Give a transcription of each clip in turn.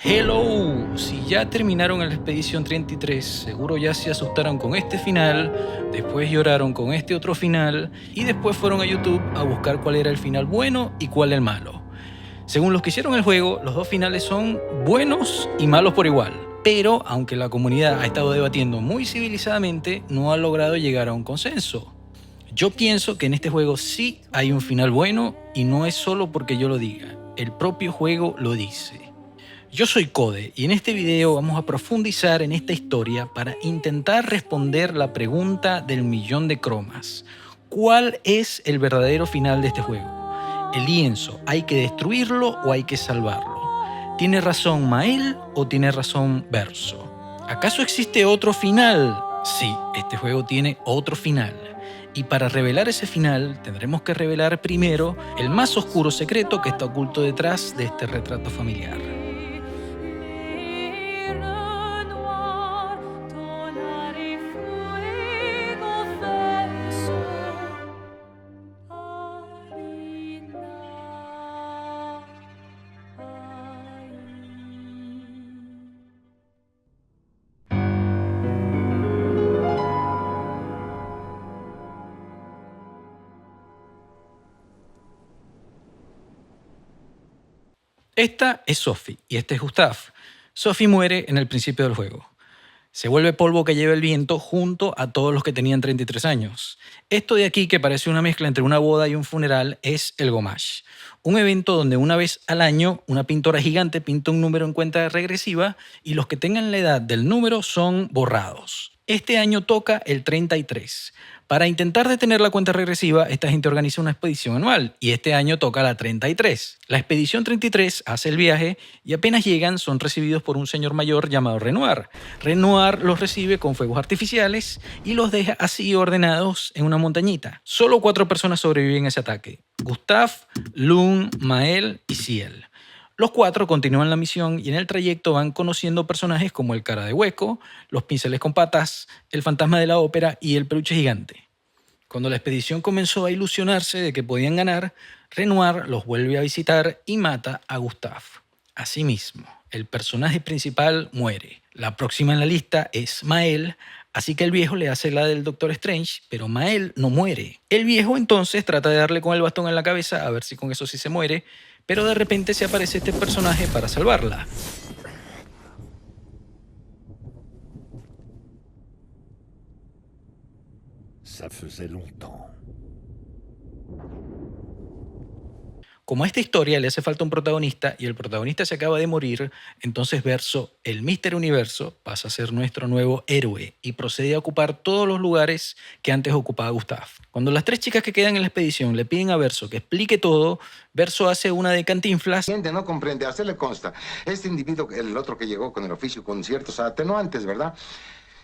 Hello, si ya terminaron la expedición 33, seguro ya se asustaron con este final, después lloraron con este otro final y después fueron a YouTube a buscar cuál era el final bueno y cuál el malo. Según los que hicieron el juego, los dos finales son buenos y malos por igual. Pero, aunque la comunidad ha estado debatiendo muy civilizadamente, no ha logrado llegar a un consenso. Yo pienso que en este juego sí hay un final bueno y no es solo porque yo lo diga, el propio juego lo dice. Yo soy Code y en este video vamos a profundizar en esta historia para intentar responder la pregunta del millón de cromas. ¿Cuál es el verdadero final de este juego? El lienzo, ¿hay que destruirlo o hay que salvarlo? ¿Tiene razón Mael o tiene razón Verso? ¿Acaso existe otro final? Sí, este juego tiene otro final. Y para revelar ese final tendremos que revelar primero el más oscuro secreto que está oculto detrás de este retrato familiar. Esta es Sophie y este es Gustav. Sophie muere en el principio del juego. Se vuelve polvo que lleva el viento junto a todos los que tenían 33 años. Esto de aquí, que parece una mezcla entre una boda y un funeral, es el Gomage. Un evento donde una vez al año una pintora gigante pinta un número en cuenta regresiva y los que tengan la edad del número son borrados. Este año toca el 33. Para intentar detener la cuenta regresiva, esta gente organiza una expedición anual y este año toca la 33. La expedición 33 hace el viaje y apenas llegan son recibidos por un señor mayor llamado Renoir. Renoir los recibe con fuegos artificiales y los deja así ordenados en una montañita. Solo 4 personas sobreviven a ese ataque: Gustav, Lune, Mael y Ciel. Los 4 continúan la misión y en el trayecto van conociendo personajes como el cara de hueco, los pinceles con patas, el fantasma de la ópera y el peluche gigante. Cuando la expedición comenzó a ilusionarse de que podían ganar, Renoir los vuelve a visitar y mata a Gustav. Asimismo, el personaje principal muere. La próxima en la lista es Mael, así que el viejo le hace la del Doctor Strange, pero Mael no muere. El viejo entonces trata de darle con el bastón en la cabeza a ver si con eso sí se muere, pero de repente se aparece este personaje para salvarla. Ça faisait longtemps. Como a esta historia le hace falta un protagonista y el protagonista se acaba de morir, entonces Verso, el Mister Universo, pasa a ser nuestro nuevo héroe y procede a ocupar todos los lugares que antes ocupaba Gustav. Cuando las 3 chicas que quedan en la expedición le piden a Verso que explique todo, Verso hace una de Cantinflas. No comprende, a usted le consta. Este individuo, el otro que llegó con el oficio con ciertos atenuantes, ¿verdad?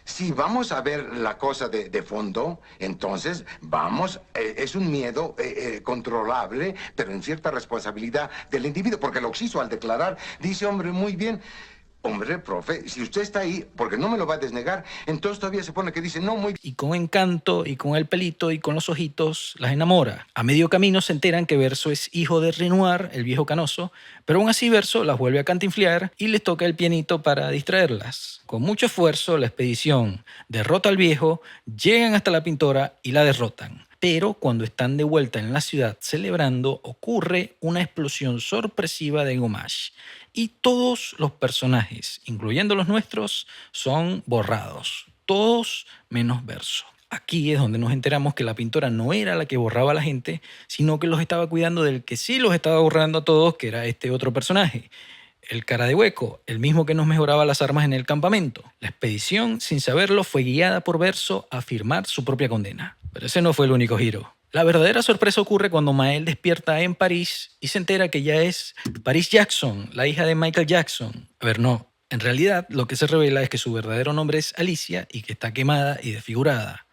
Si vamos a ver la cosa de fondo, entonces vamos, es un miedo controlable, pero en cierta responsabilidad del individuo, porque lo hizo al declarar, dice, hombre, muy bien. Hombre, profe, si usted está ahí, porque no me lo va a desnegar, entonces todavía se pone que dice, no, muy bien. Y con encanto, y con el pelito, y con los ojitos, las enamora. A medio camino se enteran que Verso es hijo de Renoir, el viejo canoso, pero aún así Verso las vuelve a cantinflear y les toca el pianito para distraerlas. Con mucho esfuerzo, la expedición derrota al viejo, llegan hasta la pintora y la derrotan. Pero cuando están de vuelta en la ciudad celebrando, ocurre una explosión sorpresiva de Gomage. Y todos los personajes, incluyendo los nuestros, son borrados. Todos menos Verso. Aquí es donde nos enteramos que la pintora no era la que borraba a la gente, sino que los estaba cuidando del que sí los estaba borrando a todos, que era este otro personaje. El cara de hueco, el mismo que nos mejoraba las armas en el campamento. La expedición, sin saberlo, fue guiada por Verso a firmar su propia condena. Pero ese no fue el único giro. La verdadera sorpresa ocurre cuando Mael despierta en París y se entera que ya es Paris Jackson, la hija de Michael Jackson. A ver, no. En realidad, lo que se revela es que su verdadero nombre es Alicia y que está quemada y desfigurada.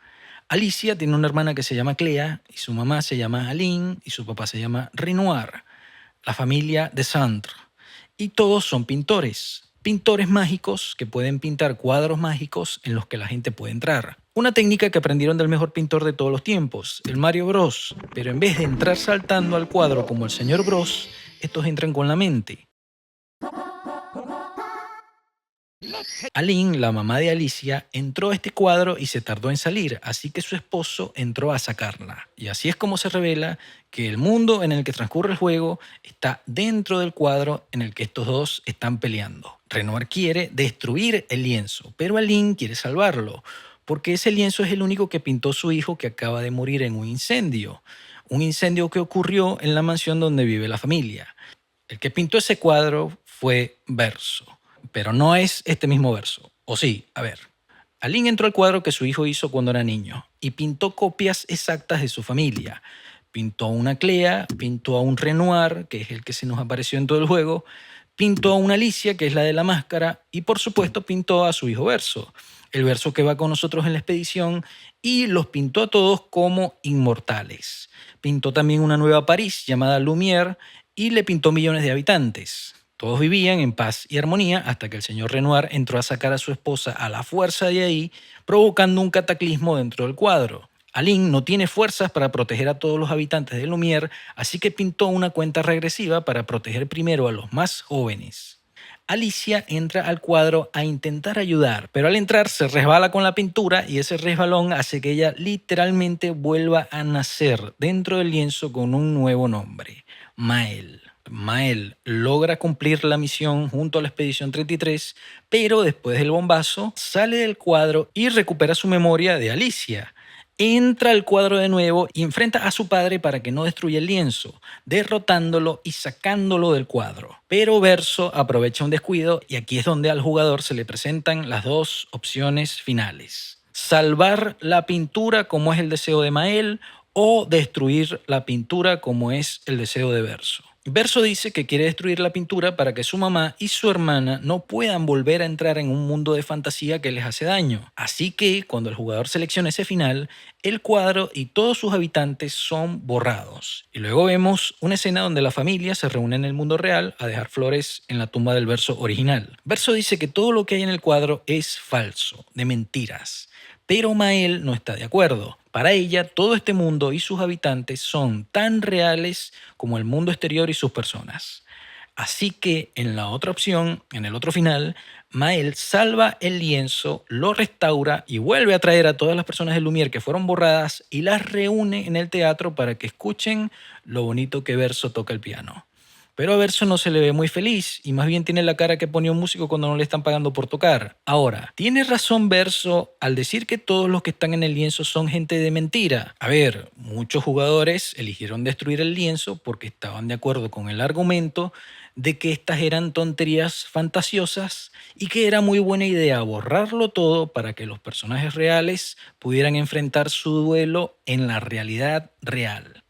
Alicia tiene una hermana que se llama Clea y su mamá se llama Aline y su papá se llama Renoir. La familia de Sandre. Y todos son pintores. Pintores mágicos que pueden pintar cuadros mágicos en los que la gente puede entrar. Una técnica que aprendieron del mejor pintor de todos los tiempos, el Mario Bros. Pero en vez de entrar saltando al cuadro como el señor Bros, estos entran con la mente. Aline, la mamá de Alicia, entró a este cuadro y se tardó en salir, así que su esposo entró a sacarla. Y así es como se revela que el mundo en el que transcurre el juego está dentro del cuadro en el que estos dos están peleando. Renoir quiere destruir el lienzo, pero Aline quiere salvarlo, porque ese lienzo es el único que pintó su hijo que acaba de morir en un incendio. Un incendio que ocurrió en la mansión donde vive la familia. El que pintó ese cuadro fue Verso, pero no es este mismo Verso. O sí, a ver. Aline entró al cuadro que su hijo hizo cuando era niño y pintó copias exactas de su familia. Pintó a una Clea, pintó a un Renoir, que es el que se nos apareció en todo el juego, pintó a una Alicia, que es la de la máscara, y por supuesto pintó a su hijo Verso, el Verso que va con nosotros en la expedición, y los pintó a todos como inmortales. Pintó también una nueva París llamada Lumière y le pintó millones de habitantes. Todos vivían en paz y armonía hasta que el señor Renoir entró a sacar a su esposa a la fuerza de ahí, provocando un cataclismo dentro del cuadro. Aline no tiene fuerzas para proteger a todos los habitantes de Lumière, así que pintó una cuenta regresiva para proteger primero a los más jóvenes. Alicia entra al cuadro a intentar ayudar, pero al entrar se resbala con la pintura y ese resbalón hace que ella literalmente vuelva a nacer dentro del lienzo con un nuevo nombre, Maëlle. Maëlle logra cumplir la misión junto a la Expedición 33, pero después del bombazo sale del cuadro y recupera su memoria de Alicia. Entra al cuadro de nuevo y enfrenta a su padre para que no destruya el lienzo, derrotándolo y sacándolo del cuadro. Pero Verso aprovecha un descuido y aquí es donde al jugador se le presentan las dos opciones finales. Salvar la pintura como es el deseo de Maëlle o destruir la pintura como es el deseo de Verso. Verso dice que quiere destruir la pintura para que su mamá y su hermana no puedan volver a entrar en un mundo de fantasía que les hace daño. Así que cuando el jugador selecciona ese final, el cuadro y todos sus habitantes son borrados. Y luego vemos una escena donde la familia se reúne en el mundo real a dejar flores en la tumba del Verso original. Verso dice que todo lo que hay en el cuadro es falso, de mentiras. Pero Maëlle no está de acuerdo. Para ella, todo este mundo y sus habitantes son tan reales como el mundo exterior y sus personas. Así que en la otra opción, en el otro final, Maëlle salva el lienzo, lo restaura y vuelve a traer a todas las personas de Lumière que fueron borradas y las reúne en el teatro para que escuchen lo bonito que Verso toca el piano. Pero a Verso no se le ve muy feliz y más bien tiene la cara que pone un músico cuando no le están pagando por tocar. Ahora, ¿tiene razón Verso al decir que todos los que están en el lienzo son gente de mentira? A ver, muchos jugadores eligieron destruir el lienzo porque estaban de acuerdo con el argumento de que estas eran tonterías fantasiosas y que era muy buena idea borrarlo todo para que los personajes reales pudieran enfrentar su duelo en la realidad real.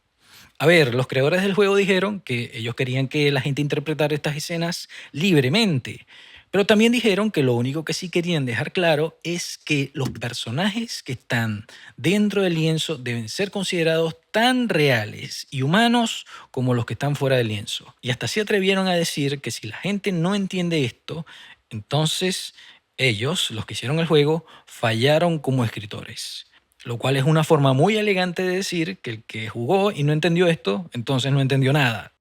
A ver, los creadores del juego dijeron que ellos querían que la gente interpretara estas escenas libremente, pero también dijeron que lo único que sí querían dejar claro es que los personajes que están dentro del lienzo deben ser considerados tan reales y humanos como los que están fuera del lienzo. Y hasta se atrevieron a decir que si la gente no entiende esto, entonces ellos, los que hicieron el juego, fallaron como escritores. Lo cual es una forma muy elegante de decir que el que jugó y no entendió esto, entonces no entendió nada.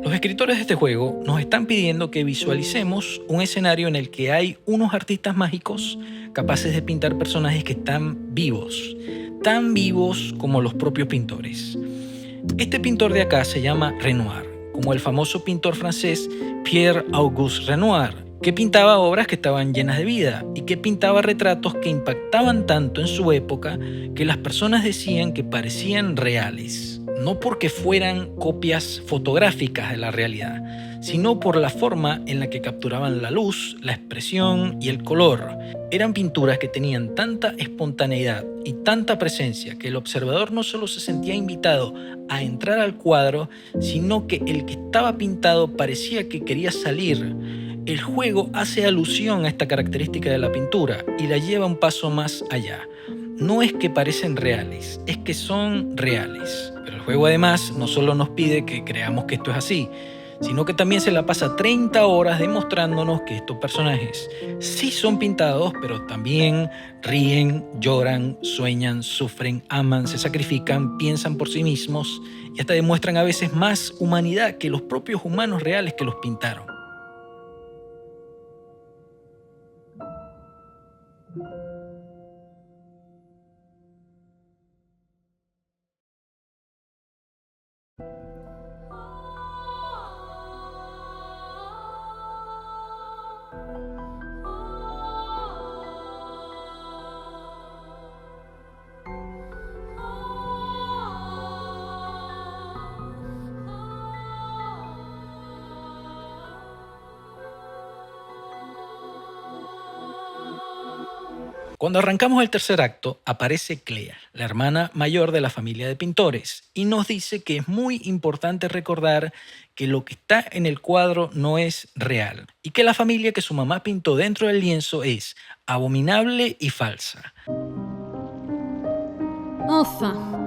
Los escritores de este juego nos están pidiendo que visualicemos un escenario en el que hay unos artistas mágicos capaces de pintar personajes que están vivos, tan vivos como los propios pintores. Este pintor de acá se llama Renoir, como el famoso pintor francés Pierre-Auguste Renoir, que pintaba obras que estaban llenas de vida y que pintaba retratos que impactaban tanto en su época que las personas decían que parecían reales. No porque fueran copias fotográficas de la realidad, sino por la forma en la que capturaban la luz, la expresión y el color. Eran pinturas que tenían tanta espontaneidad y tanta presencia que el observador no solo se sentía invitado a entrar al cuadro, sino que el que estaba pintado parecía que quería salir. El juego hace alusión a esta característica de la pintura y la lleva un paso más allá. No es que parecen reales, es que son reales. Pero el juego además no solo nos pide que creamos que esto es así, sino que también se la pasa 30 horas demostrándonos que estos personajes sí son pintados, pero también ríen, lloran, sueñan, sufren, aman, se sacrifican, piensan por sí mismos y hasta demuestran a veces más humanidad que los propios humanos reales que los pintaron. Cuando arrancamos el tercer acto, aparece Clea, la hermana mayor de la familia de pintores, y nos dice que es muy importante recordar que lo que está en el cuadro no es real y que la familia que su mamá pintó dentro del lienzo es abominable y falsa. Enfin.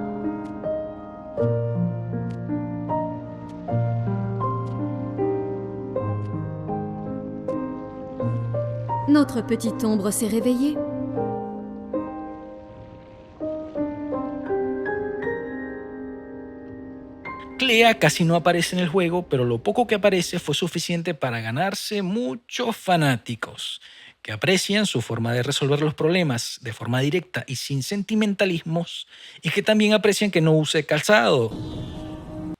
Notre petite ombre s'est réveillée. Clea casi no aparece en el juego, pero lo poco que aparece fue suficiente para ganarse muchos fanáticos que aprecian su forma de resolver los problemas de forma directa y sin sentimentalismos, y que también aprecian que no use calzado.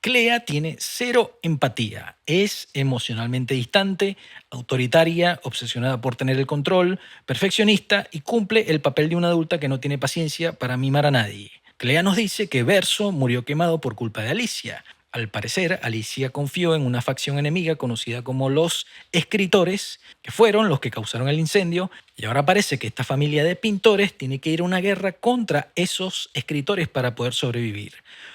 Clea tiene cero empatía, es emocionalmente distante, autoritaria, obsesionada por tener el control, perfeccionista y cumple el papel de una adulta que no tiene paciencia para mimar a nadie. Clea nos dice que Verso murió quemado por culpa de Alicia. Al parecer, Alicia confió en una facción enemiga conocida como los Escritores, que fueron los que causaron el incendio, y ahora parece que esta familia de pintores tiene que ir a una guerra contra esos escritores para poder sobrevivir.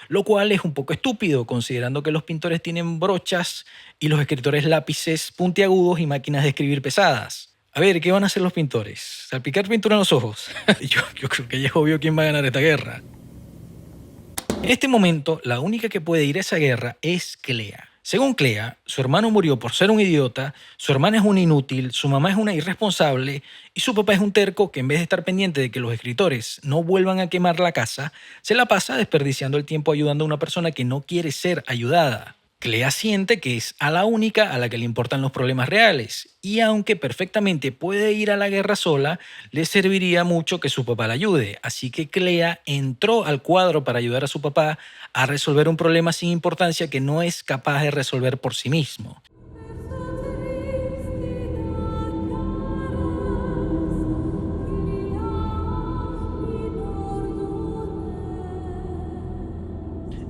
Lo cual es un poco estúpido, considerando que los pintores tienen brochas y los escritores lápices puntiagudos y máquinas de escribir pesadas. A ver, ¿qué van a hacer los pintores? ¿Salpicar pintura en los ojos? Yo creo que ya es obvio quién va a ganar esta guerra. En este momento, la única que puede ir a esa guerra es Clea. Según Clea, su hermano murió por ser un idiota, su hermana es una inútil, su mamá es una irresponsable y su papá es un terco que en vez de estar pendiente de que los escritores no vuelvan a quemar la casa, se la pasa desperdiciando el tiempo ayudando a una persona que no quiere ser ayudada. Clea siente que es a la única a la que le importan los problemas reales y aunque perfectamente puede ir a la guerra sola, le serviría mucho que su papá la ayude. Así que Clea entró al cuadro para ayudar a su papá a resolver un problema sin importancia que no es capaz de resolver por sí mismo.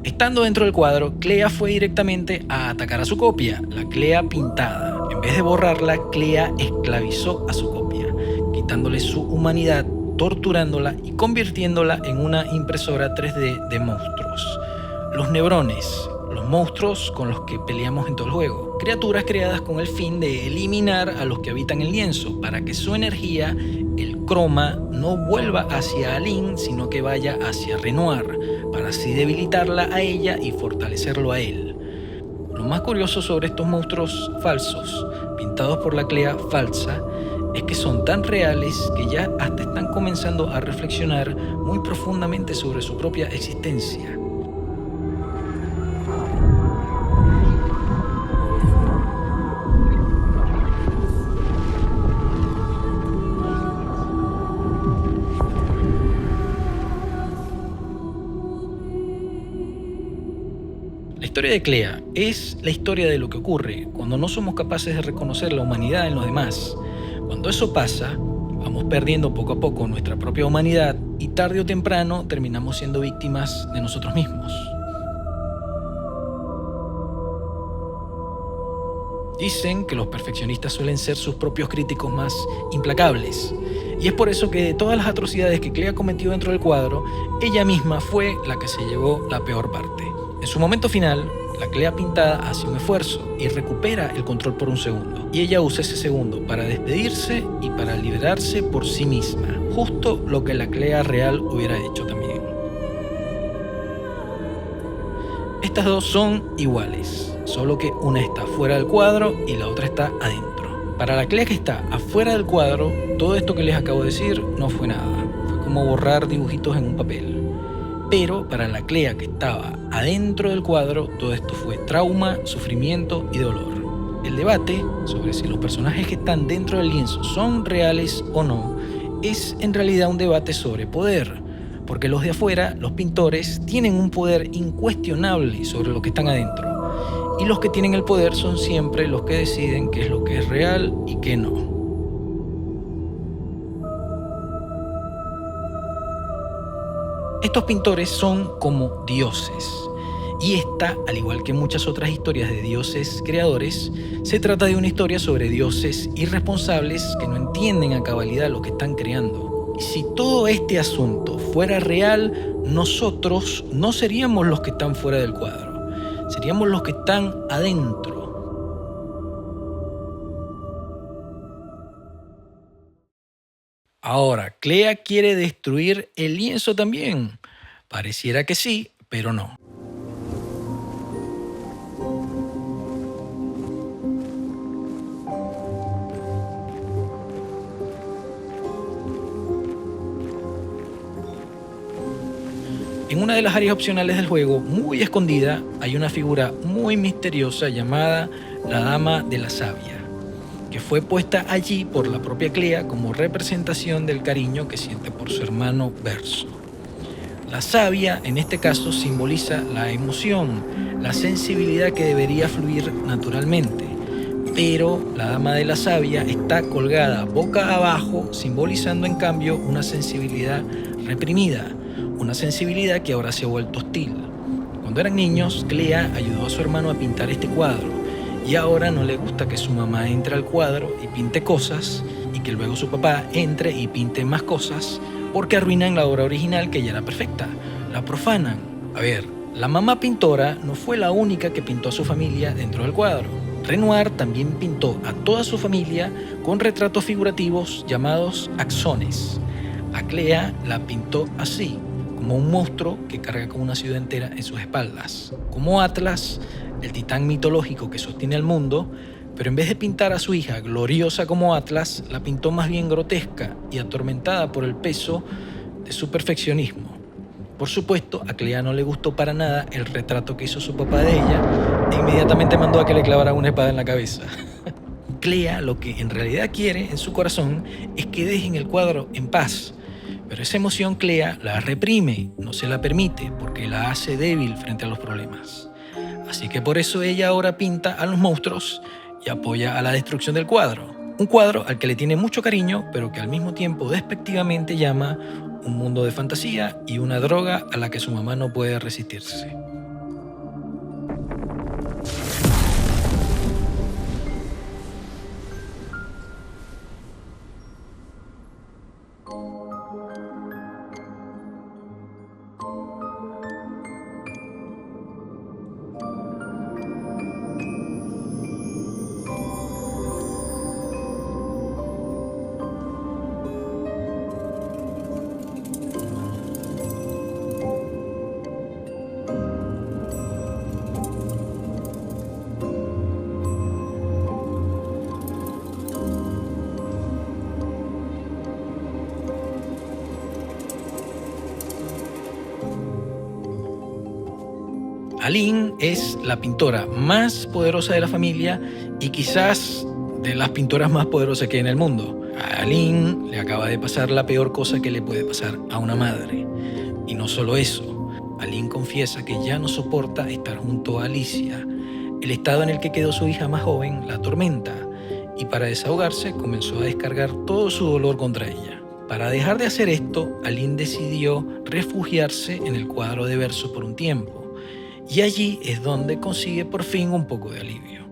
Estando dentro del cuadro, Clea fue directamente a atacar a su copia, la Clea pintada. En vez de borrarla, Clea esclavizó a su copia, quitándole su humanidad, torturándola y convirtiéndola en una impresora 3D de monstruos. Los Nebrones, los monstruos con los que peleamos en todo el juego. Criaturas creadas con el fin de eliminar a los que habitan el lienzo, para que su energía, el croma, no vuelva hacia Aline, sino que vaya hacia Renoir, para así debilitarla a ella y fortalecerlo a él. Lo más curioso sobre estos monstruos falsos, pintados por la Clea falsa, es que son tan reales que ya hasta están comenzando a reflexionar muy profundamente sobre su propia existencia. La historia de Clea es la historia de lo que ocurre cuando no somos capaces de reconocer la humanidad en los demás. Cuando eso pasa, vamos perdiendo poco a poco nuestra propia humanidad y tarde o temprano terminamos siendo víctimas de nosotros mismos. Dicen que los perfeccionistas suelen ser sus propios críticos más implacables. Y es por eso que de todas las atrocidades que Clea cometió dentro del cuadro, ella misma fue la que se llevó la peor parte. En su momento final, la Clea pintada hace un esfuerzo y recupera el control por un segundo. Y ella usa ese segundo para despedirse y para liberarse por sí misma. Justo lo que la Clea real hubiera hecho también. Estas dos son iguales, solo que una está fuera del cuadro y la otra está adentro. Para la Clea que está afuera del cuadro, todo esto que les acabo de decir no fue nada. Fue como borrar dibujitos en un papel. Pero para la Clea que estaba adentro del cuadro, todo esto fue trauma, sufrimiento y dolor. El debate sobre si los personajes que están dentro del lienzo son reales o no es en realidad un debate sobre poder, porque los de afuera, los pintores, tienen un poder incuestionable sobre los que están adentro, y los que tienen el poder son siempre los que deciden qué es lo que es real y qué no. Estos pintores son como dioses. Y esta, al igual que muchas otras historias de dioses creadores, se trata de una historia sobre dioses irresponsables que no entienden a cabalidad lo que están creando. Y si todo este asunto fuera real, nosotros no seríamos los que están fuera del cuadro, seríamos los que están adentro. Ahora, ¿Clea quiere destruir el lienzo también? Pareciera que sí, pero no. En una de las áreas opcionales del juego, muy escondida, hay una figura muy misteriosa llamada la Dama de la Savia, que fue puesta allí por la propia Clea como representación del cariño que siente por su hermano Verso. La savia, en este caso, simboliza la emoción, la sensibilidad que debería fluir naturalmente, pero la Dama de la Savia está colgada boca abajo, simbolizando en cambio una sensibilidad reprimida, una sensibilidad que ahora se ha vuelto hostil. Cuando eran niños, Clea ayudó a su hermano a pintar este cuadro, y ahora no le gusta que su mamá entre al cuadro y pinte cosas, y que luego su papá entre y pinte más cosas, porque arruinan la obra original que ya era perfecta, la profanan. A ver, la mamá pintora no fue la única que pintó a su familia dentro del cuadro. Renoir también pintó a toda su familia con retratos figurativos llamados axones. A Clea la pintó así, como un monstruo que carga con una ciudad entera en sus espaldas, como Atlas, el titán mitológico que sostiene al mundo, pero en vez de pintar a su hija gloriosa como Atlas, la pintó más bien grotesca y atormentada por el peso de su perfeccionismo. Por supuesto, a Clea no le gustó para nada el retrato que hizo su papá de ella e inmediatamente mandó a que le clavara una espada en la cabeza. Clea lo que en realidad quiere en su corazón es que dejen el cuadro en paz, pero esa emoción Clea la reprime, no se la permite porque la hace débil frente a los problemas. Así que por eso ella ahora pinta a los monstruos y apoya a la destrucción del cuadro. Un cuadro al que le tiene mucho cariño, pero que al mismo tiempo despectivamente llama un mundo de fantasía y una droga a la que su mamá no puede resistirse. Aline es la pintora más poderosa de la familia y quizás de las pintoras más poderosas que hay en el mundo. A Aline le acaba de pasar la peor cosa que le puede pasar a una madre. Y no solo eso, Aline confiesa que ya no soporta estar junto a Alicia. El estado en el que quedó su hija más joven la atormenta y para desahogarse comenzó a descargar todo su dolor contra ella. Para dejar de hacer esto, Aline decidió refugiarse en el cuadro de Verso por un tiempo. Y allí es donde consigue por fin un poco de alivio.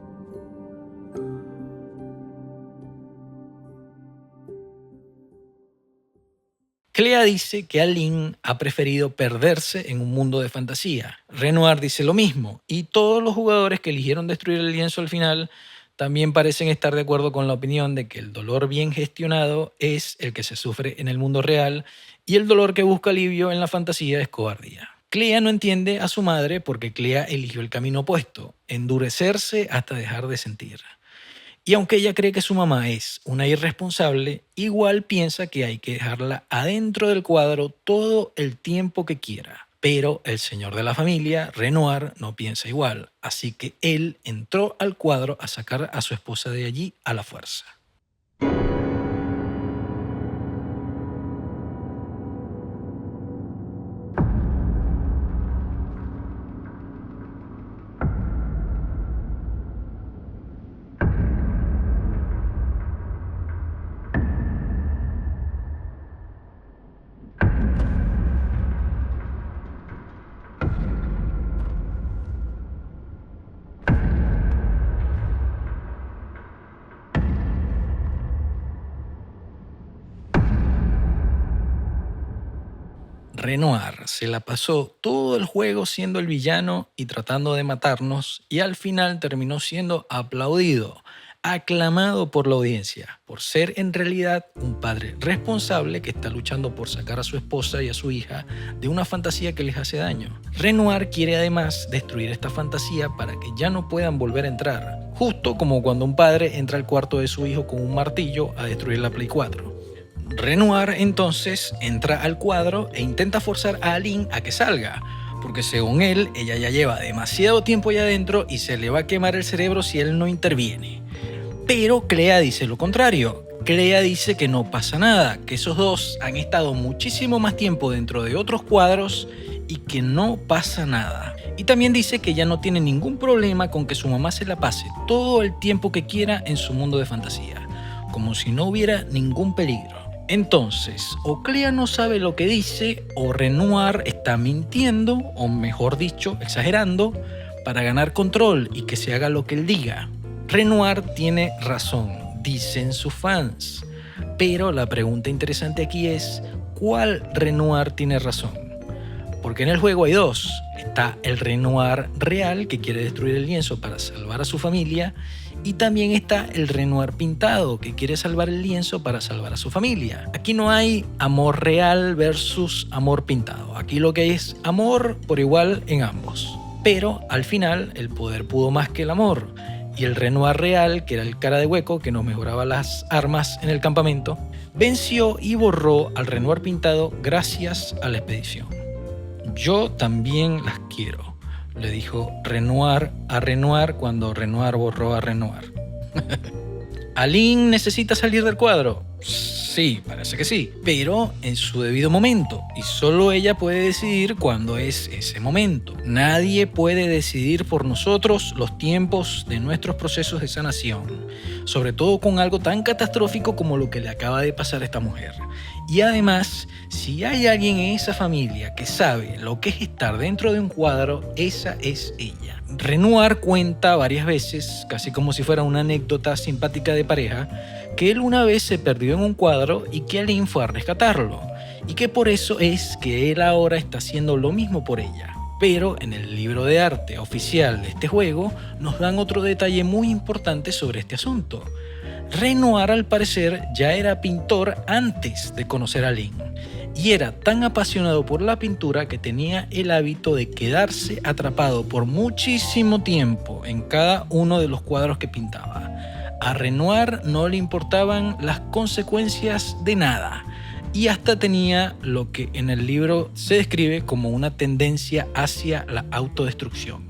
Clea dice que Aline ha preferido perderse en un mundo de fantasía. Renoir dice lo mismo, y todos los jugadores que eligieron destruir el lienzo al final también parecen estar de acuerdo con la opinión de que el dolor bien gestionado es el que se sufre en el mundo real y el dolor que busca alivio en la fantasía es cobardía. Clea no entiende a su madre porque Clea eligió el camino opuesto, endurecerse hasta dejar de sentir. Y aunque ella cree que su mamá es una irresponsable, igual piensa que hay que dejarla adentro del cuadro todo el tiempo que quiera. Pero el señor de la familia, Renoir, no piensa igual, así que él entró al cuadro a sacar a su esposa de allí a la fuerza. Renoir se la pasó todo el juego siendo el villano y tratando de matarnos, y al final terminó siendo aplaudido, aclamado por la audiencia, por ser en realidad un padre responsable que está luchando por sacar a su esposa y a su hija de una fantasía que les hace daño. Renoir quiere además destruir esta fantasía para que ya no puedan volver a entrar, justo como cuando un padre entra al cuarto de su hijo con un martillo a destruir la Play 4. Renoir entonces entra al cuadro e intenta forzar a Aline a que salga, porque según él, ella ya lleva demasiado tiempo allá adentro y se le va a quemar el cerebro si él no interviene. Pero Clea dice lo contrario. Clea dice que no pasa nada, que esos dos han estado muchísimo más tiempo dentro de otros cuadros y que no pasa nada. Y también dice que ya no tiene ningún problema con que su mamá se la pase todo el tiempo que quiera en su mundo de fantasía, como si no hubiera ningún peligro. Entonces, o Clea no sabe lo que dice, o Renoir está mintiendo, o mejor dicho, exagerando, para ganar control y que se haga lo que él diga. Renoir tiene razón, dicen sus fans. Pero la pregunta interesante aquí es, ¿cuál Renoir tiene razón? Porque en el juego hay dos. Está el Renoir real, que quiere destruir el lienzo para salvar a su familia, y también está el Renoir pintado, que quiere salvar el lienzo para salvar a su familia. Aquí no hay amor real versus amor pintado. Aquí lo que hay es amor por igual en ambos. Pero al final el poder pudo más que el amor. Y el Renoir real, que era el cara de hueco que nos mejoraba las armas en el campamento, venció y borró al Renoir pintado gracias a la expedición. Yo también las quiero, le dijo Renoir a Renoir cuando Renoir borró a Renoir. ¿Aline necesita salir del cuadro? Sí, parece que sí, pero en su debido momento, y solo ella puede decidir cuándo es ese momento. Nadie puede decidir por nosotros los tiempos de nuestros procesos de sanación, sobre todo con algo tan catastrófico como lo que le acaba de pasar a esta mujer. Y además, si hay alguien en esa familia que sabe lo que es estar dentro de un cuadro, esa es ella. Renoir cuenta varias veces, casi como si fuera una anécdota simpática de pareja, que él una vez se perdió en un cuadro y que Aline fue a rescatarlo, y que por eso es que él ahora está haciendo lo mismo por ella. Pero en el libro de arte oficial de este juego nos dan otro detalle muy importante sobre este asunto. Renoir al parecer ya era pintor antes de conocer a Aline, y era tan apasionado por la pintura que tenía el hábito de quedarse atrapado por muchísimo tiempo en cada uno de los cuadros que pintaba. A Renoir no le importaban las consecuencias de nada, y hasta tenía lo que en el libro se describe como una tendencia hacia la autodestrucción.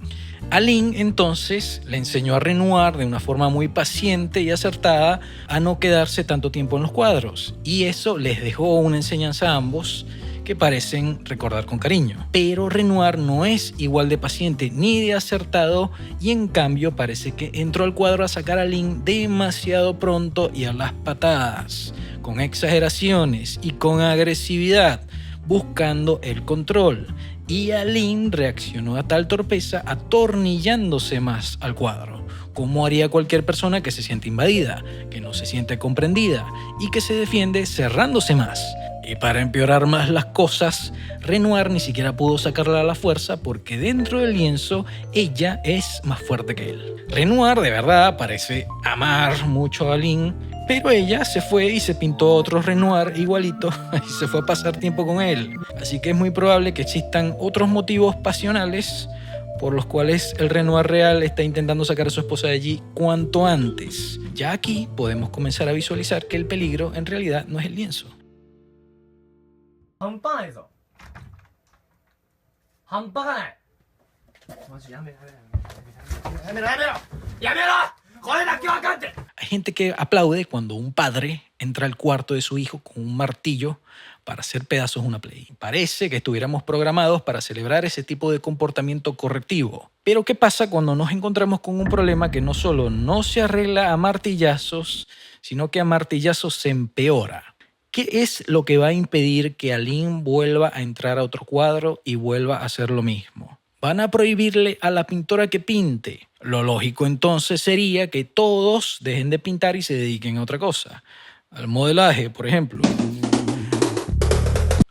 Aline entonces le enseñó a Renoir de una forma muy paciente y acertada a no quedarse tanto tiempo en los cuadros, y eso les dejó una enseñanza a ambos que parecen recordar con cariño. Pero Renoir no es igual de paciente ni de acertado, y en cambio parece que entró al cuadro a sacar a Aline demasiado pronto y a las patadas, con exageraciones y con agresividad, buscando el control. Y Aline reaccionó a tal torpeza atornillándose más al cuadro, como haría cualquier persona que se siente invadida, que no se siente comprendida y que se defiende cerrándose más. Y para empeorar más las cosas, Renoir ni siquiera pudo sacarla a la fuerza porque dentro del lienzo ella es más fuerte que él. Renoir de verdad parece amar mucho a Aline, Pero ella se fue y se pintó otro Renoir igualito y se fue a pasar tiempo con él. Así que es muy probable que existan otros motivos pasionales por los cuales el Renoir real está intentando sacar a su esposa de allí cuanto antes. Ya aquí podemos comenzar a visualizar que el peligro en realidad no es el lienzo. 半端ないぞ半端がないマジやめろやめろやめろやめろこれだけわかって Hay gente que aplaude cuando un padre entra al cuarto de su hijo con un martillo para hacer pedazos una Play. Parece que estuviéramos programados para celebrar ese tipo de comportamiento correctivo. Pero ¿qué pasa cuando nos encontramos con un problema que no solo no se arregla a martillazos, sino que a martillazos se empeora? ¿Qué es lo que va a impedir que Aline vuelva a entrar a otro cuadro y vuelva a hacer lo mismo? ¿Van a prohibirle a la pintora que pinte? Lo lógico entonces sería que todos dejen de pintar y se dediquen a otra cosa. Al modelaje, por ejemplo.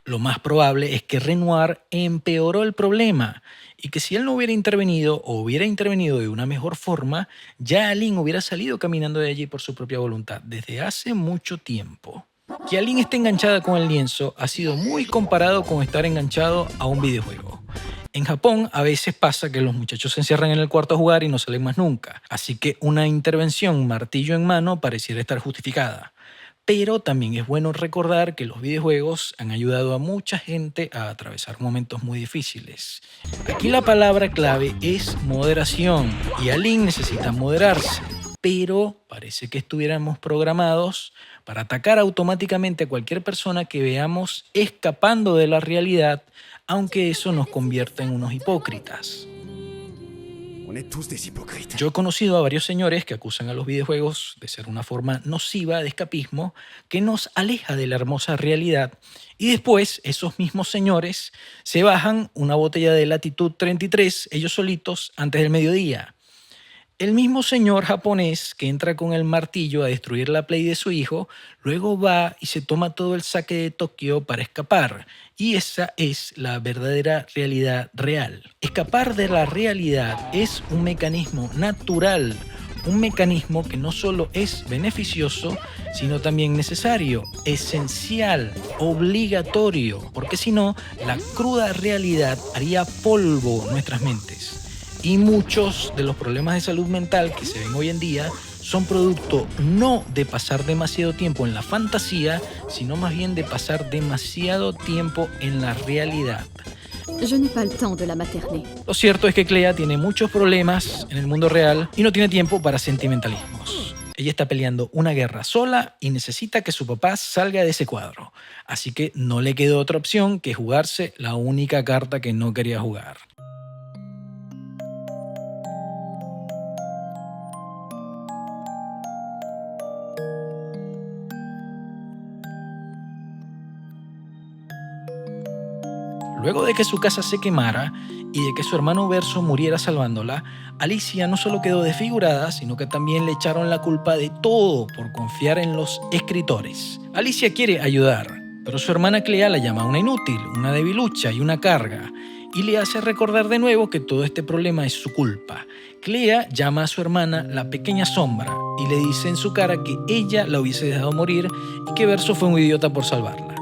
Lo más probable es que Renoir empeoró el problema y que si él no hubiera intervenido o hubiera intervenido de una mejor forma, ya Aline hubiera salido caminando de allí por su propia voluntad desde hace mucho tiempo. Que Aline esté enganchada con el lienzo ha sido muy comparado con estar enganchado a un videojuego. En Japón a veces pasa que los muchachos se encierran en el cuarto a jugar y no salen más nunca, así que una intervención martillo en mano pareciera estar justificada. Pero también es bueno recordar que los videojuegos han ayudado a mucha gente a atravesar momentos muy difíciles. Aquí la palabra clave es moderación y Aline necesita moderarse. Pero parece que estuviéramos programados para atacar automáticamente a cualquier persona que veamos escapando de la realidad, aunque eso nos convierta en unos hipócritas. On est tous des hypocrites. Yo he conocido a varios señores que acusan a los videojuegos de ser una forma nociva de escapismo que nos aleja de la hermosa realidad y después esos mismos señores se bajan una botella de Latitud 33 ellos solitos antes del mediodía. El mismo señor japonés que entra con el martillo a destruir la Play de su hijo, luego va y se toma todo el sake de Tokio para escapar. Y esa es la verdadera realidad real. Escapar de la realidad es un mecanismo natural, un mecanismo que no solo es beneficioso, sino también necesario, esencial, obligatorio, porque si no, la cruda realidad haría polvo nuestras mentes. Y muchos de los problemas de salud mental que se ven hoy en día son producto no de pasar demasiado tiempo en la fantasía, sino más bien de pasar demasiado tiempo en la realidad. Je n'ai pas le temps de la materner. Lo cierto es que Clea tiene muchos problemas en el mundo real y no tiene tiempo para sentimentalismos. Ella está peleando una guerra sola y necesita que su papá salga de ese cuadro. Así que no le quedó otra opción que jugarse la única carta que no quería jugar. Luego de que su casa se quemara y de que su hermano Verso muriera salvándola, Alicia no solo quedó desfigurada, sino que también le echaron la culpa de todo por confiar en los escritores. Alicia quiere ayudar, pero su hermana Clea la llama una inútil, una debilucha y una carga, y le hace recordar de nuevo que todo este problema es su culpa. Clea llama a su hermana la pequeña sombra y le dice en su cara que ella la hubiese dejado morir y que Verso fue un idiota por salvarla.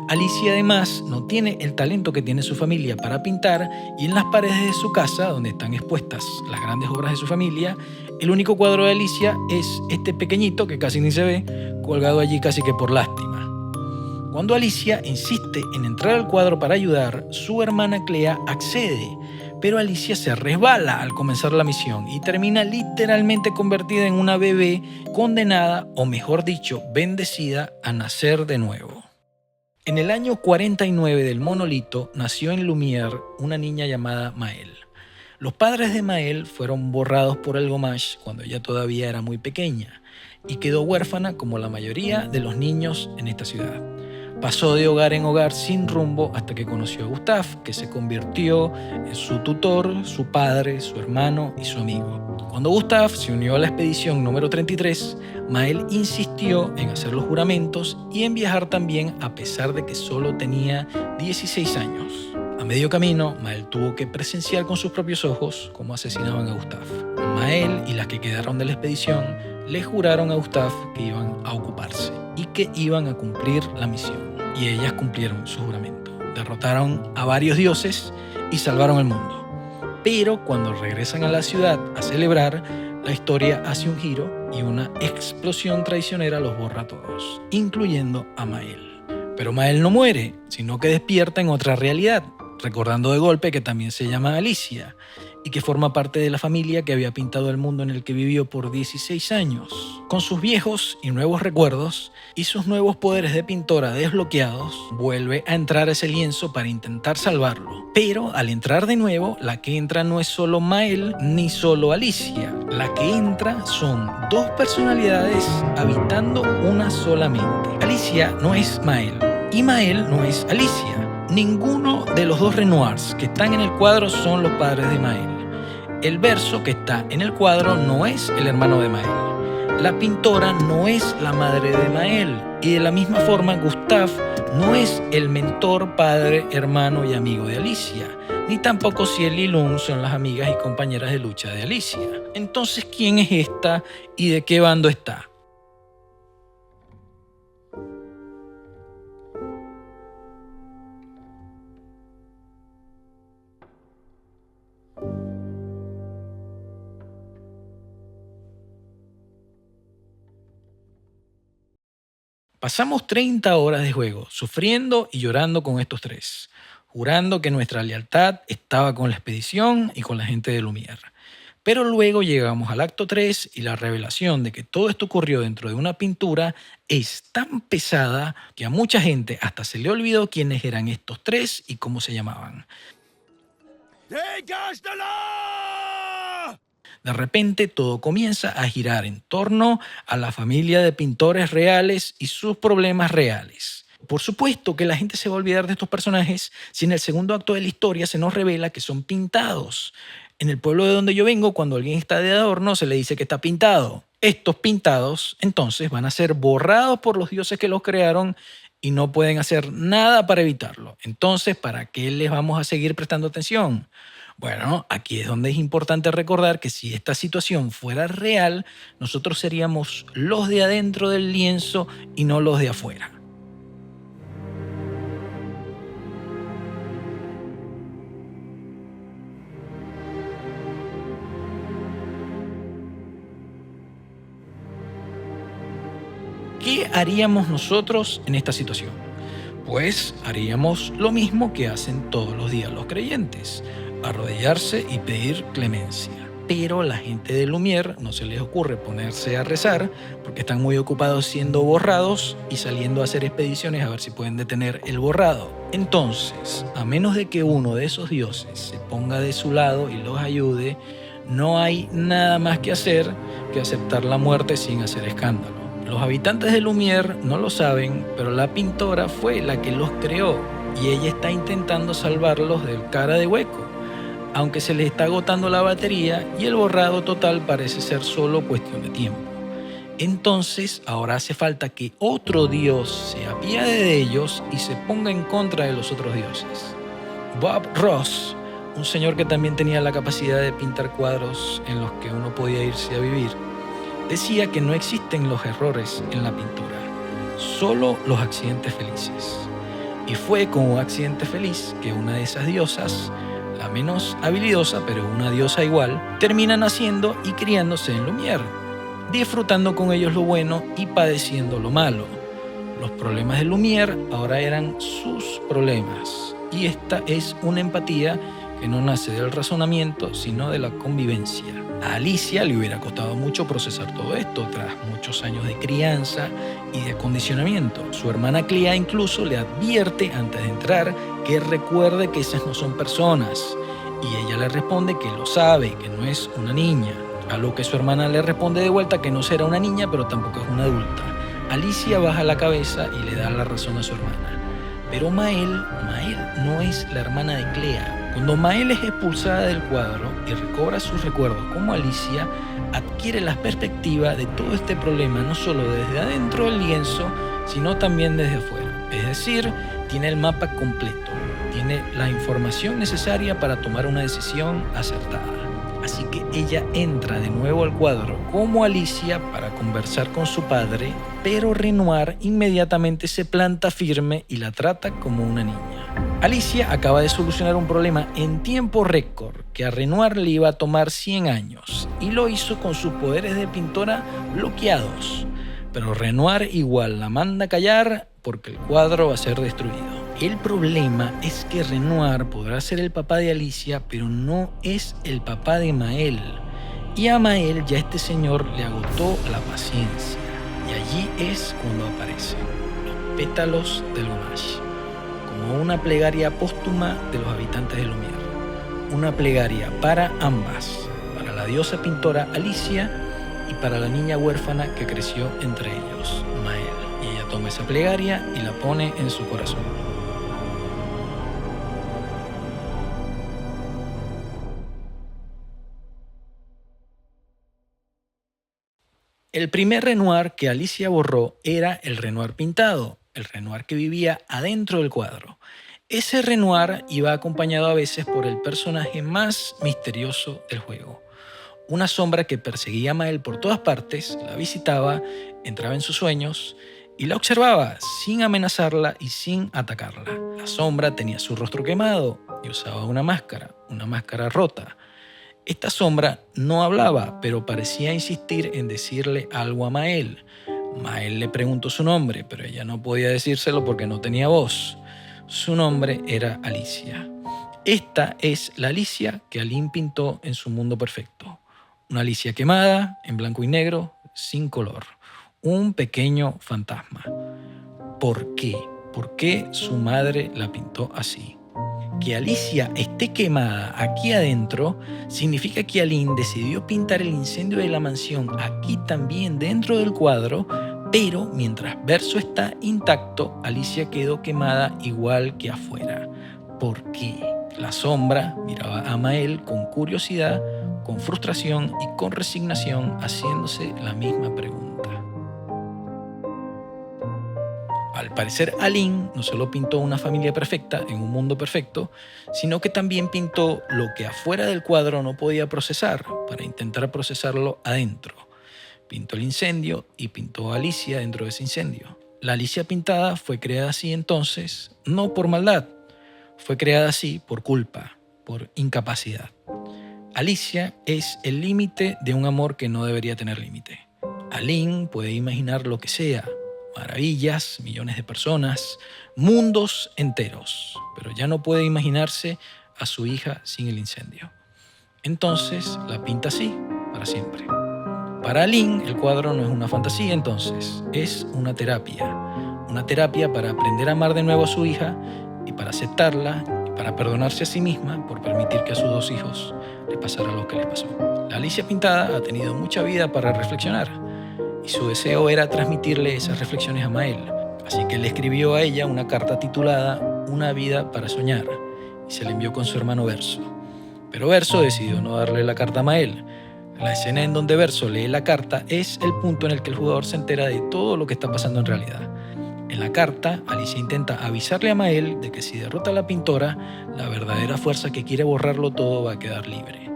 Alicia además no tiene el talento que tiene su familia para pintar y en las paredes de su casa, donde están expuestas las grandes obras de su familia, el único cuadro de Alicia es este pequeñito que casi ni se ve, colgado allí casi que por lástima. Cuando Alicia insiste en entrar al cuadro para ayudar, su hermana Clea accede, pero Alicia se resbala al comenzar la misión y termina literalmente convertida en una bebé condenada, o mejor dicho, bendecida a nacer de nuevo. En el año 49 del monolito nació en Lumière una niña llamada Maëlle. Los padres de Maëlle fueron borrados por el Gomage cuando ella todavía era muy pequeña y quedó huérfana como la mayoría de los niños en esta ciudad. Pasó de hogar en hogar sin rumbo hasta que conoció a Gustave, que se convirtió en su tutor, su padre, su hermano y su amigo. Cuando Gustave se unió a la expedición número 33, Maëlle insistió en hacer los juramentos y en viajar también a pesar de que solo tenía 16 años. A medio camino, Maëlle tuvo que presenciar con sus propios ojos cómo asesinaban a Gustave. Maëlle y las que quedaron de la expedición le juraron a Gustave que iban a ocuparse y que iban a cumplir la misión. Y ellas cumplieron su juramento. Derrotaron a varios dioses y salvaron el mundo. Pero cuando regresan a la ciudad a celebrar, la historia hace un giro y una explosión traicionera los borra a todos, incluyendo a Mael. Pero Mael no muere, sino que despierta en otra realidad, recordando de golpe que también se llama Alicia y que forma parte de la familia que había pintado el mundo en el que vivió por 16 años. Con sus viejos y nuevos recuerdos y sus nuevos poderes de pintora desbloqueados, vuelve a entrar a ese lienzo para intentar salvarlo. Pero al entrar de nuevo, la que entra no es solo Mael ni solo Alicia. La que entra son dos personalidades habitando una sola mente. Alicia no es Mael y Mael no es Alicia. Ninguno de los dos Renoirs que están en el cuadro son los padres de Mael. El verso que está en el cuadro no es el hermano de Mael. La pintora no es la madre de Mael. Y de la misma forma, Gustave no es el mentor, padre, hermano y amigo de Alicia. Ni tampoco Ciel y Lune son las amigas y compañeras de lucha de Alicia. Entonces, ¿quién es esta y de qué bando está? Pasamos 30 horas de juego, sufriendo y llorando con estos tres, jurando que nuestra lealtad estaba con la expedición y con la gente de Lumière. Pero luego llegamos al acto 3 y la revelación de que todo esto ocurrió dentro de una pintura es tan pesada que a mucha gente hasta se le olvidó quiénes eran estos tres y cómo se llamaban. ¡Dégage de là! De repente todo comienza a girar en torno a la familia de pintores reales y sus problemas reales. Por supuesto que la gente se va a olvidar de estos personajes si en el segundo acto de la historia se nos revela que son pintados. En el pueblo de donde yo vengo, cuando alguien está de adorno, se le dice que está pintado. Estos pintados, entonces, van a ser borrados por los dioses que los crearon y no pueden hacer nada para evitarlo. Entonces, ¿para qué les vamos a seguir prestando atención? Bueno, aquí es donde es importante recordar que si esta situación fuera real, nosotros seríamos los de adentro del lienzo y no los de afuera. ¿Qué haríamos nosotros en esta situación? Pues haríamos lo mismo que hacen todos los días los creyentes: arrodillarse y pedir clemencia. Pero la gente de Lumière no se les ocurre ponerse a rezar porque están muy ocupados siendo borrados y saliendo a hacer expediciones a ver si pueden detener el borrado. Entonces, a menos de que uno de esos dioses se ponga de su lado y los ayude, no hay nada más que hacer que aceptar la muerte sin hacer escándalo. Los habitantes de Lumière no lo saben, pero la pintora fue la que los creó y ella está intentando salvarlos del cara de hueco, aunque se les está agotando la batería y el borrado total parece ser solo cuestión de tiempo. Entonces, ahora hace falta que otro dios se apiade de ellos y se ponga en contra de los otros dioses. Bob Ross, un señor que también tenía la capacidad de pintar cuadros en los que uno podía irse a vivir, decía que no existen los errores en la pintura, solo los accidentes felices. Y fue con un accidente feliz que una de esas diosas, la menos habilidosa pero una diosa igual, termina naciendo y criándose en Lumière, disfrutando con ellos lo bueno y padeciendo lo malo. Los problemas de Lumière ahora eran sus problemas, y esta es una empatía que no nace del razonamiento, sino de la convivencia. A Alicia le hubiera costado mucho procesar todo esto tras muchos años de crianza y de acondicionamiento. Su hermana Clea incluso le advierte antes de entrar que recuerde que esas no son personas, y ella le responde que lo sabe, que no es una niña, a lo que su hermana le responde de vuelta que no será una niña pero tampoco es una adulta. Alicia baja la cabeza y le da la razón a su hermana. Pero Mael no es la hermana de Clea. Cuando Mael es expulsada del cuadro y recobra sus recuerdos como Alicia, adquiere la perspectiva de todo este problema no solo desde adentro del lienzo, sino también desde afuera. Es decir, tiene el mapa completo, tiene la información necesaria para tomar una decisión acertada. Así que ella entra de nuevo al cuadro como Alicia para conversar con su padre, pero Renoir inmediatamente se planta firme y la trata como una niña. Alicia acaba de solucionar un problema en tiempo récord que a Renoir le iba a tomar 100 años y lo hizo con sus poderes de pintora bloqueados. Pero Renoir igual la manda a callar porque el cuadro va a ser destruido. El problema es que Renoir podrá ser el papá de Alicia, pero no es el papá de Maël. Y a Maël ya este señor le agotó la paciencia. Y allí es cuando aparecen los pétalos de Lunash, como una plegaria póstuma de los habitantes de Lumière. Una plegaria para ambas, para la diosa pintora Alicia y para la niña huérfana que creció entre ellos, Maël. Y ella toma esa plegaria y la pone en su corazón. El primer Renoir que Alicia borró era el Renoir pintado, el Renoir que vivía adentro del cuadro. Ese Renoir iba acompañado a veces por el personaje más misterioso del juego. Una sombra que perseguía a Maël por todas partes, la visitaba, entraba en sus sueños y la observaba sin amenazarla y sin atacarla. La sombra tenía su rostro quemado y usaba una máscara rota. Esta sombra no hablaba, pero parecía insistir en decirle algo a Maël. Maël le preguntó su nombre, pero ella no podía decírselo porque no tenía voz. Su nombre era Alicia. Esta es la Alicia que Aline pintó en su mundo perfecto. Una Alicia quemada, en blanco y negro, sin color. Un pequeño fantasma. ¿Por qué? ¿Por qué su madre la pintó así? Que Alicia esté quemada aquí adentro significa que Aline decidió pintar el incendio de la mansión aquí también dentro del cuadro, pero mientras Verso está intacto, Alicia quedó quemada igual que afuera. ¿Por qué? La sombra miraba a Maël con curiosidad, con frustración y con resignación, haciéndose la misma pregunta. Al parecer, Aline no solo pintó una familia perfecta en un mundo perfecto, sino que también pintó lo que afuera del cuadro no podía procesar para intentar procesarlo adentro. Pintó el incendio y pintó a Alicia dentro de ese incendio. La Alicia pintada fue creada así entonces, no por maldad, fue creada así por culpa, por incapacidad. Alicia es el límite de un amor que no debería tener límite. Aline puede imaginar lo que sea, maravillas, millones de personas, mundos enteros, pero ya no puede imaginarse a su hija sin el incendio. Entonces la pinta así, para siempre. Para Aline, el cuadro no es una fantasía entonces, es una terapia para aprender a amar de nuevo a su hija y para aceptarla y para perdonarse a sí misma por permitir que a sus dos hijos le pasara lo que les pasó. La Alicia pintada ha tenido mucha vida para reflexionar y su deseo era transmitirle esas reflexiones a Maël. Así que le escribió a ella una carta titulada Una vida para soñar y se la envió con su hermano Verso. Pero Verso decidió no darle la carta a Maël. La escena en donde Verso lee la carta es el punto en el que el jugador se entera de todo lo que está pasando en realidad. En la carta, Alicia intenta avisarle a Maël de que si derrota a la pintora, la verdadera fuerza que quiere borrarlo todo va a quedar libre.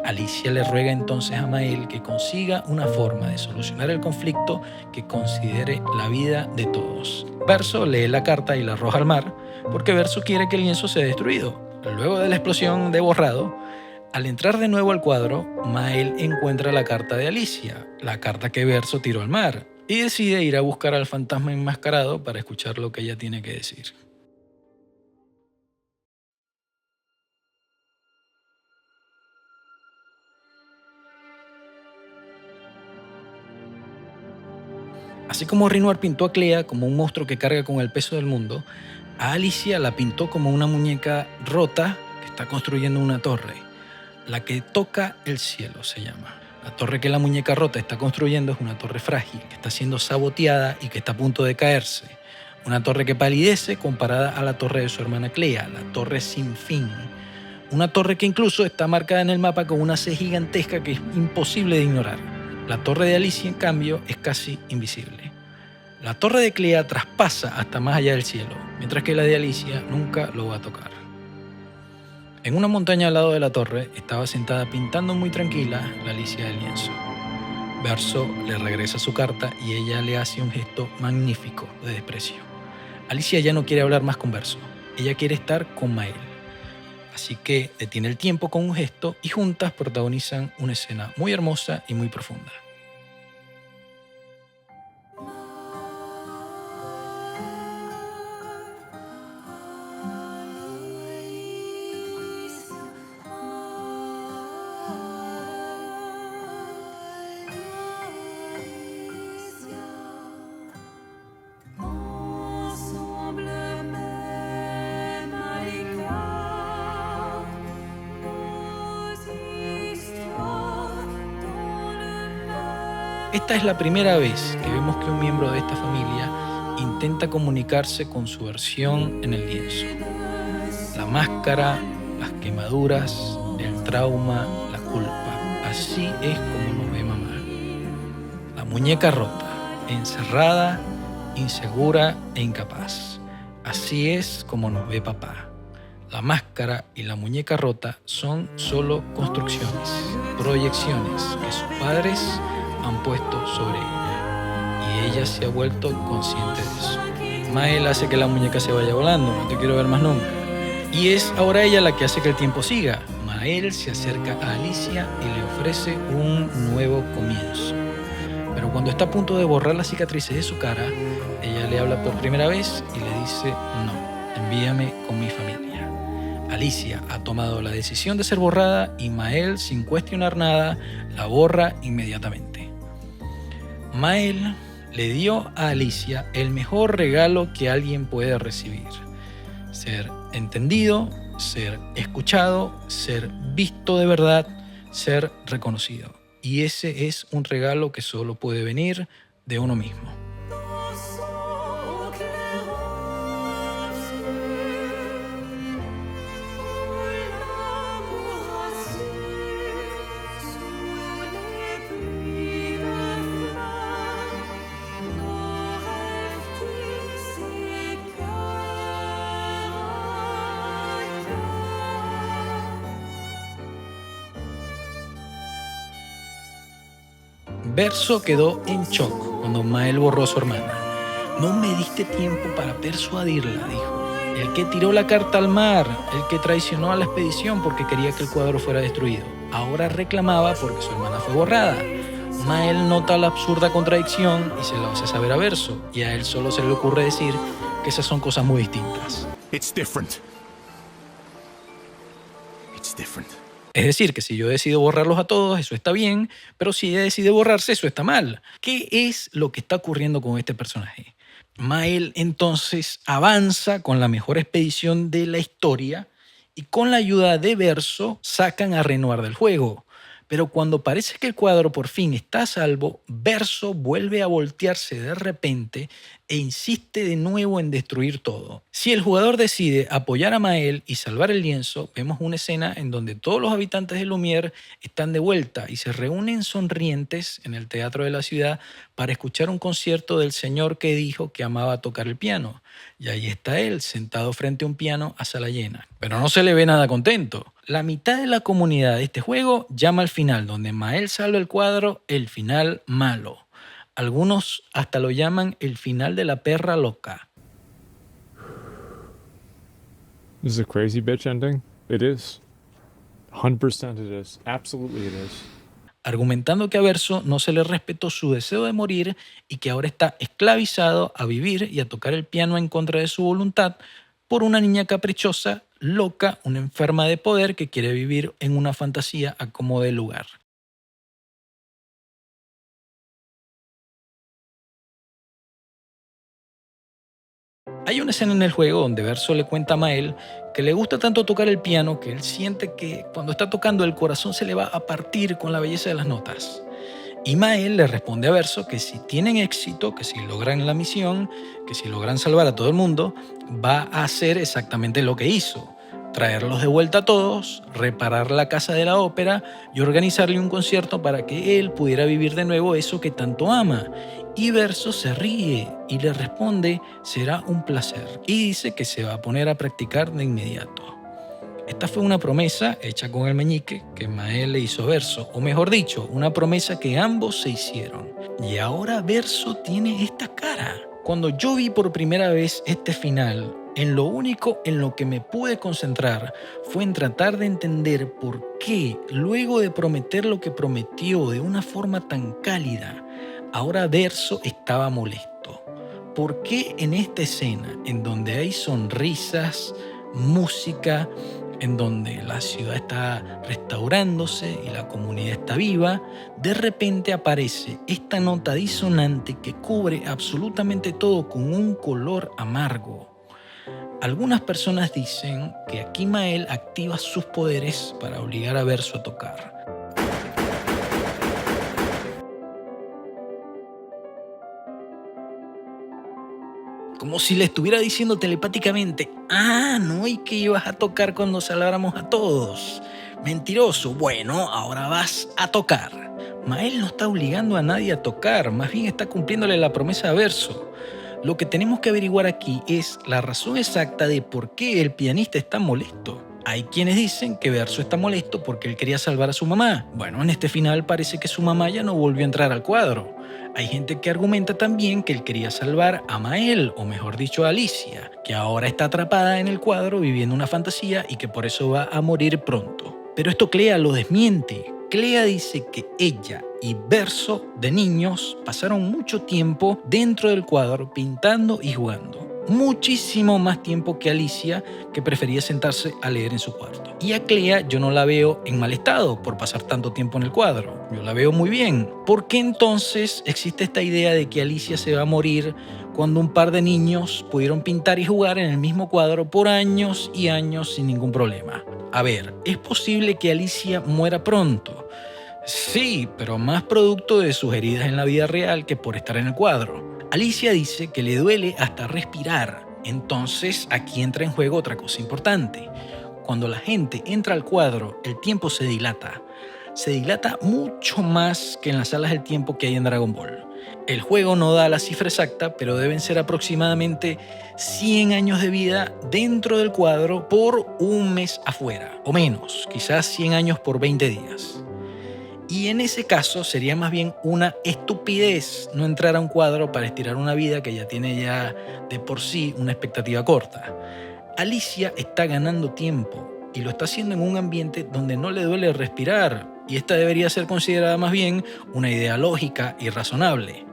Alicia le ruega entonces a Maël que consiga una forma de solucionar el conflicto que considere la vida de todos. Verso lee la carta y la arroja al mar porque Verso quiere que el lienzo sea destruido. Luego de la explosión de borrado, al entrar de nuevo al cuadro, Maël encuentra la carta de Alicia, la carta que Verso tiró al mar, y decide ir a buscar al fantasma enmascarado para escuchar lo que ella tiene que decir. Así como Renoir pintó a Clea como un monstruo que carga con el peso del mundo, a Alicia la pintó como una muñeca rota que está construyendo una torre. La que toca el cielo se llama. La torre que la muñeca rota está construyendo es una torre frágil, que está siendo saboteada y que está a punto de caerse. Una torre que palidece comparada a la torre de su hermana Clea, la torre sin fin. Una torre que incluso está marcada en el mapa con una C gigantesca que es imposible de ignorar. La torre de Alicia, en cambio, es casi invisible. La torre de Clea traspasa hasta más allá del cielo, mientras que la de Alicia nunca lo va a tocar. En una montaña al lado de la torre estaba sentada pintando muy tranquila la Alicia del lienzo. Verso le regresa su carta y ella le hace un gesto magnífico de desprecio. Alicia ya no quiere hablar más con Verso, ella quiere estar con Mael. Así que detiene el tiempo con un gesto y juntas protagonizan una escena muy hermosa y muy profunda. Esta es la primera vez que vemos que un miembro de esta familia intenta comunicarse con su versión en el lienzo. La máscara, las quemaduras, el trauma, la culpa. Así es como nos ve mamá. La muñeca rota, encerrada, insegura e incapaz. Así es como nos ve papá. La máscara y la muñeca rota son solo construcciones, proyecciones que sus padres han puesto sobre ella. Y ella se ha vuelto consciente de eso. Mael hace que la muñeca se vaya volando, no te quiero ver más nunca. Y es ahora ella la que hace que el tiempo siga. Mael se acerca a Alicia y le ofrece un nuevo comienzo. Pero cuando está a punto de borrar las cicatrices de su cara, ella le habla por primera vez y le dice: no, envíame con mi familia. Alicia ha tomado la decisión de ser borrada y Mael, sin cuestionar nada, la borra inmediatamente. Mael le dio a Alicia el mejor regalo que alguien puede recibir: ser entendido, ser escuchado, ser visto de verdad, ser reconocido. Y ese es un regalo que solo puede venir de uno mismo. Verso quedó en shock cuando Mael borró a su hermana. No me diste tiempo para persuadirla, dijo. El que tiró la carta al mar, el que traicionó a la expedición porque quería que el cuadro fuera destruido. Ahora reclamaba porque su hermana fue borrada. Mael nota la absurda contradicción y se lo hace saber a Verso. Y a él solo se le ocurre decir que esas son cosas muy distintas. It's different. It's different. Es decir, que si yo decido borrarlos a todos, eso está bien, pero si ella decide borrarse, eso está mal. ¿Qué es lo que está ocurriendo con este personaje? Mael entonces avanza con la mejor expedición de la historia y con la ayuda de Verso sacan a Renoir del juego. Pero cuando parece que el cuadro por fin está a salvo, Verso vuelve a voltearse de repente e insiste de nuevo en destruir todo. Si el jugador decide apoyar a Mael y salvar el lienzo, vemos una escena en donde todos los habitantes de Lumière están de vuelta y se reúnen sonrientes en el teatro de la ciudad para escuchar un concierto del señor que dijo que amaba tocar el piano. Y ahí está él, sentado frente a un piano a sala llena. Pero no se le ve nada contento. La mitad de la comunidad de este juego llama al final, donde Mael salva el cuadro, el final malo. Algunos hasta lo llaman el final de la perra loca. This is a crazy bitch ending. It is. 100% it is. Absolutely it is. Argumentando que a Verso no se le respetó su deseo de morir y que ahora está esclavizado a vivir y a tocar el piano en contra de su voluntad por una niña caprichosa, loca, una enferma de poder que quiere vivir en una fantasía a como dé lugar. Hay una escena en el juego donde Verso le cuenta a Mael que le gusta tanto tocar el piano que él siente que cuando está tocando el corazón se le va a partir con la belleza de las notas. Y Mael le responde a Verso que si tienen éxito, que si logran la misión, que si logran salvar a todo el mundo, va a hacer exactamente lo que hizo: traerlos de vuelta a todos, reparar la casa de la ópera y organizarle un concierto para que él pudiera vivir de nuevo eso que tanto ama. Y Verso se ríe y le responde: será un placer. Y dice que se va a poner a practicar de inmediato. Esta fue una promesa hecha con el meñique que Mael le hizo a Verso, o mejor dicho, una promesa que ambos se hicieron. Y ahora Verso tiene esta cara. Cuando yo vi por primera vez este final, en lo único en lo que me pude concentrar fue en tratar de entender por qué, luego de prometer lo que prometió de una forma tan cálida, ahora Verso estaba molesto. ¿Por qué en esta escena, en donde hay sonrisas, música, en donde la ciudad está restaurándose y la comunidad está viva, de repente aparece esta nota disonante que cubre absolutamente todo con un color amargo? Algunas personas dicen que aquí Mael activa sus poderes para obligar a Verso a tocar. Como si le estuviera diciendo telepáticamente, no, y que ibas a tocar cuando salváramos a todos. Mentiroso, bueno, ahora vas a tocar. Mael no está obligando a nadie a tocar, más bien está cumpliéndole la promesa a Verso. Lo que tenemos que averiguar aquí es la razón exacta de por qué el pianista está molesto. Hay quienes dicen que Verso está molesto porque él quería salvar a su mamá. Bueno, en este final parece que su mamá ya no volvió a entrar al cuadro. Hay gente que argumenta también que él quería salvar a Mael, o mejor dicho a Alicia, que ahora está atrapada en el cuadro viviendo una fantasía y que por eso va a morir pronto. Pero esto Clea lo desmiente. Clea dice que ella y Verso de niños pasaron mucho tiempo dentro del cuadro pintando y jugando. Muchísimo más tiempo que Alicia, que prefería sentarse a leer en su cuarto. Y a Clea yo no la veo en mal estado por pasar tanto tiempo en el cuadro. Yo la veo muy bien. ¿Por qué entonces existe esta idea de que Alicia se va a morir cuando un par de niños pudieron pintar y jugar en el mismo cuadro por años y años sin ningún problema? A ver, ¿es posible que Alicia muera pronto? Sí, pero más producto de sus heridas en la vida real que por estar en el cuadro. Alicia dice que le duele hasta respirar. Entonces aquí entra en juego otra cosa importante. Cuando la gente entra al cuadro, el tiempo se dilata. Se dilata mucho más que en las salas del tiempo que hay en Dragon Ball. El juego no da la cifra exacta, pero deben ser aproximadamente 100 años de vida dentro del cuadro por un mes afuera, o menos, quizás 100 años por 20 días. Y en ese caso sería más bien una estupidez no entrar a un cuadro para estirar una vida que ya tiene ya de por sí una expectativa corta. Alicia está ganando tiempo y lo está haciendo en un ambiente donde no le duele respirar, y esta debería ser considerada más bien una idea lógica y razonable.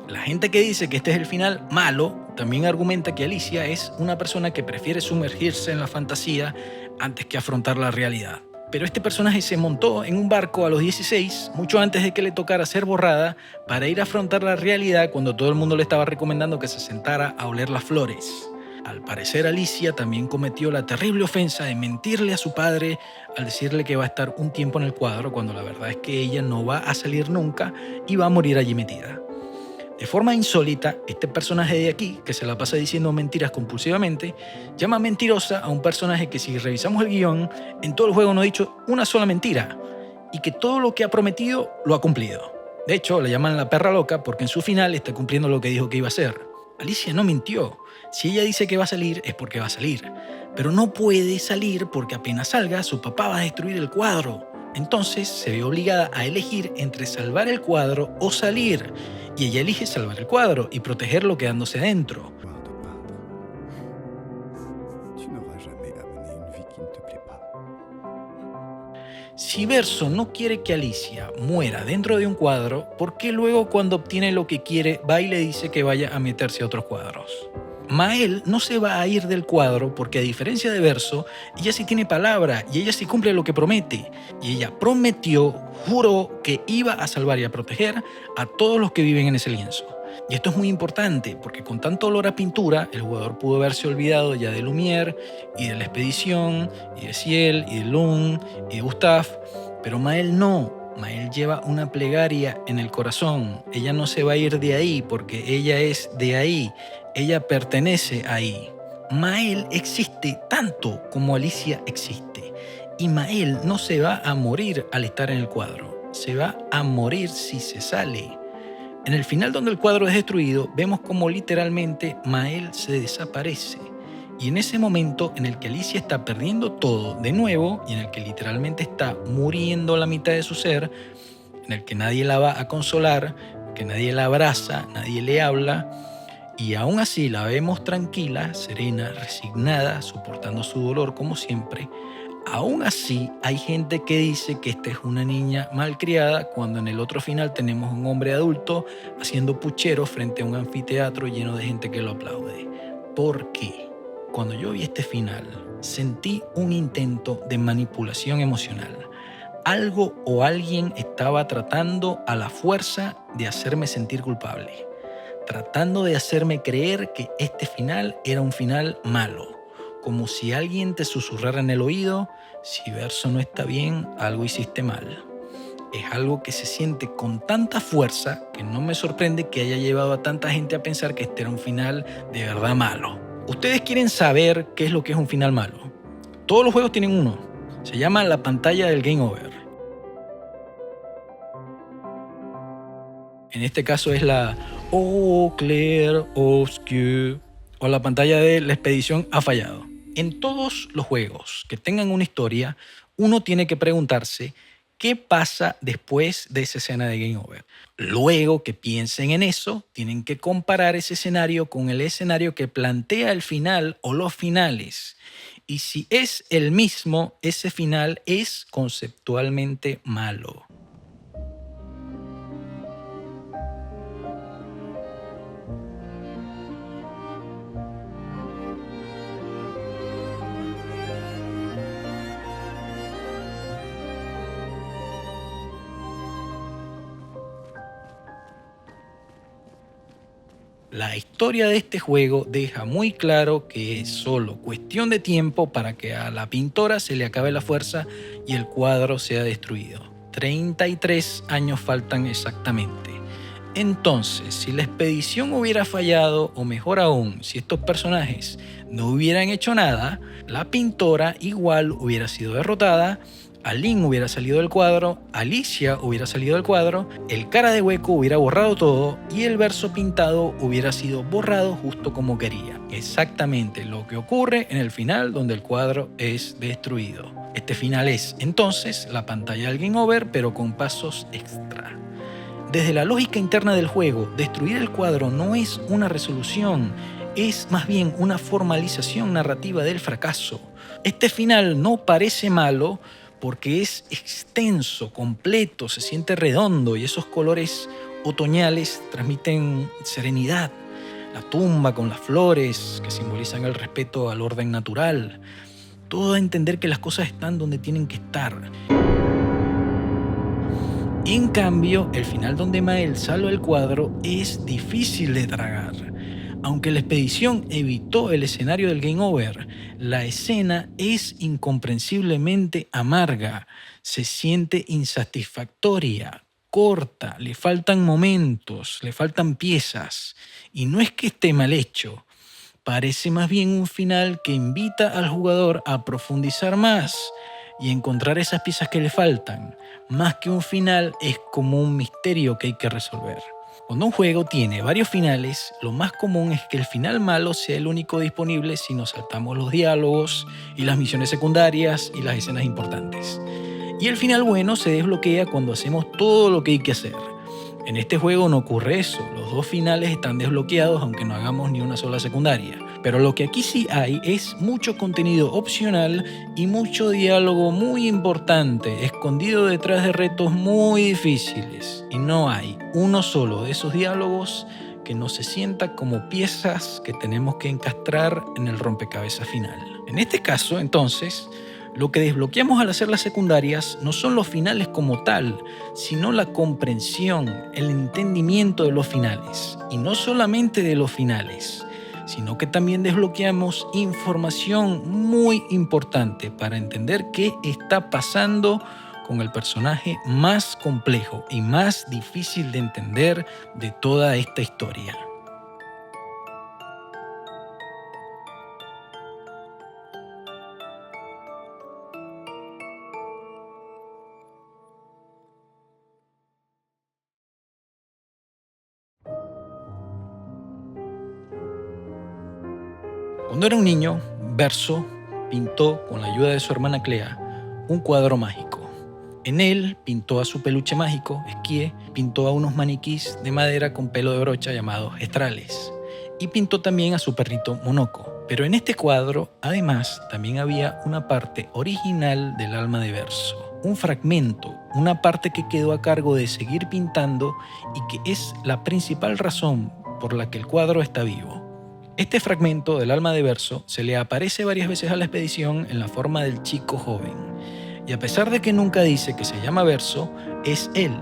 La gente que dice que este es el final malo también argumenta que Alicia es una persona que prefiere sumergirse en la fantasía antes que afrontar la realidad. Pero este personaje se montó en un barco a los 16, mucho antes de que le tocara ser borrada, para ir a afrontar la realidad cuando todo el mundo le estaba recomendando que se sentara a oler las flores. Al parecer, Alicia también cometió la terrible ofensa de mentirle a su padre al decirle que va a estar un tiempo en el cuadro, cuando la verdad es que ella no va a salir nunca y va a morir allí metida. De forma insólita, este personaje de aquí, que se la pasa diciendo mentiras compulsivamente, llama mentirosa a un personaje que, si revisamos el guión, en todo el juego no ha dicho una sola mentira, y que todo lo que ha prometido lo ha cumplido. De hecho, la llaman la perra loca porque en su final está cumpliendo lo que dijo que iba a hacer. Alicia no mintió. Si ella dice que va a salir, es porque va a salir. Pero no puede salir porque apenas salga, su papá va a destruir el cuadro. Entonces se ve obligada a elegir entre salvar el cuadro o salir. Y ella elige salvar el cuadro y protegerlo quedándose adentro. Si Verso no quiere que Alicia muera dentro de un cuadro, ¿por qué luego, cuando obtiene lo que quiere, va y le dice que vaya a meterse a otros cuadros? Mael no se va a ir del cuadro porque, a diferencia de Verso, ella sí tiene palabra y ella sí cumple lo que promete. Y ella prometió, juró que iba a salvar y a proteger a todos los que viven en ese lienzo. Y esto es muy importante porque, con tanto olor a pintura, el jugador pudo haberse olvidado ya de Lumière y de la expedición y de Ciel y de Lung y de Gustave, pero Mael no. Mael lleva una plegaria en el corazón. Ella no se va a ir de ahí porque ella es de ahí. Ella pertenece ahí. Mael existe tanto como Alicia existe. Y Mael no se va a morir al estar en el cuadro. Se va a morir si se sale. En el final, donde el cuadro es destruido, vemos como literalmente Mael se desaparece. Y en ese momento en el que Alicia está perdiendo todo de nuevo y en el que literalmente está muriendo la mitad de su ser, en el que nadie la va a consolar, que nadie la abraza, nadie le habla, y aún así la vemos tranquila, serena, resignada, soportando su dolor como siempre. Aún así hay gente que dice que esta es una niña malcriada, cuando en el otro final tenemos un hombre adulto haciendo puchero frente a un anfiteatro lleno de gente que lo aplaude. ¿Por qué? Cuando yo vi este final, sentí un intento de manipulación emocional. Algo o alguien estaba tratando a la fuerza de hacerme sentir culpable, tratando de hacerme creer que este final era un final malo, como si alguien te susurrara en el oído: si verso no está bien, algo hiciste mal. Es algo que se siente con tanta fuerza que no me sorprende que haya llevado a tanta gente a pensar que este era un final de verdad malo. ¿Ustedes quieren saber qué es lo que es un final malo? Todos los juegos tienen uno. Se llama la pantalla del Game Over. En este caso es la Au clair obscur, o la pantalla de la expedición ha fallado. En todos los juegos que tengan una historia, uno tiene que preguntarse qué pasa después de esa escena de Game Over. Luego que piensen en eso, tienen que comparar ese escenario con el escenario que plantea el final o los finales. Y si es el mismo, ese final es conceptualmente malo. La historia de este juego deja muy claro que es solo cuestión de tiempo para que a la pintora se le acabe la fuerza y el cuadro sea destruido. 33 años faltan exactamente. Entonces, si la expedición hubiera fallado, o mejor aún, si estos personajes no hubieran hecho nada, la pintora igual hubiera sido derrotada, Aline hubiera salido del cuadro, Alicia hubiera salido del cuadro, el cara de hueco hubiera borrado todo y el verso pintado hubiera sido borrado justo como quería. Exactamente lo que ocurre en el final, donde el cuadro es destruido. Este final es, entonces, la pantalla del Game Over, pero con pasos extra. Desde la lógica interna del juego, destruir el cuadro no es una resolución, es más bien una formalización narrativa del fracaso. Este final no parece malo porque es extenso, completo, se siente redondo y esos colores otoñales transmiten serenidad. La tumba con las flores que simbolizan el respeto al orden natural. Todo a entender que las cosas están donde tienen que estar. En cambio, el final donde Mael salva el cuadro es difícil de tragar. Aunque la expedición evitó el escenario del Game Over, la escena es incomprensiblemente amarga, se siente insatisfactoria, corta, le faltan momentos, le faltan piezas. Y no es que esté mal hecho, parece más bien un final que invita al jugador a profundizar más y encontrar esas piezas que le faltan. Más que un final, es como un misterio que hay que resolver. Cuando un juego tiene varios finales, lo más común es que el final malo sea el único disponible si nos saltamos los diálogos y las misiones secundarias y las escenas importantes. Y el final bueno se desbloquea cuando hacemos todo lo que hay que hacer. En este juego no ocurre eso, los dos finales están desbloqueados aunque no hagamos ni una sola secundaria. Pero lo que aquí sí hay es mucho contenido opcional y mucho diálogo muy importante, escondido detrás de retos muy difíciles. Y no hay uno solo de esos diálogos que no se sienta como piezas que tenemos que encastrar en el rompecabezas final. En este caso, entonces, lo que desbloqueamos al hacer las secundarias no son los finales como tal, sino la comprensión, el entendimiento de los finales. Y no solamente de los finales, sino que también desbloqueamos información muy importante para entender qué está pasando con el personaje más complejo y más difícil de entender de toda esta historia. Cuando era un niño, Verso pintó, con la ayuda de su hermana Clea, un cuadro mágico. En él pintó a su peluche mágico, Esquie, pintó a unos maniquís de madera con pelo de brocha llamados estrales, y pintó también a su perrito Monoco. Pero en este cuadro, además, también había una parte original del alma de Verso, un fragmento, una parte que quedó a cargo de seguir pintando y que es la principal razón por la que el cuadro está vivo. Este fragmento del alma de Verso se le aparece varias veces a la expedición en la forma del chico joven. Y a pesar de que nunca dice que se llama Verso, es él.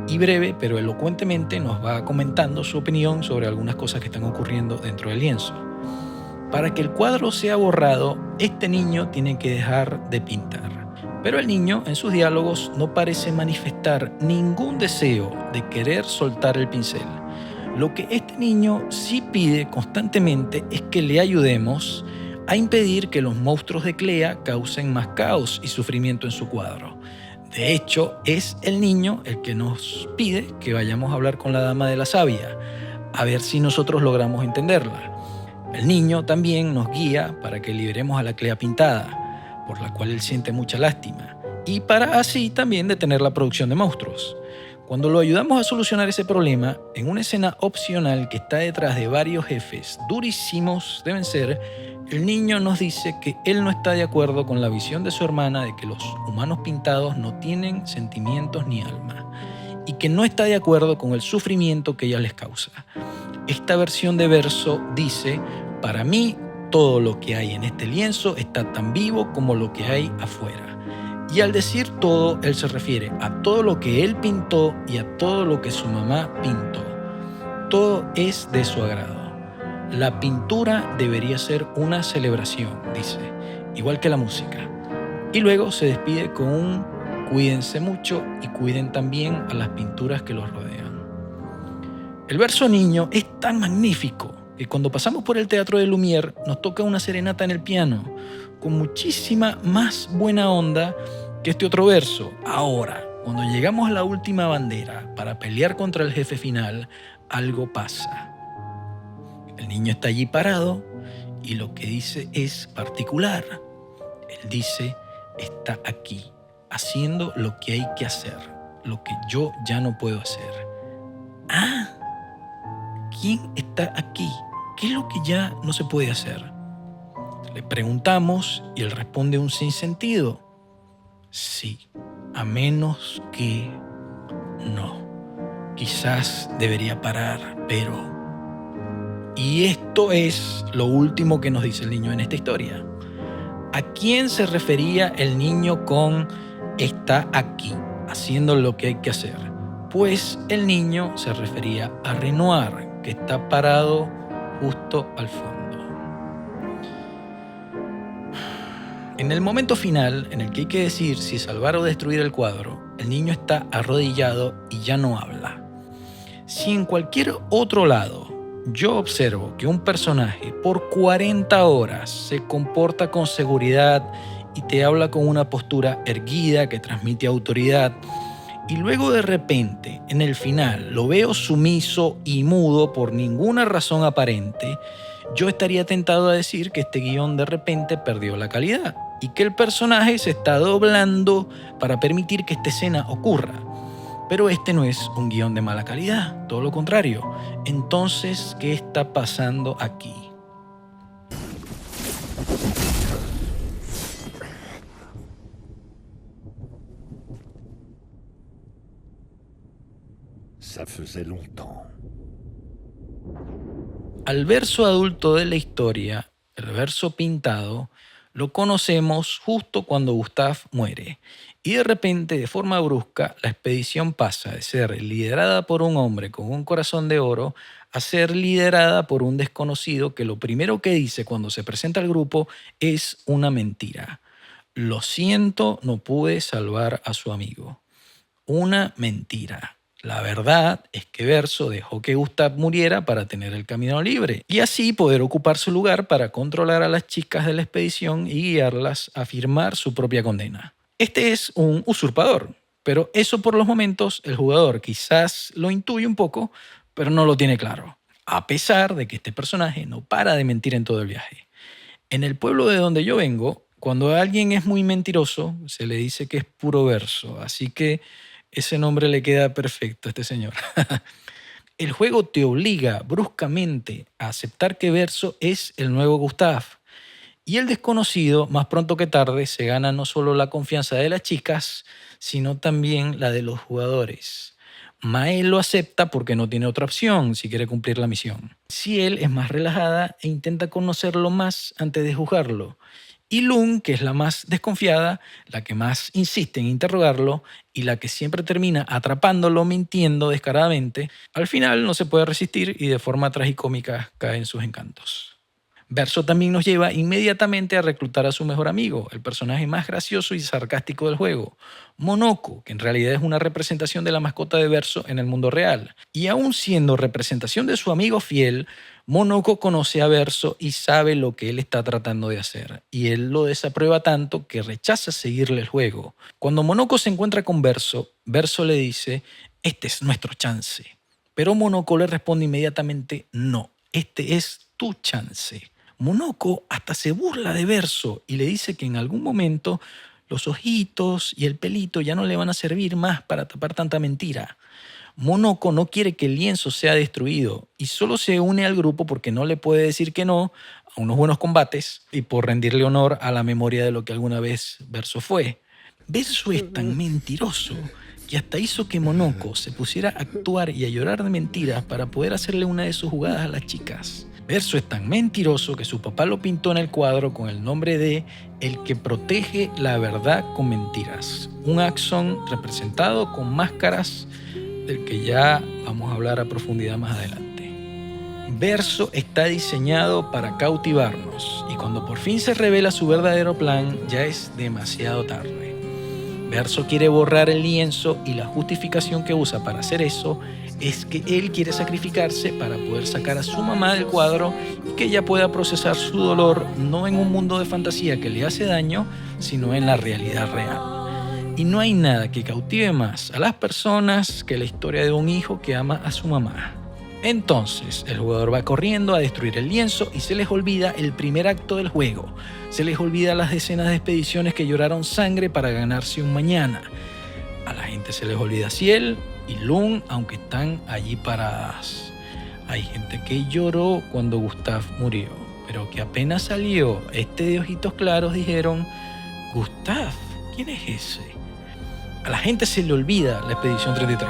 Y breve pero elocuentemente nos va comentando su opinión sobre algunas cosas que están ocurriendo dentro del lienzo. Para que el cuadro sea borrado, este niño tiene que dejar de pintar. Pero el niño, en sus diálogos, no parece manifestar ningún deseo de querer soltar el pincel. Lo que este niño sí pide constantemente es que le ayudemos a impedir que los monstruos de Clea causen más caos y sufrimiento en su cuadro. De hecho, es el niño el que nos pide que vayamos a hablar con la Dama de la Savia, a ver si nosotros logramos entenderla. El niño también nos guía para que liberemos a la Clea pintada, por la cual él siente mucha lástima, y para así también detener la producción de monstruos. Cuando lo ayudamos a solucionar ese problema, en una escena opcional que está detrás de varios jefes durísimos de vencer, el niño nos dice que él no está de acuerdo con la visión de su hermana de que los humanos pintados no tienen sentimientos ni alma, y que no está de acuerdo con el sufrimiento que ella les causa. Esta versión de Verso dice: para mí, todo lo que hay en este lienzo está tan vivo como lo que hay afuera. Y al decir todo, él se refiere a todo lo que él pintó y a todo lo que su mamá pintó. Todo es de su agrado. La pintura debería ser una celebración, dice, igual que la música. Y luego se despide con un cuídense mucho y cuiden también a las pinturas que los rodean. El verso niño es tan magnífico que cuando pasamos por el Teatro de Lumière nos toca una serenata en el piano, con muchísima más buena onda que este otro verso. Ahora, cuando llegamos a la última bandera para pelear contra el jefe final, algo pasa. El niño está allí parado y lo que dice es particular. Él dice: está aquí, haciendo lo que hay que hacer, lo que yo ya no puedo hacer. Ah, ¿quién está aquí? ¿Qué es lo que ya no se puede hacer? Le preguntamos y él responde un sinsentido. Sí, a menos que... no. Quizás debería parar, pero... Y esto es lo último que nos dice el niño en esta historia. ¿A quién se refería el niño con está aquí, haciendo lo que hay que hacer? Pues el niño se refería a Renoir, que está parado justo al fondo. En el momento final, en el que hay que decir si salvar o destruir el cuadro, el niño está arrodillado y ya no habla. Si en cualquier otro lado yo observo que un personaje por 40 horas se comporta con seguridad y te habla con una postura erguida que transmite autoridad, y luego de repente, en el final, lo veo sumiso y mudo por ninguna razón aparente, yo estaría tentado a decir que este guión de repente perdió la calidad y que el personaje se está doblando para permitir que esta escena ocurra. Pero este no es un guión de mala calidad, todo lo contrario. Entonces, ¿qué está pasando aquí? Ça faisait longtemps. Al verso adulto de la historia, el verso pintado, lo conocemos justo cuando Gustave muere. Y de repente, de forma brusca, la expedición pasa de ser liderada por un hombre con un corazón de oro a ser liderada por un desconocido que lo primero que dice cuando se presenta al grupo es una mentira. Lo siento, no pude salvar a su amigo. Una mentira. La verdad es que Verso dejó que Gustave muriera para tener el camino libre y así poder ocupar su lugar para controlar a las chicas de la expedición y guiarlas a firmar su propia condena. Este es un usurpador, pero eso por los momentos el jugador quizás lo intuye un poco, pero no lo tiene claro, a pesar de que este personaje no para de mentir en todo el viaje. En el pueblo de donde yo vengo, cuando alguien es muy mentiroso, se le dice que es puro verso. Así que ese nombre le queda perfecto a este señor. El juego te obliga bruscamente a aceptar que Verso es el nuevo Gustav. Y el desconocido, más pronto que tarde, se gana no solo la confianza de las chicas, sino también la de los jugadores. Mael lo acepta porque no tiene otra opción si quiere cumplir la misión. Ciel es más relajada e intenta conocerlo más antes de juzgarlo. Y Lun, que es la más desconfiada, la que más insiste en interrogarlo y la que siempre termina atrapándolo mintiendo descaradamente, al final no se puede resistir y de forma tragicómica cae en sus encantos. Verso también nos lleva inmediatamente a reclutar a su mejor amigo, el personaje más gracioso y sarcástico del juego, Monoko, que en realidad es una representación de la mascota de Verso en el mundo real. Y aún siendo representación de su amigo fiel, Monoko conoce a Verso y sabe lo que él está tratando de hacer. Y él lo desaprueba tanto que rechaza seguirle el juego. Cuando Monoko se encuentra con Verso, Verso le dice, este es nuestro chance. Pero Monoko le responde inmediatamente, no, este es tu chance. Monoko hasta se burla de Verso y le dice que en algún momento los ojitos y el pelito ya no le van a servir más para tapar tanta mentira. Monoko no quiere que el lienzo sea destruido y solo se une al grupo porque no le puede decir que no a unos buenos combates y por rendirle honor a la memoria de lo que alguna vez Verso fue. Verso es tan mentiroso que hasta hizo que Monoko se pusiera a actuar y a llorar de mentiras para poder hacerle una de sus jugadas a las chicas. Verso es tan mentiroso que su papá lo pintó en el cuadro con el nombre de El que protege la verdad con mentiras. Un Axon representado con máscaras del que ya vamos a hablar a profundidad más adelante. Verso está diseñado para cautivarnos y cuando por fin se revela su verdadero plan ya es demasiado tarde. Verso quiere borrar el lienzo y la justificación que usa para hacer eso es que él quiere sacrificarse para poder sacar a su mamá del cuadro y que ella pueda procesar su dolor no en un mundo de fantasía que le hace daño, sino en la realidad real. Y no hay nada que cautive más a las personas que la historia de un hijo que ama a su mamá. Entonces, el jugador va corriendo a destruir el lienzo y se les olvida el primer acto del juego. Se les olvida las decenas de expediciones que lloraron sangre para ganarse un mañana. A la gente se les olvida Ciel y Lun, aunque están allí paradas. Hay gente que lloró cuando Gustav murió, pero que apenas salió este de ojitos claros dijeron, Gustav, ¿quién es ese? A la gente se le olvida la expedición 33.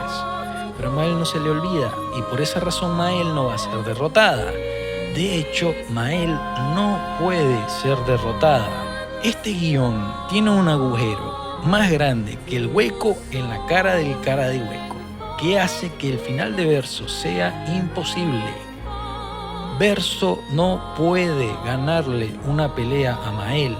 Pero a Mael no se le olvida y por esa razón Mael no va a ser derrotada. De hecho, Mael no puede ser derrotada. Este guión tiene un agujero más grande que el hueco en la cara del cara de hueco, que hace que el final de Verso sea imposible. Verso no puede ganarle una pelea a Mael,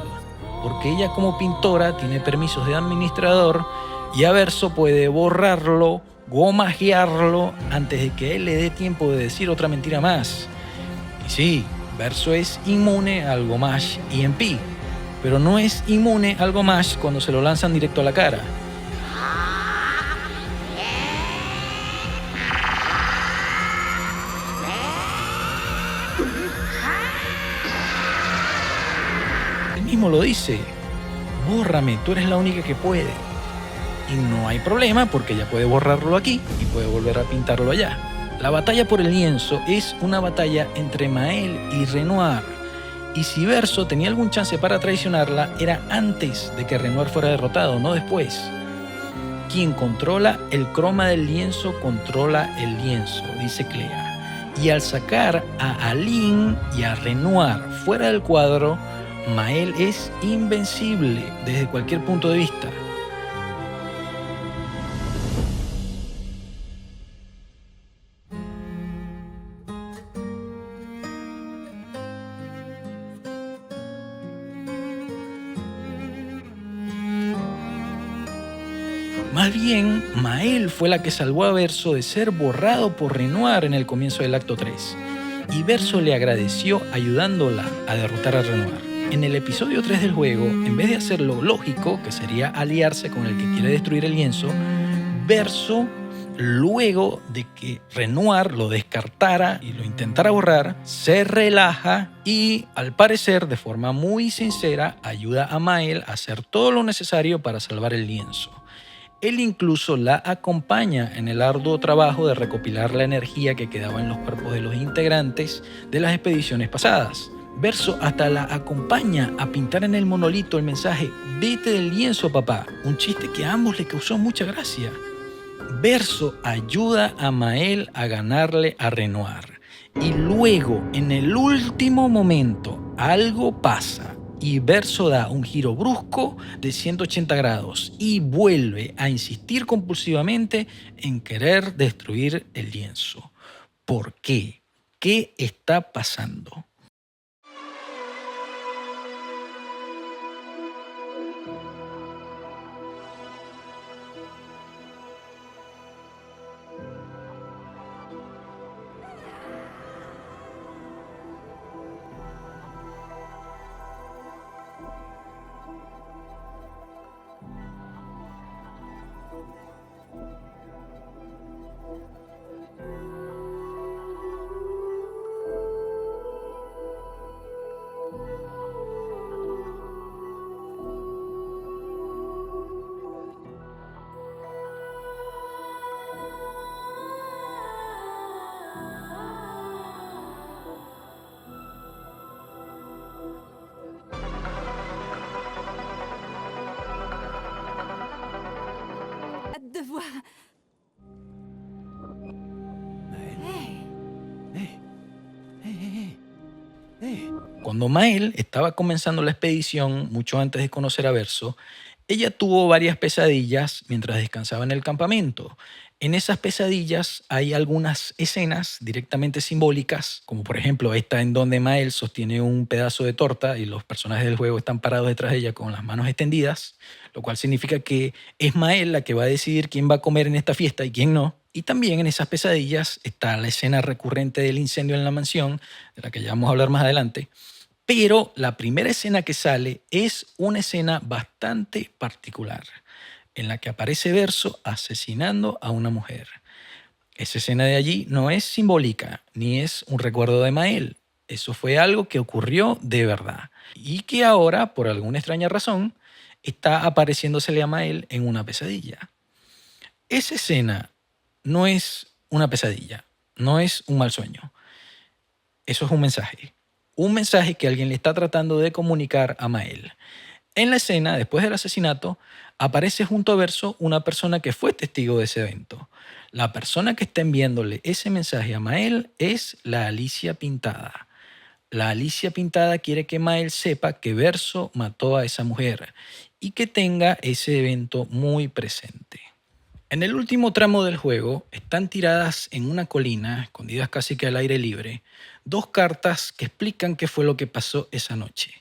porque ella como pintora tiene permisos de administrador y a Verso puede borrarlo, gomajearlo antes de que él le dé tiempo de decir otra mentira más. Y sí, Verso es inmune al gomage EMP, pero no es inmune al gomage cuando se lo lanzan directo a la cara. Él mismo lo dice, bórrame, tú eres la única que puede. Y no hay problema porque ella puede borrarlo aquí y puede volver a pintarlo allá. La batalla por el lienzo es una batalla entre Mael y Renoir. Y si Verso tenía algún chance para traicionarla, era antes de que Renoir fuera derrotado, no después. Quien controla el croma del lienzo, controla el lienzo, dice Clea. Y al sacar a Aline y a Renoir fuera del cuadro, Mael es invencible desde cualquier punto de vista. Más bien, Mael fue la que salvó a Verso de ser borrado por Renoir en el comienzo del acto 3. Y Verso le agradeció ayudándola a derrotar a Renoir. En el episodio 3 del juego, en vez de hacer lo lógico, que sería aliarse con el que quiere destruir el lienzo, Verso luego de que Renoir lo descartara y lo intentara borrar, se relaja y, al parecer, de forma muy sincera, ayuda a Maëlle a hacer todo lo necesario para salvar el lienzo. Él incluso la acompaña en el arduo trabajo de recopilar la energía que quedaba en los cuerpos de los integrantes de las expediciones pasadas. Verso hasta la acompaña a pintar en el monolito el mensaje «Vete del lienzo, papá», un chiste que a ambos le causó mucha gracia. Verso ayuda a Maëlle a ganarle a Renoir. Y luego, en el último momento, algo pasa y Verso da un giro brusco de 180 grados y vuelve a insistir compulsivamente en querer destruir el lienzo. ¿Por qué? ¿Qué está pasando? Hâte de voir. Cuando Maëlle estaba comenzando la expedición, mucho antes de conocer a Verso, ella tuvo varias pesadillas mientras descansaba en el campamento. En esas pesadillas hay algunas escenas directamente simbólicas, como por ejemplo esta en donde Maëlle sostiene un pedazo de torta y los personajes del juego están parados detrás de ella con las manos extendidas, lo cual significa que es Maëlle la que va a decidir quién va a comer en esta fiesta y quién no. Y también en esas pesadillas está la escena recurrente del incendio en la mansión, de la que ya vamos a hablar más adelante. Pero la primera escena que sale es una escena bastante particular, en la que aparece Verso asesinando a una mujer. Esa escena de allí no es simbólica, ni es un recuerdo de Maëlle. Eso fue algo que ocurrió de verdad. Y que ahora, por alguna extraña razón, está apareciéndosele a Maëlle en una pesadilla. Esa escena no es una pesadilla, no es un mal sueño. Eso es un mensaje. Un mensaje que alguien le está tratando de comunicar a Maëlle. En la escena, después del asesinato, aparece junto a Verso una persona que fue testigo de ese evento. La persona que está enviándole ese mensaje a Maëlle es la Alicia Pintada. La Alicia Pintada quiere que Maëlle sepa que Verso mató a esa mujer y que tenga ese evento muy presente. En el último tramo del juego están tiradas en una colina, escondidas casi que al aire libre, dos cartas que explican qué fue lo que pasó esa noche.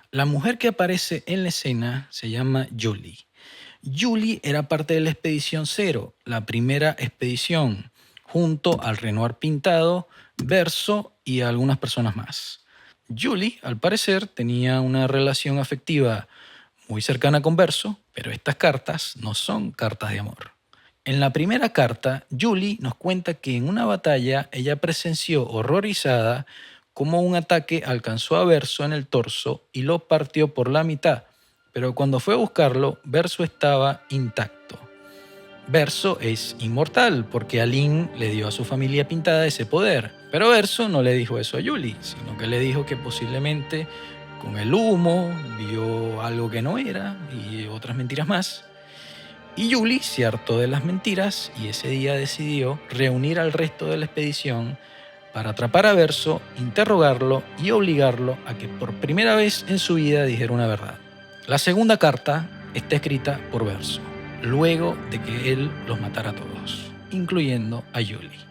La mujer que aparece en la escena se llama Julie. Julie era parte de la Expedición Cero, la primera expedición, junto al Renoir Pintado, Verso y a algunas personas más. Julie, al parecer, tenía una relación afectiva muy cercana con Verso, pero estas cartas no son cartas de amor. En la primera carta, Julie nos cuenta que en una batalla ella presenció horrorizada cómo un ataque alcanzó a Verso en el torso y lo partió por la mitad, pero cuando fue a buscarlo, Verso estaba intacto. Verso es inmortal porque Aline le dio a su familia pintada ese poder, pero Verso no le dijo eso a Julie, sino que le dijo que posiblemente con el humo vio algo que no era y otras mentiras más. Y Julie se hartó de las mentiras y ese día decidió reunir al resto de la expedición para atrapar a Verso, interrogarlo y obligarlo a que por primera vez en su vida dijera una verdad. La segunda carta está escrita por Verso, luego de que él los matara a todos, incluyendo a Julie.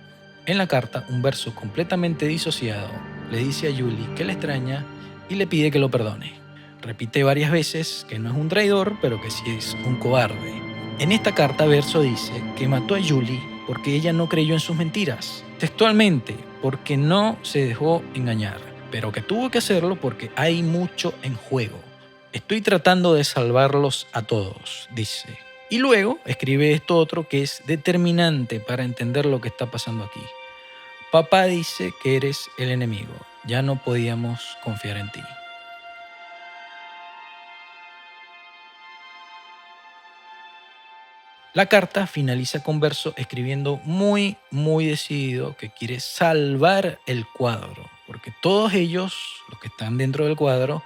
En la carta, un Verso completamente disociado le dice a Julie que le extraña y le pide que lo perdone. Repite varias veces que no es un traidor, pero que sí es un cobarde. En esta carta, Verso dice que mató a Julie porque ella no creyó en sus mentiras. Textualmente, porque no se dejó engañar, pero que tuvo que hacerlo porque hay mucho en juego. Estoy tratando de salvarlos a todos, dice. Y luego escribe esto otro que es determinante para entender lo que está pasando aquí. Papá dice que eres el enemigo. Ya no podíamos confiar en ti. La carta finaliza con Verso escribiendo muy decidido que quiere salvar el cuadro, porque todos ellos, los que están dentro del cuadro,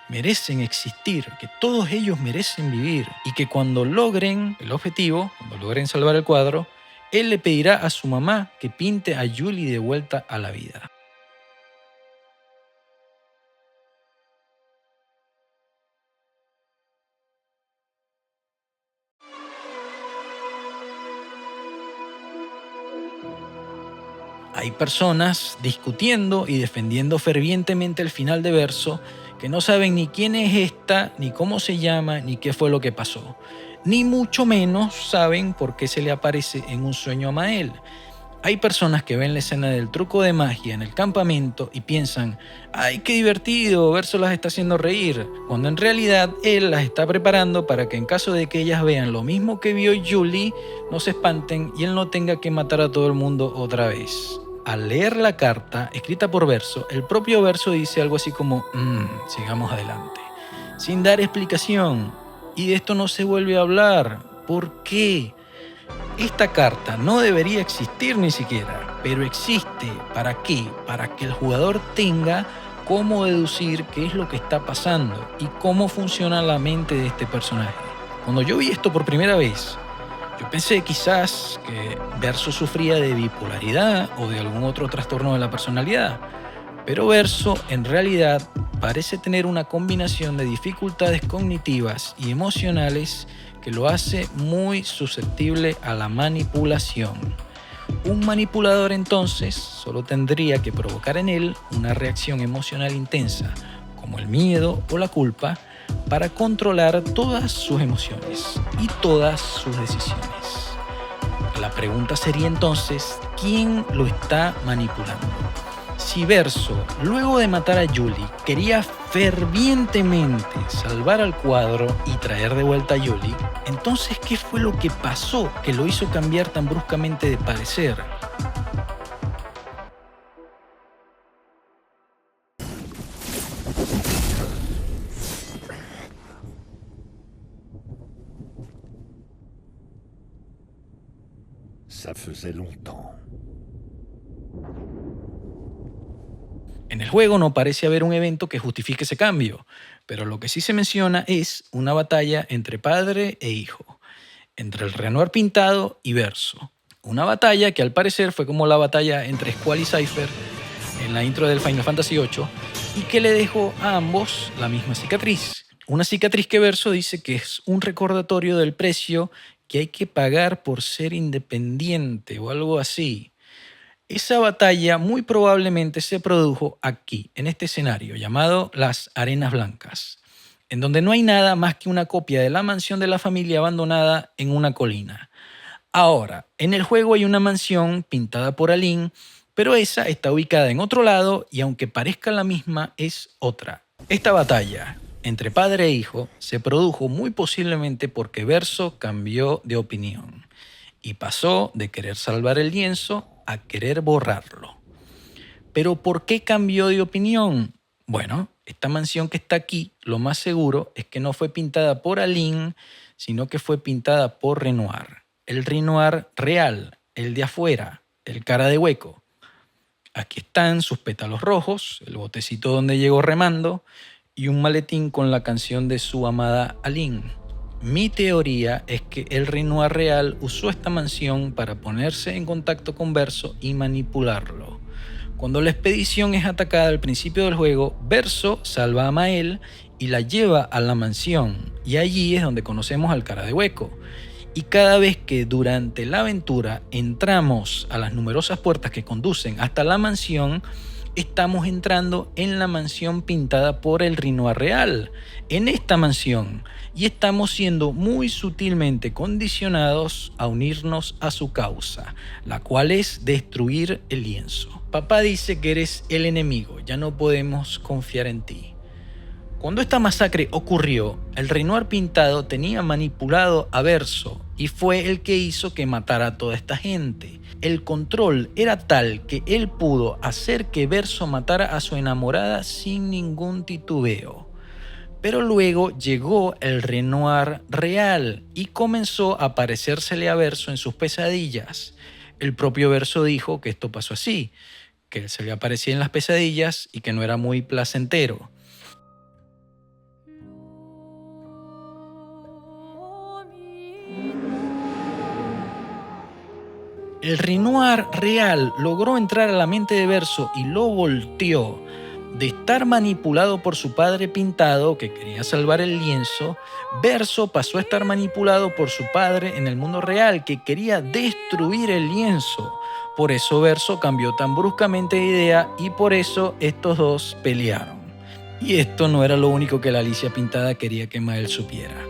merecen existir, que todos ellos merecen vivir y que cuando logren el objetivo, cuando logren salvar el cuadro, él le pedirá a su mamá que pinte a Julie de vuelta a la vida. Hay personas discutiendo y defendiendo fervientemente el final de Verso que no saben ni quién es esta, ni cómo se llama, ni qué fue lo que pasó. Ni mucho menos saben por qué se le aparece en un sueño a Mael. Hay personas que ven la escena del truco de magia en el campamento y piensan, ¡ay, qué divertido! Verso las está haciendo reír, cuando en realidad él las está preparando para que en caso de que ellas vean lo mismo que vio Julie, no se espanten y él no tenga que matar a todo el mundo otra vez. Al leer la carta escrita por Verso, el propio Verso dice algo así como, sigamos adelante, sin dar explicación. Y de esto no se vuelve a hablar. ¿Por qué? Esta carta no debería existir ni siquiera, pero existe. ¿Para qué? Para que el jugador tenga cómo deducir qué es lo que está pasando y cómo funciona la mente de este personaje. Cuando yo vi esto por primera vez, yo pensé quizás que Verso sufría de bipolaridad o de algún otro trastorno de la personalidad, pero Verso en realidad parece tener una combinación de dificultades cognitivas y emocionales que lo hace muy susceptible a la manipulación. Un manipulador entonces solo tendría que provocar en él una reacción emocional intensa, como el miedo o la culpa, para controlar todas sus emociones y todas sus decisiones. La pregunta sería entonces, ¿quién lo está manipulando? Si Verso, luego de matar a Julie, quería fervientemente salvar al cuadro y traer de vuelta a Julie, entonces, ¿qué fue lo que pasó que lo hizo cambiar tan bruscamente de parecer? Ça faisait longtemps. En el juego no parece haber un evento que justifique ese cambio, pero lo que sí se menciona es una batalla entre padre e hijo, entre el Renoir pintado y Verso. Una batalla que al parecer fue como la batalla entre Squall y Cypher en la intro del Final Fantasy VIII y que le dejó a ambos la misma cicatriz. Una cicatriz que Verso dice que es un recordatorio del precio que hay que pagar por ser independiente o algo así. Esa batalla muy probablemente se produjo aquí, en este escenario llamado Las Arenas Blancas, en donde no hay nada más que una copia de la mansión de la familia abandonada en una colina. Ahora, en el juego hay una mansión pintada por Aline, pero esa está ubicada en otro lado y aunque parezca la misma, es otra. Esta batalla entre padre e hijo se produjo muy posiblemente porque Verso cambió de opinión y pasó de querer salvar el lienzo a querer borrarlo. ¿Pero por qué cambió de opinión? Bueno, esta mansión que está aquí, lo más seguro es que no fue pintada por Aline, sino que fue pintada por Renoir. El Renoir real, el de afuera, el cara de hueco. Aquí están sus pétalos rojos, el botecito donde llegó remando y un maletín con la canción de su amada Aline. Mi teoría es que el Renoir real usó esta mansión para ponerse en contacto con Verso y manipularlo. Cuando la expedición es atacada al principio del juego, Verso salva a Mael y la lleva a la mansión, y allí es donde conocemos al cara de hueco. Y cada vez que durante la aventura entramos a las numerosas puertas que conducen hasta la mansión, estamos entrando en la mansión pintada por el Renoir real, en esta mansión, y estamos siendo muy sutilmente condicionados a unirnos a su causa, la cual es destruir el lienzo. Papá dice que eres el enemigo, ya no podemos confiar en ti. Cuando esta masacre ocurrió, el Renoir pintado tenía manipulado a Verso y fue el que hizo que matara a toda esta gente. El control era tal que él pudo hacer que Verso matara a su enamorada sin ningún titubeo. Pero luego llegó el Renoir real y comenzó a parecérsele a Verso en sus pesadillas. El propio Verso dijo que esto pasó así, que él se le aparecía en las pesadillas y que no era muy placentero. El Renoir real logró entrar a la mente de Verso y lo volteó. De estar manipulado por su padre pintado, que quería salvar el lienzo, Verso pasó a estar manipulado por su padre en el mundo real, que quería destruir el lienzo. Por eso Verso cambió tan bruscamente de idea y por eso estos dos pelearon. Y esto no era lo único que la Alicia pintada quería que Mael supiera.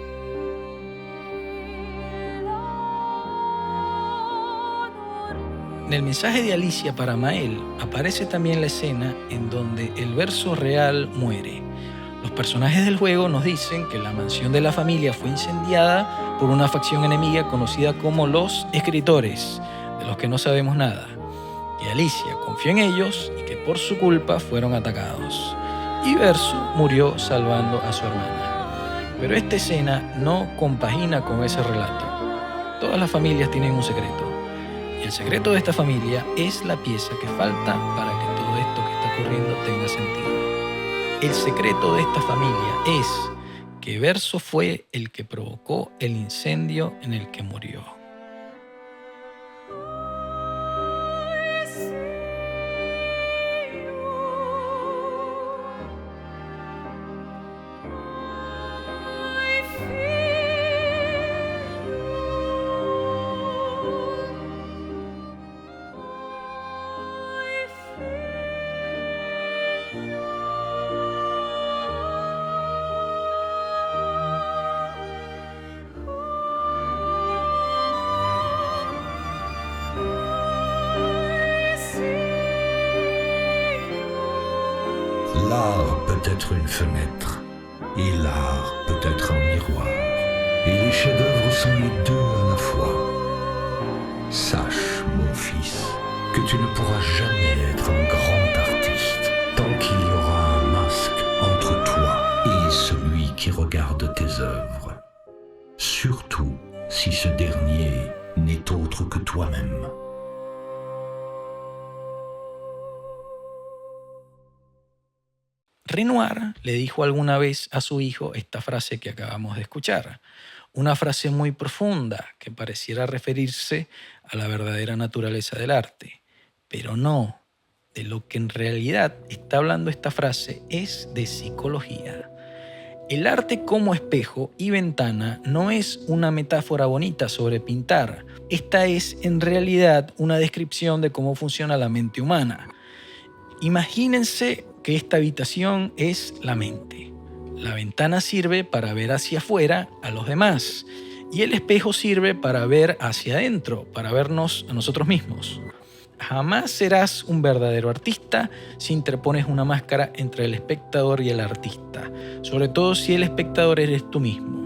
En el mensaje de Alicia para Mael aparece también la escena en donde el Verso real muere. Los personajes del juego nos dicen que la mansión de la familia fue incendiada por una facción enemiga conocida como los Escritores, de los que no sabemos nada. Que Alicia confió en ellos y que por su culpa fueron atacados. Y Verso murió salvando a su hermana. Pero esta escena no compagina con ese relato. Todas las familias tienen un secreto. Y el secreto de esta familia es la pieza que falta para que todo esto que está ocurriendo tenga sentido. El secreto de esta familia es que Verso fue el que provocó el incendio en el que murió. L'art peut être une fenêtre, et l'art peut être un miroir, et les chefs-d'œuvre sont les deux à la fois. Sache, mon fils, que tu ne pourras jamais être un grand artiste tant qu'il y aura un masque entre toi et celui qui regarde tes œuvres. Surtout si ce dernier n'est autre que toi-même. Renoir le dijo alguna vez a su hijo esta frase que acabamos de escuchar, una frase muy profunda que pareciera referirse a la verdadera naturaleza del arte, pero no, de lo que en realidad está hablando esta frase es de psicología. El arte como espejo y ventana no es una metáfora bonita sobre pintar, esta es en realidad una descripción de cómo funciona la mente humana. Imagínense que esta habitación es la mente. La ventana sirve para ver hacia afuera a los demás y el espejo sirve para ver hacia adentro, para vernos a nosotros mismos. Jamás serás un verdadero artista si interpones una máscara entre el espectador y el artista, sobre todo si el espectador eres tú mismo.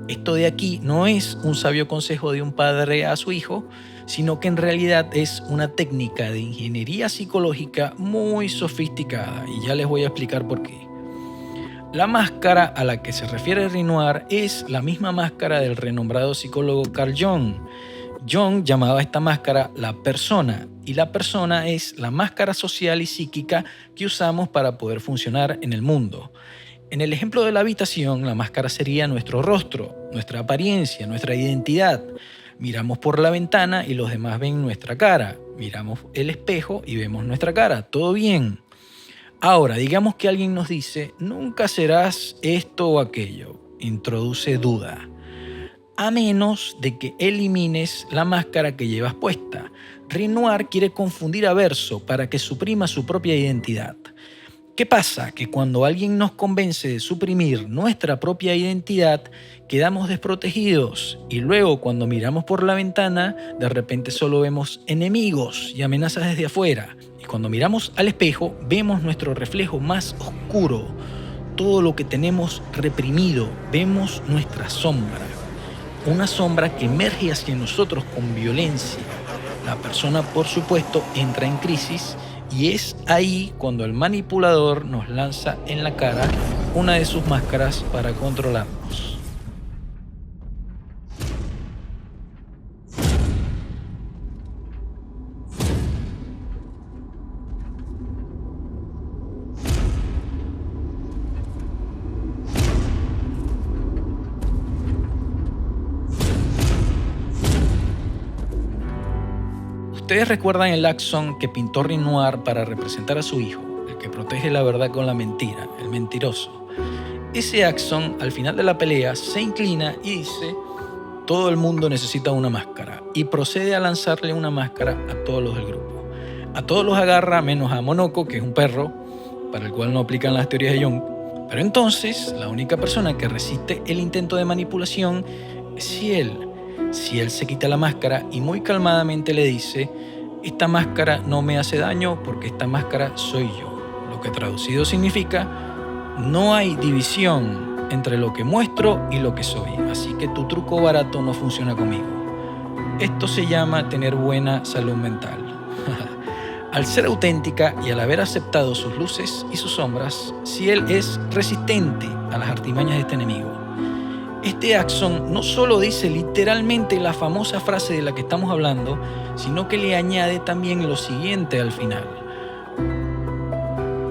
Esto de aquí no es un sabio consejo de un padre a su hijo, sino que en realidad es una técnica de ingeniería psicológica muy sofisticada, y ya les voy a explicar por qué. La máscara a la que se refiere Renoir es la misma máscara del renombrado psicólogo Carl Jung. Jung llamaba a esta máscara la persona, y la persona es la máscara social y psíquica que usamos para poder funcionar en el mundo. En el ejemplo de la habitación, la máscara sería nuestro rostro, nuestra apariencia, nuestra identidad. Miramos por la ventana y los demás ven nuestra cara. Miramos el espejo y vemos nuestra cara. Todo bien. Ahora, digamos que alguien nos dice, nunca serás esto o aquello. Introduce duda. A menos de que elimines la máscara que llevas puesta. Renoir quiere confundir a Verso para que suprima su propia identidad. ¿Qué pasa? Que cuando alguien nos convence de suprimir nuestra propia identidad, quedamos desprotegidos y luego cuando miramos por la ventana, de repente solo vemos enemigos y amenazas desde afuera. Y cuando miramos al espejo, vemos nuestro reflejo más oscuro, todo lo que tenemos reprimido, vemos nuestra sombra. Una sombra que emerge hacia nosotros con violencia. La persona, por supuesto, entra en crisis y es ahí cuando el manipulador nos lanza en la cara una de sus máscaras para controlarnos. Ustedes recuerdan el axón que pintó Renoir para representar a su hijo, el que protege la verdad con la mentira, el mentiroso. Ese axón, al final de la pelea, se inclina y dice: todo el mundo necesita una máscara, y procede a lanzarle una máscara a todos los del grupo. A todos los agarra menos a Monoko, que es un perro, para el cual no aplican las teorías de Jung. Pero entonces, la única persona que resiste el intento de manipulación es Ciel. Ciel se quita la máscara y muy calmadamente le dice: esta máscara no me hace daño porque esta máscara soy yo. Lo que traducido significa: no hay división entre lo que muestro y lo que soy, así que tu truco barato no funciona conmigo. Esto se llama tener buena salud mental. Al ser auténtica y al haber aceptado sus luces y sus sombras, Ciel es resistente a las artimañas de este enemigo. Este axón no solo dice literalmente la famosa frase de la que estamos hablando, sino que le añade también lo siguiente al final.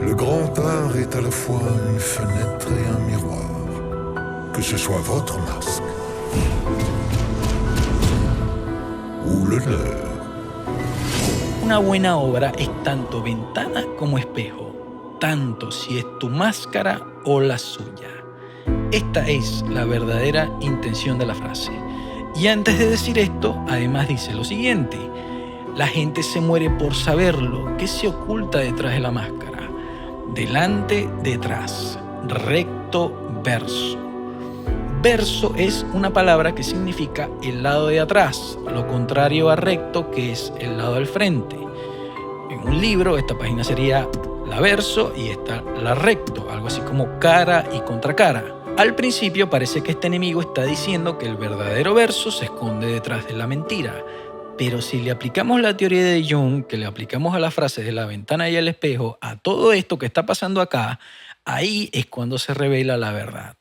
Le grand art est à la fois une fenêtre et un miroir. Que ce soit votre masque ou le leur. Una buena obra es tanto ventana como espejo, tanto si es tu máscara o la suya. Esta es la verdadera intención de la frase. Y antes de decir esto, además dice lo siguiente: la gente se muere por saberlo. ¿Qué se oculta detrás de la máscara? Delante, detrás, recto, verso. Verso es una palabra que significa el lado de atrás, lo contrario a recto, que es el lado del frente. En un libro, esta página sería la verso y esta la recto, algo así como cara y contracara. Al principio parece que este enemigo está diciendo que el verdadero verso se esconde detrás de la mentira. Pero si le aplicamos la teoría de Jung, que le aplicamos a las frases de la ventana y el espejo, a todo esto que está pasando acá, ahí es cuando se revela la verdad.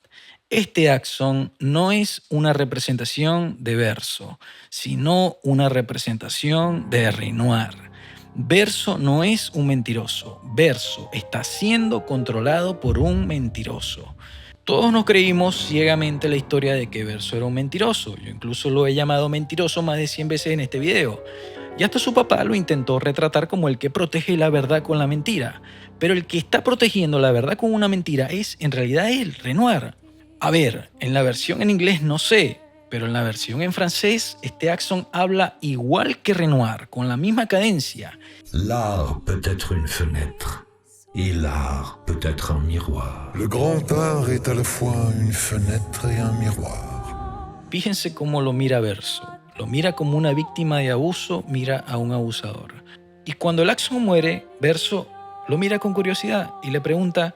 Este axón no es una representación de verso, sino una representación de Renoir. Verso no es un mentiroso. Verso está siendo controlado por un mentiroso. Todos nos creímos ciegamente la historia de que Verso era un mentiroso. Yo incluso lo he llamado mentiroso más de 100 veces en este video. Y hasta su papá lo intentó retratar como el que protege la verdad con la mentira. Pero el que está protegiendo la verdad con una mentira es en realidad él, Renoir. A ver, en la versión en inglés no sé, pero en la versión en francés este axón habla igual que Renoir, con la misma cadencia. L'art peut être une fenêtre, et l'art peut être un miroir. Le grand art est à la fois une fenêtre et un miroir. Fíjense cómo lo mira Verso. Lo mira como una víctima de abuso, mira a un abusador. Y cuando el axón muere, Verso lo mira con curiosidad y le pregunta: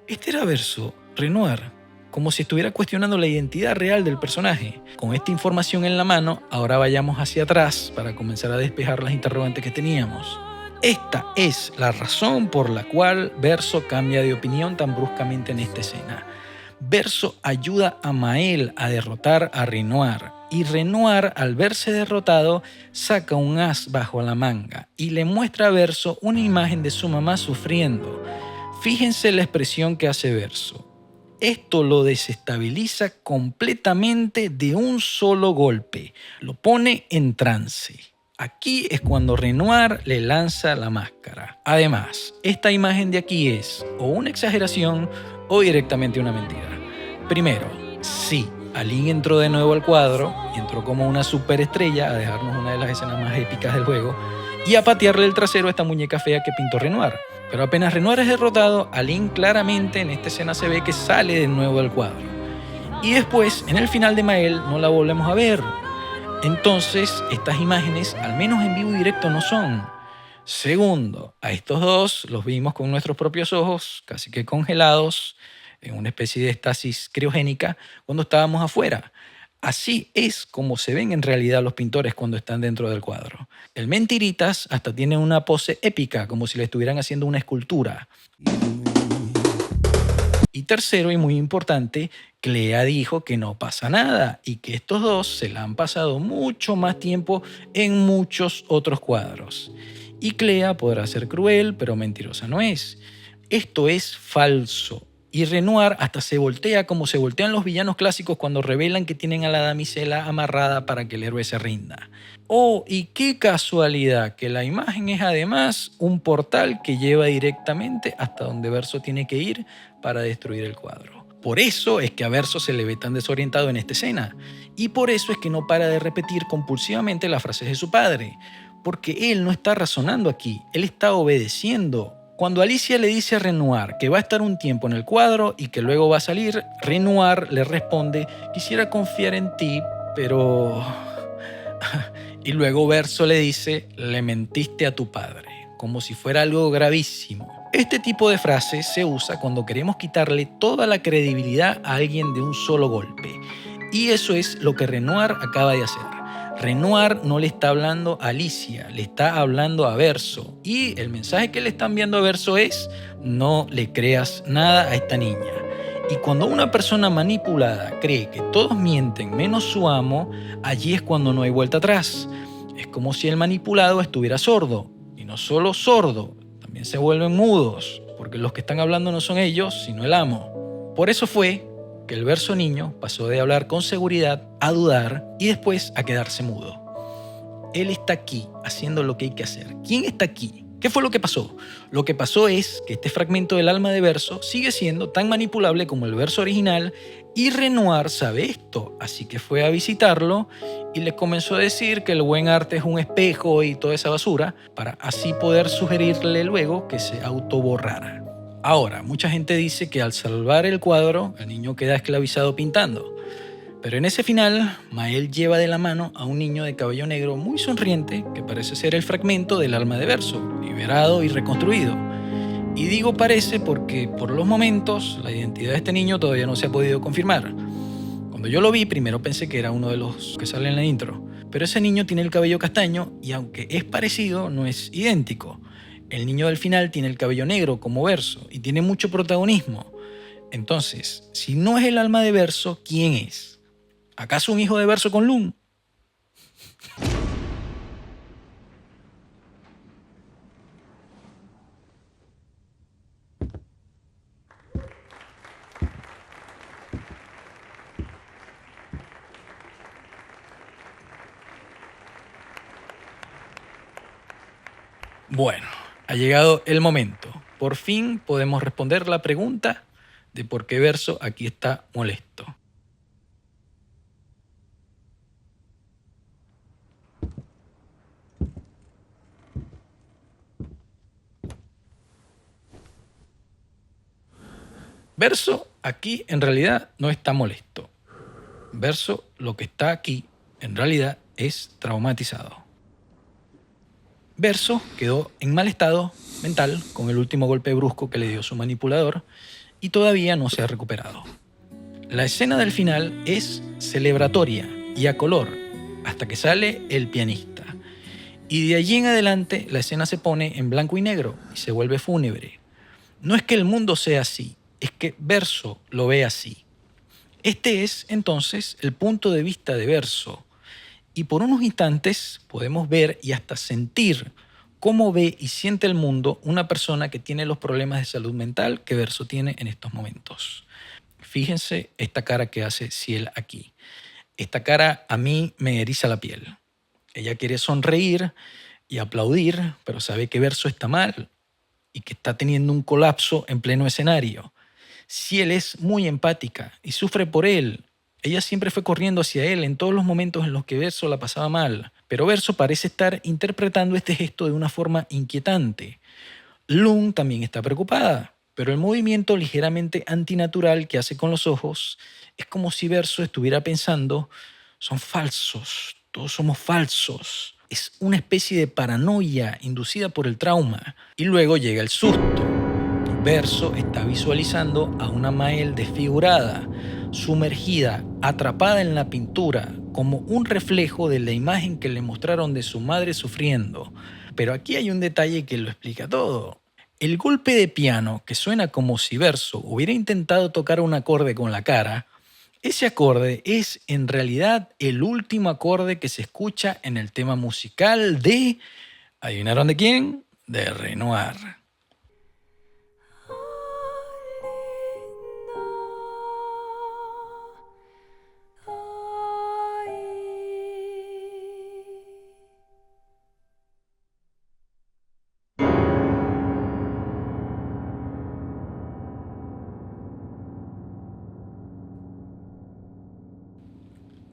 ¿este era Verso, Renoir? Como si estuviera cuestionando la identidad real del personaje. Con esta información en la mano, ahora vayamos hacia atrás para comenzar a despejar las interrogantes que teníamos. Esta es la razón por la cual Verso cambia de opinión tan bruscamente en esta escena. Verso ayuda a Maël a derrotar a Renoir, y Renoir, al verse derrotado, saca un as bajo la manga y le muestra a Verso una imagen de su mamá sufriendo. Fíjense la expresión que hace Verso. Esto lo desestabiliza completamente de un solo golpe. Lo pone en trance. Aquí es cuando Renoir le lanza la máscara. Además, esta imagen de aquí es o una exageración o directamente una mentira. Primero, sí, Aline entró de nuevo al cuadro y entró como una superestrella a dejarnos una de las escenas más épicas del juego y a patearle el trasero a esta muñeca fea que pintó Renoir. Pero apenas Renoir es derrotado, Aline claramente en esta escena se ve que sale de nuevo del cuadro. Y después, en el final de Maël, no la volvemos a ver. Entonces, estas imágenes, al menos en vivo y directo, no son. Segundo, a estos dos los vimos con nuestros propios ojos, casi que congelados, en una especie de estasis criogénica cuando estábamos afuera. Así es como se ven en realidad los pintores cuando están dentro del cuadro. El Mentiritas hasta tiene una pose épica, como si le estuvieran haciendo una escultura. Y tercero, y muy importante, Clea dijo que no pasa nada y que estos dos se la han pasado mucho más tiempo en muchos otros cuadros. Y Clea podrá ser cruel, pero mentirosa no es. Esto es falso. Y Renoir hasta se voltea como se voltean los villanos clásicos cuando revelan que tienen a la damisela amarrada para que el héroe se rinda. Oh, y qué casualidad que la imagen es además un portal que lleva directamente hasta donde Verso tiene que ir para destruir el cuadro. Por eso es que a Verso se le ve tan desorientado en esta escena. Y por eso es que no para de repetir compulsivamente las frases de su padre. Porque él no está razonando aquí, él está obedeciendo. Cuando Alicia le dice a Renoir que va a estar un tiempo en el cuadro y que luego va a salir, Renoir le responde: quisiera confiar en ti, pero... Y luego Verso le dice: le mentiste a tu padre, como si fuera algo gravísimo. Este tipo de frase se usa cuando queremos quitarle toda la credibilidad a alguien de un solo golpe. Y eso es lo que Renoir acaba de hacer. Renoir no le está hablando a Alicia, le está hablando a Verso. Y el mensaje que le está enviando a Verso es: no le creas nada a esta niña. Y cuando una persona manipulada cree que todos mienten menos su amo, allí es cuando no hay vuelta atrás. Es como si el manipulado estuviera sordo. Y no solo sordo, también se vuelven mudos, porque los que están hablando no son ellos, sino el amo. Por eso fue que el Verso niño pasó de hablar con seguridad a dudar y después a quedarse mudo. Él está aquí haciendo lo que hay que hacer. ¿Quién está aquí? ¿Qué fue lo que pasó? Lo que pasó es que este fragmento del alma de Verso sigue siendo tan manipulable como el Verso original y Renoir sabe esto, así que fue a visitarlo y le comenzó a decir que el buen arte es un espejo y toda esa basura para así poder sugerirle luego que se autoborrara. Ahora, mucha gente dice que al salvar el cuadro, el niño queda esclavizado pintando. Pero en ese final, Mael lleva de la mano a un niño de cabello negro muy sonriente que parece ser el fragmento del alma de Verso, liberado y reconstruido. Y digo parece porque por los momentos la identidad de este niño todavía no se ha podido confirmar. Cuando yo lo vi, primero pensé que era uno de los que salen en la intro. Pero ese niño tiene el cabello castaño y aunque es parecido, no es idéntico. El niño del final tiene el cabello negro como Verso y tiene mucho protagonismo. Entonces, si no es el alma de Verso, ¿quién es? ¿Acaso un hijo de Verso con Lung? Bueno, ha llegado el momento. Por fin podemos responder la pregunta de por qué Verso aquí está molesto. Verso aquí en realidad no está molesto. Verso lo que está aquí en realidad es traumatizado. Verso quedó en mal estado mental con el último golpe brusco que le dio su manipulador y todavía no se ha recuperado. La escena del final es celebratoria y a color hasta que sale el pianista. Y de allí en adelante la escena se pone en blanco y negro y se vuelve fúnebre. No es que el mundo sea así, es que Verso lo ve así. Este es entonces el punto de vista de Verso. Y por unos instantes podemos ver y hasta sentir cómo ve y siente el mundo una persona que tiene los problemas de salud mental que Verso tiene en estos momentos. Fíjense esta cara que hace Ciel aquí. Esta cara a mí me eriza la piel. Ella quiere sonreír y aplaudir, pero sabe que Verso está mal y que está teniendo un colapso en pleno escenario. Ciel es muy empática y sufre por él. Ella siempre fue corriendo hacia él en todos los momentos en los que Verso la pasaba mal, pero Verso parece estar interpretando este gesto de una forma inquietante. Lung también está preocupada, pero el movimiento ligeramente antinatural que hace con los ojos es como si Verso estuviera pensando: son falsos, todos somos falsos. Es una especie de paranoia inducida por el trauma. Y luego llega el susto. Verso está visualizando a una Mael desfigurada, sumergida, atrapada en la pintura, como un reflejo de la imagen que le mostraron de su madre sufriendo. Pero aquí hay un detalle que lo explica todo. El golpe de piano, que suena como si Verso hubiera intentado tocar un acorde con la cara, ese acorde es en realidad el último acorde que se escucha en el tema musical de... ¿Adivinaron de quién? De Renoir.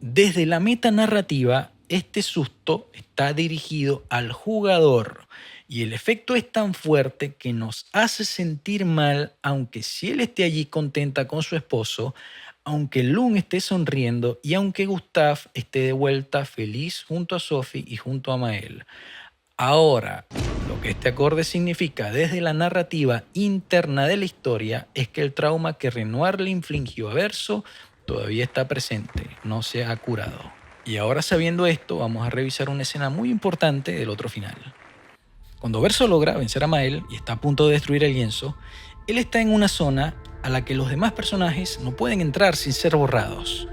Desde la metanarrativa, este susto está dirigido al jugador y el efecto es tan fuerte que nos hace sentir mal, aunque si él esté allí contenta con su esposo, aunque Lune esté sonriendo y aunque Gustave esté de vuelta feliz junto a Sophie y junto a Maël. Ahora, lo que este acorde significa desde la narrativa interna de la historia es que el trauma que Renoir le infligió a Verso todavía está presente, no se ha curado. Y ahora, sabiendo esto, vamos a revisar una escena muy importante del otro final. Cuando Verso logra vencer a Maël y está a punto de destruir el lienzo, él está en una zona a la que los demás personajes no pueden entrar sin ser borrados.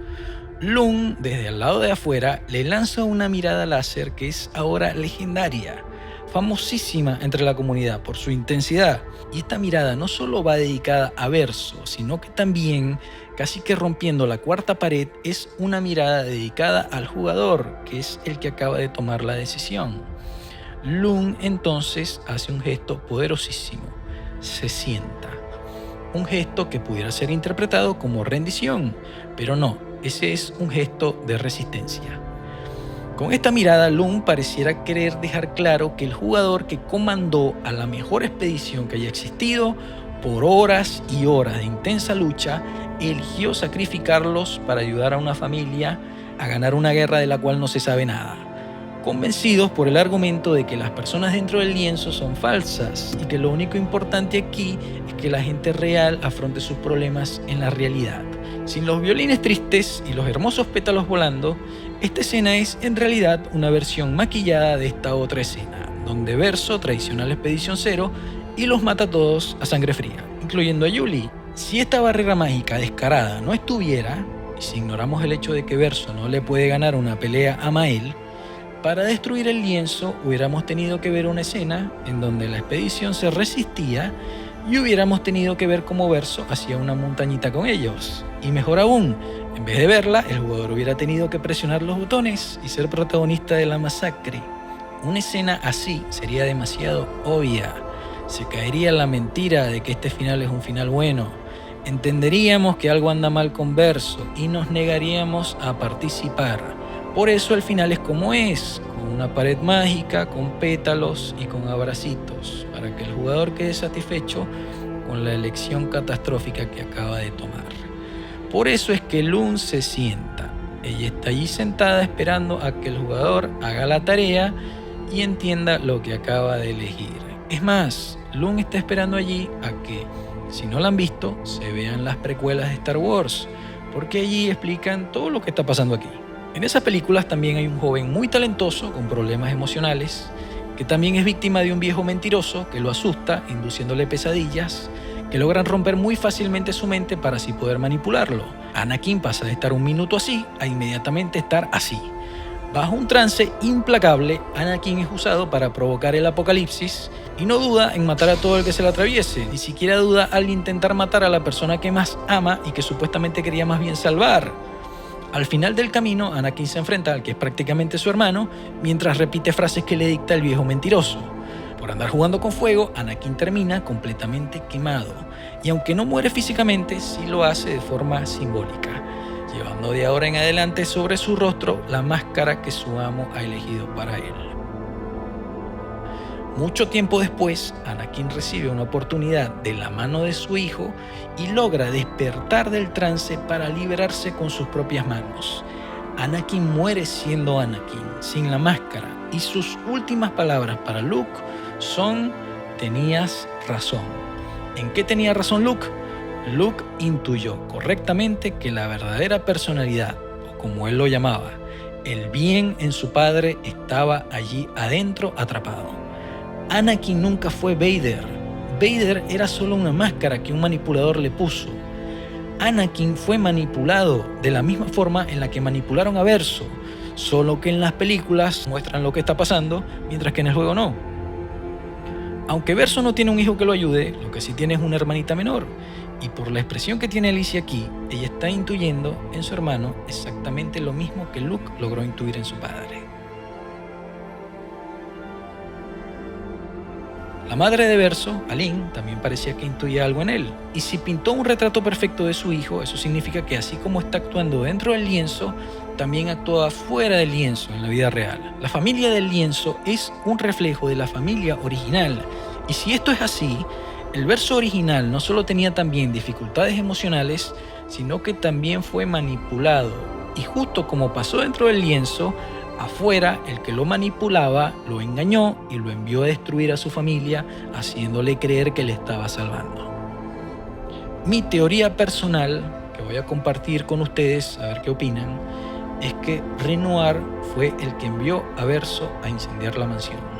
Lune, desde el lado de afuera, le lanza una mirada láser que es ahora legendaria, famosísima entre la comunidad por su intensidad. Y esta mirada no solo va dedicada a Verso, sino que también, casi que rompiendo la cuarta pared, es una mirada dedicada al jugador, que es el que acaba de tomar la decisión. Lune entonces hace un gesto poderosísimo, se sienta. Un gesto que pudiera ser interpretado como rendición, pero no, ese es un gesto de resistencia. Con esta mirada, Lune pareciera querer dejar claro que el jugador que comandó a la mejor expedición que haya existido, por horas y horas de intensa lucha, eligió sacrificarlos para ayudar a una familia a ganar una guerra de la cual no se sabe nada, convencidos por el argumento de que las personas dentro del lienzo son falsas y que lo único importante aquí es que la gente real afronte sus problemas en la realidad. Sin los violines tristes y los hermosos pétalos volando, esta escena es en realidad una versión maquillada de esta otra escena, donde Verso traiciona a la Expedición Zero y los mata a todos a sangre fría, incluyendo a Julie. Si esta barrera mágica descarada no estuviera, y si ignoramos el hecho de que Verso no le puede ganar una pelea a Maël, para destruir el lienzo hubiéramos tenido que ver una escena en donde la expedición se resistía y hubiéramos tenido que ver cómo Verso hacía una montañita con ellos. Y mejor aún, en vez de verla, el jugador hubiera tenido que presionar los botones y ser protagonista de la masacre. Una escena así sería demasiado obvia. Se caería la mentira de que este final es un final bueno. Entenderíamos que algo anda mal con Verso y nos negaríamos a participar. Por eso el final es como es, con una pared mágica, con pétalos y con abracitos, para que el jugador quede satisfecho con la elección catastrófica que acaba de tomar. Por eso es que Lune se sienta. Ella está allí sentada esperando a que el jugador haga la tarea y entienda lo que acaba de elegir. Es más, Lune está esperando allí a que, si no la han visto, se vean las precuelas de Star Wars, porque allí explican todo lo que está pasando aquí. En esas películas también hay un joven muy talentoso con problemas emocionales, que también es víctima de un viejo mentiroso que lo asusta, induciéndole pesadillas, que logran romper muy fácilmente su mente para así poder manipularlo. Anakin pasa de estar un minuto así a inmediatamente estar así. Bajo un trance implacable, Anakin es usado para provocar el apocalipsis y no duda en matar a todo el que se le atraviese, ni siquiera duda al intentar matar a la persona que más ama y que supuestamente quería más bien salvar. Al final del camino, Anakin se enfrenta al que es prácticamente su hermano, mientras repite frases que le dicta el viejo mentiroso. Por andar jugando con fuego, Anakin termina completamente quemado, y aunque no muere físicamente, sí lo hace de forma simbólica, llevando de ahora en adelante sobre su rostro la máscara que su amo ha elegido para él. Mucho tiempo después, Anakin recibe una oportunidad de la mano de su hijo y logra despertar del trance para liberarse con sus propias manos. Anakin muere siendo Anakin, sin la máscara, y sus últimas palabras para Luke son: tenías razón. ¿En qué tenía razón Luke? Luke intuyó correctamente que la verdadera personalidad, o como él lo llamaba, el bien en su padre estaba allí adentro atrapado. Anakin nunca fue Vader. Vader era solo una máscara que un manipulador le puso. Anakin fue manipulado de la misma forma en la que manipularon a Verso, solo que en las películas muestran lo que está pasando, mientras que en el juego no. Aunque Verso no tiene un hijo que lo ayude, lo que sí tiene es una hermanita menor. Y por la expresión que tiene Alicia aquí, ella está intuyendo en su hermano exactamente lo mismo que Luke logró intuir en su padre. La madre de Verso, Aline, también parecía que intuía algo en él. Y si pintó un retrato perfecto de su hijo, eso significa que así como está actuando dentro del lienzo, también actúa fuera del lienzo en la vida real. La familia del lienzo es un reflejo de la familia original. Y si esto es así, el Verso original no solo tenía también dificultades emocionales, sino que también fue manipulado. Y justo como pasó dentro del lienzo, afuera el que lo manipulaba lo engañó y lo envió a destruir a su familia, haciéndole creer que le estaba salvando. Mi teoría personal, que voy a compartir con ustedes, a ver qué opinan, es que Renoir fue el que envió a Verso a incendiar la mansión.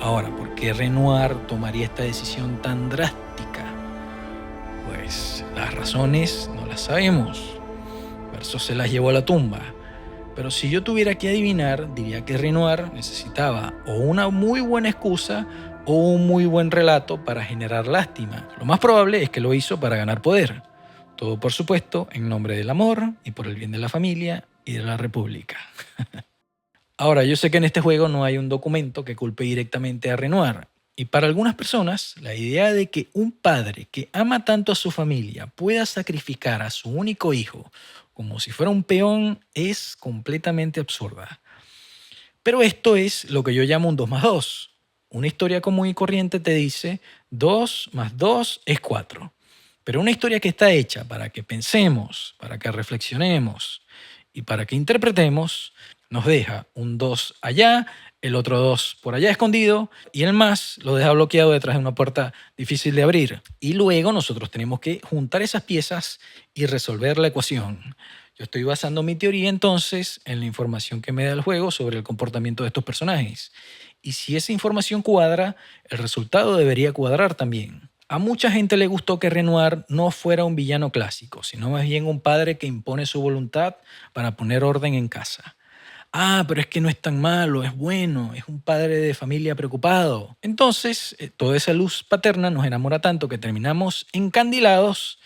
Ahora, ¿por qué Renoir tomaría esta decisión tan drástica? Pues las razones no las sabemos. Verso se las llevó a la tumba. Pero si yo tuviera que adivinar, diría que Renoir necesitaba o una muy buena excusa o un muy buen relato para generar lástima. Lo más probable es que lo hizo para ganar poder. Todo, por supuesto, en nombre del amor y por el bien de la familia y de la república. Ahora, yo sé que en este juego no hay un documento que culpe directamente a Renoir. Y para algunas personas, la idea de que un padre que ama tanto a su familia pueda sacrificar a su único hijo como si fuera un peón es completamente absurda. Pero esto es lo que yo llamo un 2 más 2. Una historia común y corriente te dice 2 más 2 es 4. Pero una historia que está hecha para que pensemos, para que reflexionemos y para que interpretemos, nos deja un 2 allá, el otro 2 por allá escondido y el más lo deja bloqueado detrás de una puerta difícil de abrir. Y luego nosotros tenemos que juntar esas piezas y resolver la ecuación. Yo estoy basando mi teoría entonces en la información que me da el juego sobre el comportamiento de estos personajes. Y si esa información cuadra, el resultado debería cuadrar también. A mucha gente le gustó que Renoir no fuera un villano clásico, sino más bien un padre que impone su voluntad para poner orden en casa. Ah, pero es que no es tan malo, es bueno, es un padre de familia preocupado. Entonces, toda esa luz paterna nos enamora tanto que terminamos encandilados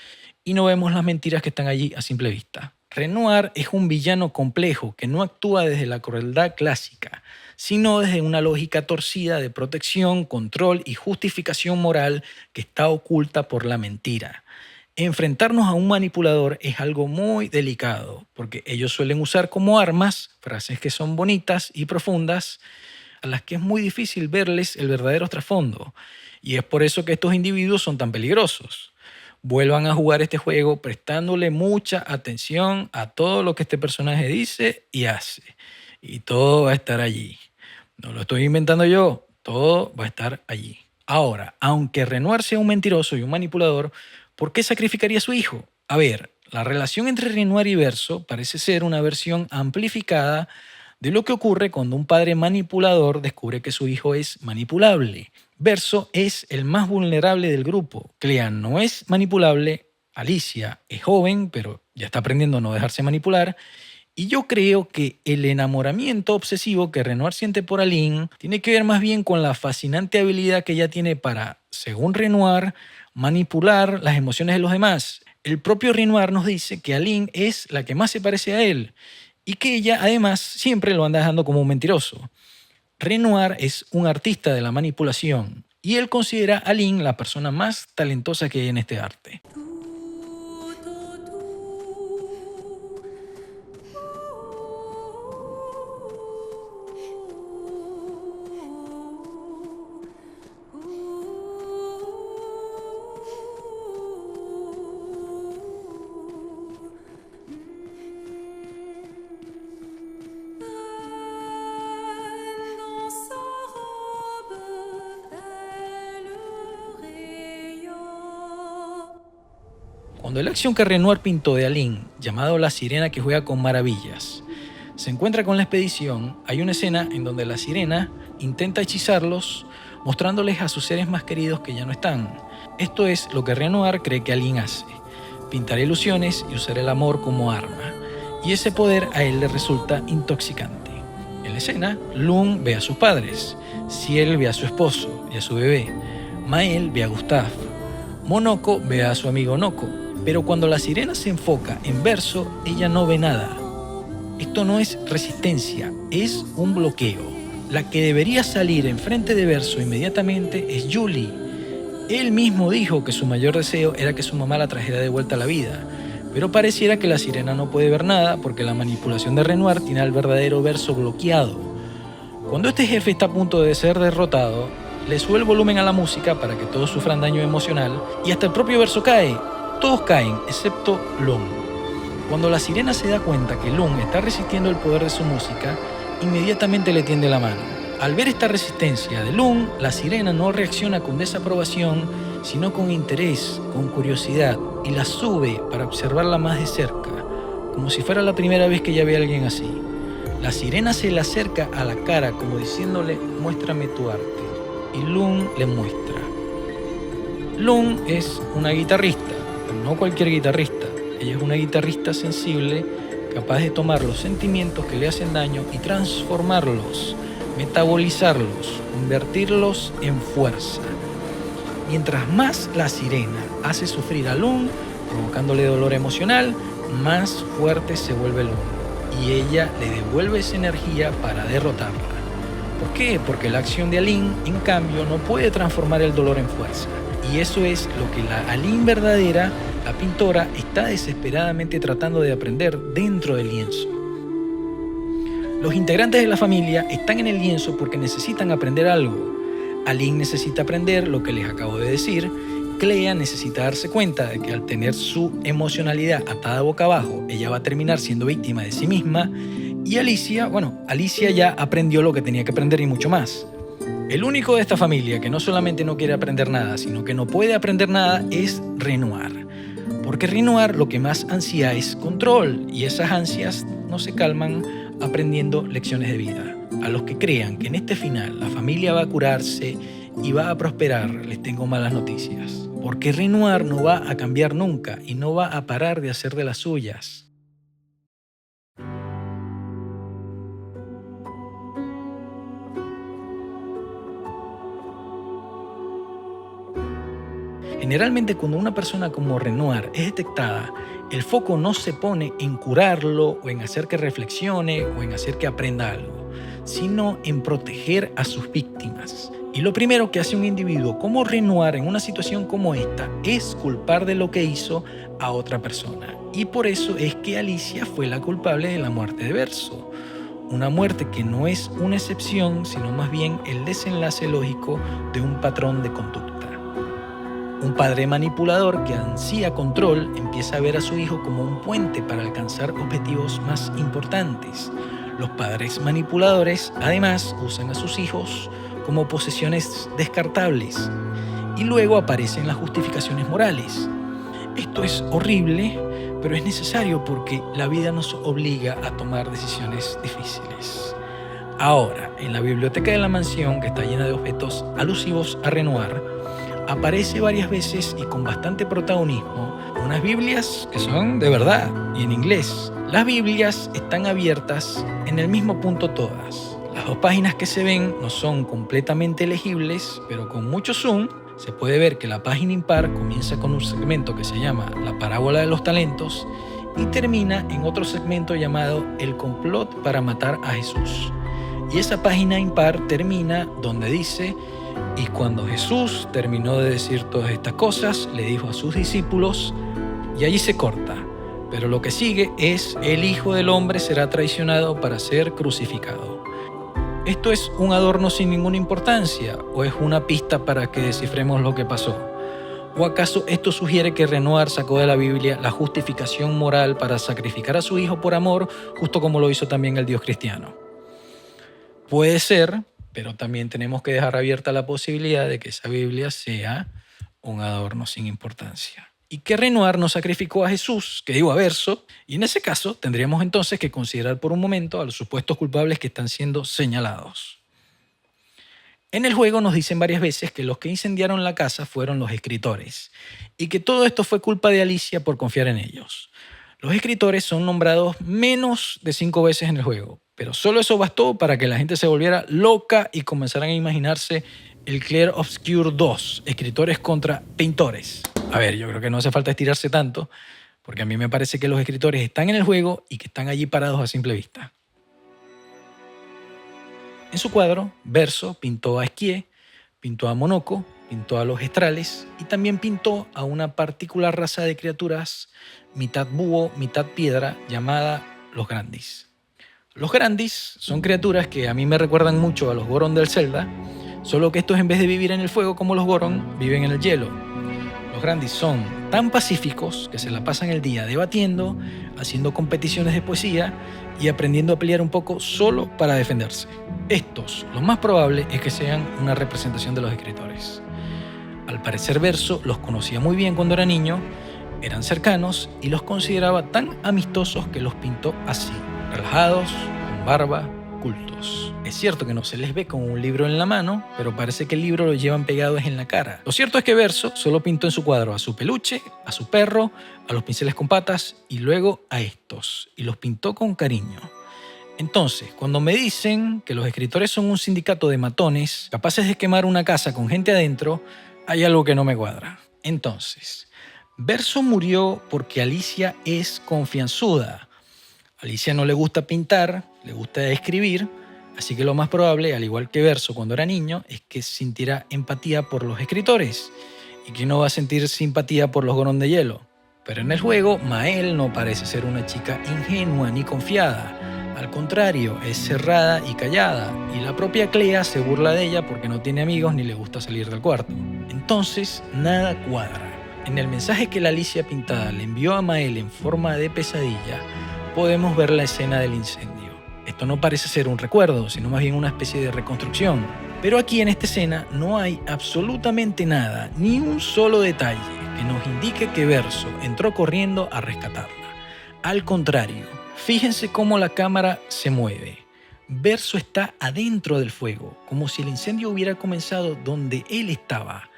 y no vemos las mentiras que están allí a simple vista. Renoir es un villano complejo que no actúa desde la crueldad clásica, sino desde una lógica torcida de protección, control y justificación moral que está oculta por la mentira. Enfrentarnos a un manipulador es algo muy delicado, porque ellos suelen usar como armas frases que son bonitas y profundas, a las que es muy difícil verles el verdadero trasfondo. Y es por eso que estos individuos son tan peligrosos. Vuelvan a jugar este juego prestándole mucha atención a todo lo que este personaje dice y hace. Y todo va a estar allí. No lo estoy inventando yo, todo va a estar allí. Ahora, aunque Renoir sea un mentiroso y un manipulador, ¿por qué sacrificaría a su hijo? A ver, la relación entre Renoir y Verso parece ser una versión amplificada de lo que ocurre cuando un padre manipulador descubre que su hijo es manipulable. Verso es el más vulnerable del grupo. Clean no es manipulable, Alicia es joven, pero ya está aprendiendo a no dejarse manipular, Y yo creo que el enamoramiento obsesivo que Renoir siente por Aline tiene que ver más bien con la fascinante habilidad que ella tiene para, según Renoir, manipular las emociones de los demás. El propio Renoir nos dice que Aline es la que más se parece a él y que ella, además, siempre lo anda dejando como un mentiroso. Renoir es un artista de la manipulación y él considera a Aline la persona más talentosa que hay en este arte. Cuando la acción que Renoir pintó de Aline, llamado La Sirena que juega con maravillas, se encuentra con la expedición, hay una escena en donde la sirena intenta hechizarlos, mostrándoles a sus seres más queridos que ya no están. Esto es lo que Renoir cree que Aline hace: pintar ilusiones y usar el amor como arma. Y ese poder a él le resulta intoxicante. En la escena, Lung ve a sus padres, Ciel ve a su esposo y a su bebé, Maël ve a Gustave, Monoko ve a su amigo Noko. Pero cuando la sirena se enfoca en Verso, ella no ve nada. Esto no es resistencia, es un bloqueo. La que debería salir enfrente de Verso inmediatamente es Julie. Él mismo dijo que su mayor deseo era que su mamá la trajera de vuelta a la vida, pero pareciera que la sirena no puede ver nada porque la manipulación de Renoir tiene al verdadero Verso bloqueado. Cuando este jefe está a punto de ser derrotado, le sube el volumen a la música para que todos sufran daño emocional y hasta el propio Verso cae. Todos caen, excepto Lung. Cuando la sirena se da cuenta que Lung está resistiendo el poder de su música, inmediatamente le tiende la mano. Al ver esta resistencia de Lung, la sirena no reacciona con desaprobación, sino con interés, con curiosidad, y la sube para observarla más de cerca, como si fuera la primera vez que ella ve a alguien así. La sirena se le acerca a la cara como diciéndole: muéstrame tu arte, y Lung le muestra. Lung es una guitarrista, pero no cualquier guitarrista. Ella es una guitarrista sensible, capaz de tomar los sentimientos que le hacen daño y transformarlos, metabolizarlos, convertirlos en fuerza. Mientras más la sirena hace sufrir a Lung, provocándole dolor emocional, más fuerte se vuelve Lung, y ella le devuelve esa energía para derrotarla. ¿Por qué? Porque la acción de Aline, en cambio, no puede transformar el dolor en fuerza. Y eso es lo que la Aline verdadera, la pintora, está desesperadamente tratando de aprender dentro del lienzo. Los integrantes de la familia están en el lienzo porque necesitan aprender algo. Aline necesita aprender lo que les acabo de decir. Clea necesita darse cuenta de que al tener su emocionalidad atada boca abajo, ella va a terminar siendo víctima de sí misma. Y Alicia ya aprendió lo que tenía que aprender y mucho más. El único de esta familia que no solamente no quiere aprender nada, sino que no puede aprender nada es Renoir. Porque Renoir lo que más ansía es control, y esas ansias no se calman aprendiendo lecciones de vida. A los que crean que en este final la familia va a curarse y va a prosperar, les tengo malas noticias. Porque Renoir no va a cambiar nunca y no va a parar de hacer de las suyas. Generalmente cuando una persona como Renoir es detectada, el foco no se pone en curarlo o en hacer que reflexione o en hacer que aprenda algo, sino en proteger a sus víctimas. Y lo primero que hace un individuo como Renoir en una situación como esta es culpar de lo que hizo a otra persona. Y por eso es que Alicia fue la culpable de la muerte de Verso. Una muerte que no es una excepción, sino más bien el desenlace lógico de un patrón de conducta. Un padre manipulador que ansía control empieza a ver a su hijo como un puente para alcanzar objetivos más importantes. Los padres manipuladores, además, usan a sus hijos como posesiones descartables. Y luego aparecen las justificaciones morales. Esto es horrible, pero es necesario porque la vida nos obliga a tomar decisiones difíciles. Ahora, en la biblioteca de la mansión, que está llena de objetos alusivos a Renoir, aparece varias veces y con bastante protagonismo unas Biblias que son de verdad y en inglés. Las Biblias están abiertas en el mismo punto todas. Las dos páginas que se ven no son completamente legibles, pero con mucho zoom se puede ver que la página impar comienza con un segmento que se llama la parábola de los talentos y termina en otro segmento llamado el complot para matar a Jesús. Y esa página impar termina donde dice: y cuando Jesús terminó de decir todas estas cosas, le dijo a sus discípulos, y allí se corta. Pero lo que sigue es: el Hijo del Hombre será traicionado para ser crucificado. ¿Esto es un adorno sin ninguna importancia o es una pista para que descifremos lo que pasó? ¿O acaso esto sugiere que Renoir sacó de la Biblia la justificación moral para sacrificar a su hijo por amor, justo como lo hizo también el Dios cristiano? Puede ser, pero también tenemos que dejar abierta la posibilidad de que esa Biblia sea un adorno sin importancia. Y que Renoir no sacrificó a Jesús, que digo a verso, y en ese caso tendríamos entonces que considerar por un momento a los supuestos culpables que están siendo señalados. En el juego nos dicen varias veces que los que incendiaron la casa fueron los escritores, y que todo esto fue culpa de Alicia por confiar en ellos. Los escritores son nombrados menos de 5 veces en el juego, pero solo eso bastó para que la gente se volviera loca y comenzaran a imaginarse el Clair Obscur 2, escritores contra pintores. A ver, yo creo que no hace falta estirarse tanto, porque a mí me parece que los escritores están en el juego y que están allí parados a simple vista. En su cuadro, Verso pintó a Esquier, pintó a Monoco, pintó a los Estrales y también pintó a una particular raza de criaturas mitad búho, mitad piedra, llamada los Grandis. Los Grandis son criaturas que a mí me recuerdan mucho a los Goron del Zelda, solo que estos, en vez de vivir en el fuego como los Goron, viven en el hielo. Los Grandis son tan pacíficos que se la pasan el día debatiendo, haciendo competiciones de poesía y aprendiendo a pelear un poco solo para defenderse. Estos, lo más probable es que sean una representación de los escritores. Al parecer Verso los conocía muy bien cuando era niño, eran cercanos y los consideraba tan amistosos que los pintó así, relajados, con barba, cultos. Es cierto que no se les ve con un libro en la mano, pero parece que el libro lo llevan pegados en la cara. Lo cierto es que Verso solo pintó en su cuadro a su peluche, a su perro, a los pinceles con patas y luego a estos, y los pintó con cariño. Entonces, cuando me dicen que los escritores son un sindicato de matones capaces de quemar una casa con gente adentro, hay algo que no me cuadra. Entonces, Verso murió porque Alicia es confianzuda. A Alicia no le gusta pintar, le gusta escribir, así que lo más probable, al igual que Verso cuando era niño, es que sintiera empatía por los escritores. ¿Y quién no va a sentir simpatía por los Goron de hielo? Pero en el juego, Maëlle no parece ser una chica ingenua ni confiada. Al contrario, es cerrada y callada, y la propia Clea se burla de ella porque no tiene amigos ni le gusta salir del cuarto. Entonces, nada cuadra. En el mensaje que la Alicia pintada le envió a Maëlle en forma de pesadilla, podemos ver la escena del incendio. Esto no parece ser un recuerdo, sino más bien una especie de reconstrucción. Pero aquí en esta escena no hay absolutamente nada, ni un solo detalle que nos indique que Verso entró corriendo a rescatarla. Al contrario, fíjense cómo la cámara se mueve. Verso está adentro del fuego, como si el incendio hubiera comenzado donde él estaba.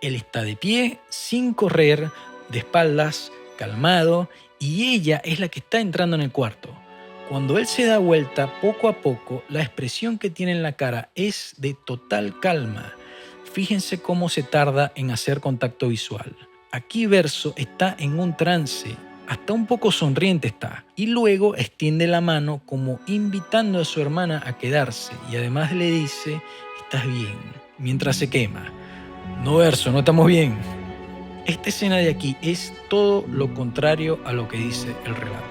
Él está de pie, sin correr, de espaldas, calmado, y ella es la que está entrando en el cuarto. Cuando él se da vuelta, poco a poco, la expresión que tiene en la cara es de total calma. Fíjense cómo se tarda en hacer contacto visual. Aquí Verso está en un trance, hasta un poco sonriente está, y luego extiende la mano como invitando a su hermana a quedarse, y además le dice: «Estás bien», mientras se quema. No, Verso, no estamos bien. Esta escena de aquí es todo lo contrario a lo que dice el relato.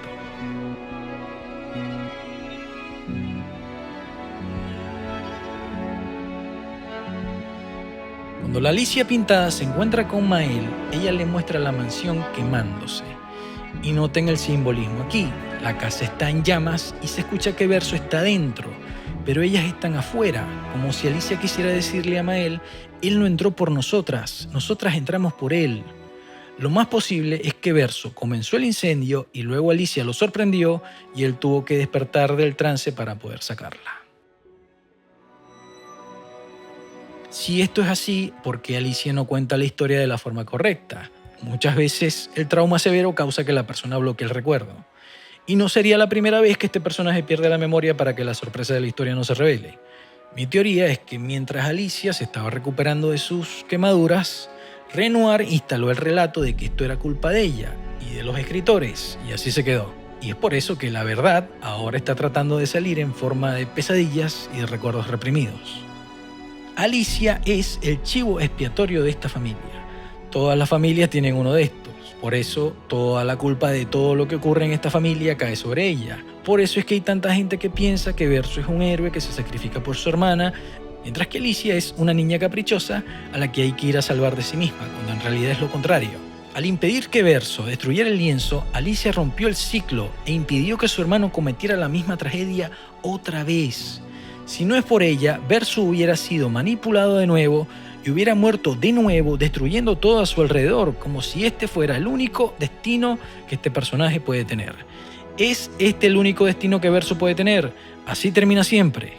Cuando la Alicia pintada se encuentra con Maëlle, ella le muestra la mansión quemándose. Y noten el simbolismo aquí. La casa está en llamas y se escucha que Verso está dentro, pero ellas están afuera, como si Alicia quisiera decirle a Maëlle: él no entró por nosotras, nosotras entramos por él. Lo más posible es que Verso comenzó el incendio y luego Alicia lo sorprendió y él tuvo que despertar del trance para poder sacarla. Si esto es así, ¿por qué Alicia no cuenta la historia de la forma correcta? Muchas veces el trauma severo causa que la persona bloquee el recuerdo. Y no sería la primera vez que este personaje pierde la memoria para que la sorpresa de la historia no se revele. Mi teoría es que mientras Alicia se estaba recuperando de sus quemaduras, Renoir instaló el relato de que esto era culpa de ella y de los escritores, y así se quedó. Y es por eso que la verdad ahora está tratando de salir en forma de pesadillas y de recuerdos reprimidos. Alicia es el chivo expiatorio de esta familia. Todas las familias tienen uno de estos. Por eso toda la culpa de todo lo que ocurre en esta familia cae sobre ella. Por eso es que hay tanta gente que piensa que Verso es un héroe que se sacrifica por su hermana, mientras que Alicia es una niña caprichosa a la que hay que ir a salvar de sí misma, cuando en realidad es lo contrario. Al impedir que Verso destruyera el lienzo, Alicia rompió el ciclo e impidió que su hermano cometiera la misma tragedia otra vez. Si no es por ella, Verso hubiera sido manipulado de nuevo y hubiera muerto de nuevo, destruyendo todo a su alrededor, como si este fuera el único destino que este personaje puede tener. ¿Es este el único destino que Verso puede tener? Así termina siempre.